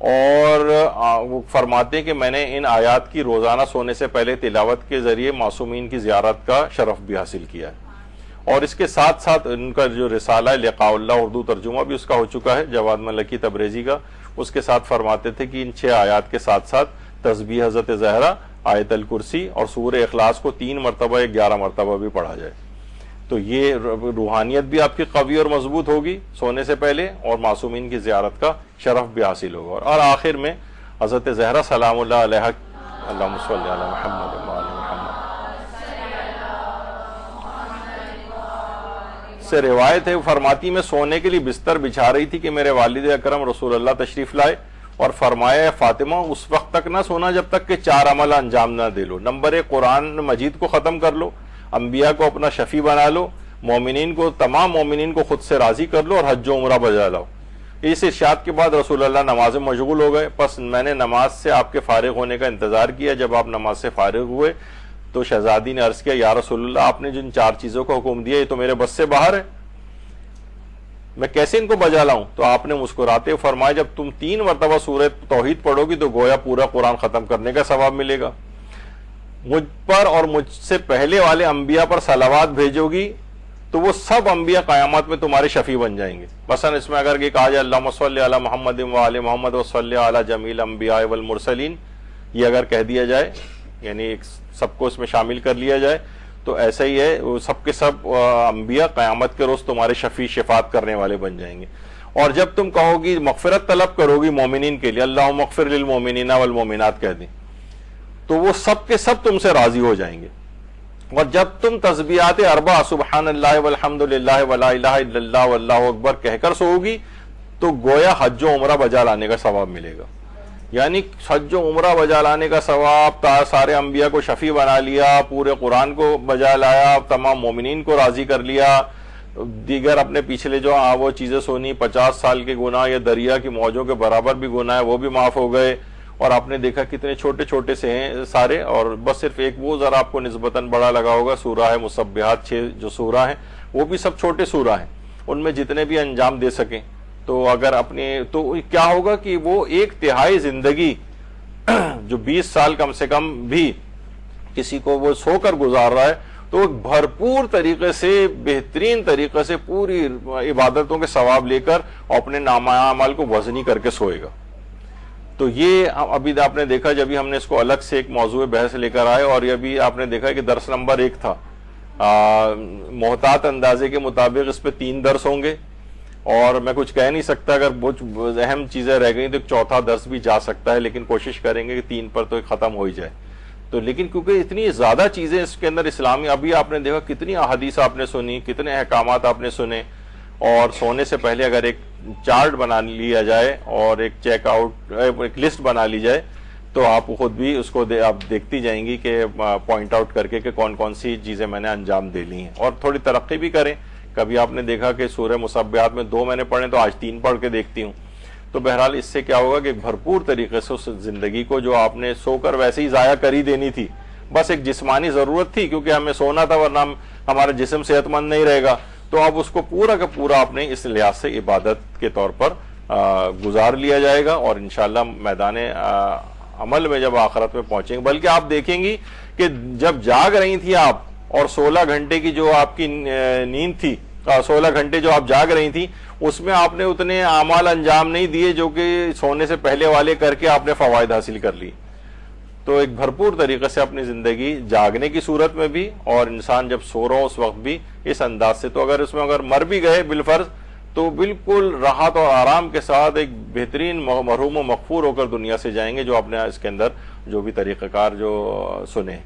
اور وہ فرماتے ہیں کہ میں نے ان آیات کی روزانہ سونے سے پہلے تلاوت کے ذریعے معصومین کی زیارت کا شرف بھی حاصل کیا ہے. اور اس کے ساتھ ساتھ ان کا جو رسالہ ہے لقاء اللہ، اردو ترجمہ بھی اس کا ہو چکا ہے جواد ملکی تبریزی کا، اس کے ساتھ فرماتے تھے کہ ان 6 آیات کے ساتھ ساتھ تسبیح حضرت زہرا، آیت الکرسی اور سورہ اخلاص کو 3 مرتبہ یا 11 مرتبہ بھی پڑھا جائے. تو یہ روحانیت بھی آپ کی قوی اور مضبوط ہوگی سونے سے پہلے، اور معصومین کی زیارت کا شرف بھی حاصل ہوگا. اور آخر میں حضرت زہرا سلام اللہ علیہ، اللہم صلی علی محمد و آل محمد سے روایت ہے، وہ فرماتی میں سونے کے لیے بستر بچھا رہی تھی کہ میرے والد اکرم رسول اللہ تشریف لائے اور فرمایا فاطمہ اس وقت تک نہ سونا جب تک کہ 4 عمل انجام نہ دے لو. نمبر 1، قرآن مجید کو ختم کر لو، انبیاء کو اپنا شفیع بنا لو، مومنین کو، تمام مومنین کو خود سے راضی کر لو، اور حج و عمرہ بجا لاؤ. اس ارشاد کے بعد رسول اللہ نماز میں مشغول ہو گئے. پس میں نے نماز سے آپ کے فارغ ہونے کا انتظار کیا. جب آپ نماز سے فارغ ہوئے تو شہزادی نے عرض کیا یا رسول اللہ، آپ نے جن 4 چیزوں کا حکم دیا یہ تو میرے بس سے باہر ہے، میں کیسے ان کو بجا لاؤں؟ تو آپ نے مسکراتے ہوئے فرمایا جب تم 3 مرتبہ سورہ توحید پڑھو گی تو گویا پورا قرآن ختم کرنے کا ثواب ملے گا. مجھ پر اور مجھ سے پہلے والے انبیاء پر صلوات بھیجو گی تو وہ سب انبیاء قیامت میں تمہارے شفیع بن جائیں گے. مثلا اس میں اگر یہ کہا جائے اللہم صلی علی محمد و آل محمد و صلی علی جمیع الانبیاء والمرسلین، یہ اگر کہہ دیا جائے، یعنی سب کو اس میں شامل کر لیا جائے، تو ایسا ہی ہے، وہ سب کے سب انبیاء قیامت کے روز تمہارے شفیع شفاعت کرنے والے بن جائیں گے. اور جب تم کہو گی مغفرت طلب کرو گی مومنین کے لیے، اللہم اغفر للمومنین والمومنات کہہ دیں، تو وہ سب کے سب تم سے راضی ہو جائیں گے. اور جب تم تسبیحات 4 سبحان اللہ والحمد للہ ولا الہ الا اللہ واللہ اکبر کہہ کر سو گی تو گویا حج و عمرہ بجا لانے کا ثواب ملے گا. یعنی حج و عمرہ بجا لانے کا ثواب، سارے انبیاء کو شفیع بنا لیا، پورے قرآن کو بجا لایا، تمام مومنین کو راضی کر لیا، دیگر اپنے پچھلے جو وہ چیزیں سونی 50 سال کے گناہ یا دریا کی موجوں کے برابر بھی گناہ ہے وہ بھی معاف ہو گئے. اور آپ نے دیکھا کتنے چھوٹے چھوٹے سے ہیں سارے، اور بس صرف ایک وہ ذرا آپ کو نسبتاً بڑا لگا ہوگا سورہ ہے مسبحات، 6 جو سورہ ہیں وہ بھی سب چھوٹے سورہ ہیں، ان میں جتنے بھی انجام دے سکیں تو اگر اپنے تو کیا ہوگا کہ وہ 1/3 زندگی جو 20 سال کم سے کم بھی کسی کو وہ سو کر گزار رہا ہے تو بھرپور طریقے سے، بہترین طریقے سے پوری عبادتوں کے ثواب لے کر اپنے نامہ اعمال کو وزنی کر کے سوئے گا. تو یہ ابھی آپ نے دیکھا جب ہم نے اس کو الگ سے ایک موضوع بحث لے کر آئے، اور یہ بھی آپ نے دیکھا کہ درس نمبر 1 تھا، محتاط اندازے کے مطابق اس پہ 3 درس ہوں گے، اور میں کچھ کہہ نہیں سکتا، اگر کچھ اہم چیزیں رہ گئیں تو 4تھا درس بھی جا سکتا ہے، لیکن کوشش کریں گے کہ 3 پر تو ختم ہو ہی جائے. تو لیکن کیونکہ اتنی زیادہ چیزیں اس کے اندر اسلامی، ابھی آپ نے دیکھا کتنی احادیث آپ نے سنی، کتنے احکامات آپ نے سنے، اور سونے سے پہلے اگر ایک چارٹ بنا لیا جائے اور ایک چیک آؤٹ ایک لسٹ بنا لی جائے تو آپ خود بھی اس کو آپ دیکھتی جائیں گی کہ پوائنٹ آؤٹ کر کے کہ کون کون سی چیزیں میں نے انجام دے لی ہیں، اور تھوڑی ترقی بھی کریں۔ کبھی آپ نے دیکھا کہ سورہ مصبحات میں 2 میں نے پڑھے تو آج 3 پڑھ کے دیکھتی ہوں، تو بہرحال اس سے کیا ہوگا کہ بھرپور طریقے سے اس زندگی کو جو آپ نے سو کر ویسے ہی ضائع کر ہی دینی تھی، بس ایک جسمانی ضرورت تھی کیونکہ ہمیں سونا تھا ورنہ ہمارا جسم صحت مند نہیں رہے گا، تو اب اس کو پورا کا پورا آپ نے اس لحاظ سے عبادت کے طور پر گزار لیا جائے گا، اور انشاءاللہ میدان عمل میں جب آخرت میں پہنچیں گے، بلکہ آپ دیکھیں گی کہ جب جاگ رہی تھی آپ اور 16 گھنٹے کی جو آپ کی نیند تھی، 16 گھنٹے جو آپ جاگ رہی تھی، اس میں آپ نے اتنے اعمال انجام نہیں دیے جو کہ سونے سے پہلے والے کر کے آپ نے فوائد حاصل کر لی۔ تو ایک بھرپور طریقے سے اپنی زندگی جاگنے کی صورت میں بھی، اور انسان جب سو رہا ہو اس وقت بھی اس انداز سے، تو اگر اس میں اگر مر بھی گئے بالفرض تو بالکل راحت اور آرام کے ساتھ ایک بہترین مرحوم و مغفور ہو کر دنیا سے جائیں گے، جو آپ نے اس کے اندر جو بھی طریقہ کار جو سنے۔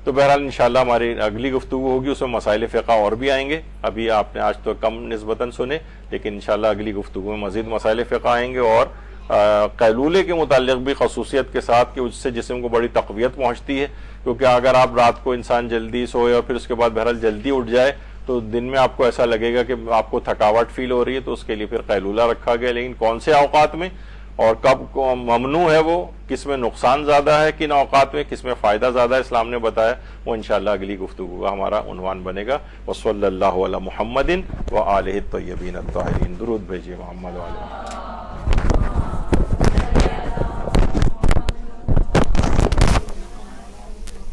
تو بہرحال انشاءاللہ ہماری اگلی گفتگو ہوگی، اس میں مسائل فقہ اور بھی آئیں گے، ابھی آپ نے آج تو کم نسبتاً سنے، لیکن انشاءاللہ اگلی گفتگو میں مزید مسائل فقہ آئیں گے، اور قیلولے کے متعلق بھی خصوصیت کے ساتھ کہ اس سے جسم کو بڑی تقویت پہنچتی ہے، کیونکہ اگر آپ رات کو انسان جلدی سوئے اور پھر اس کے بعد بہرحال جلدی اٹھ جائے تو دن میں آپ کو ایسا لگے گا کہ آپ کو تھکاوٹ فیل ہو رہی ہے، تو اس کے لیے پھر قیلولہ رکھا گیا، لیکن کون سے اوقات میں اور کب ممنوع ہے، وہ کس میں نقصان زیادہ ہے، کن اوقات میں کس میں فائدہ زیادہ ہے اسلام نے بتایا، وہ انشاءاللہ اگلی گفتگو کا ہمارا عنوان بنے گا۔ وصلی اللہ علی محمد وآلہ الطیبین الطاہرین۔ درود بھیجیے محمد وآلہ۔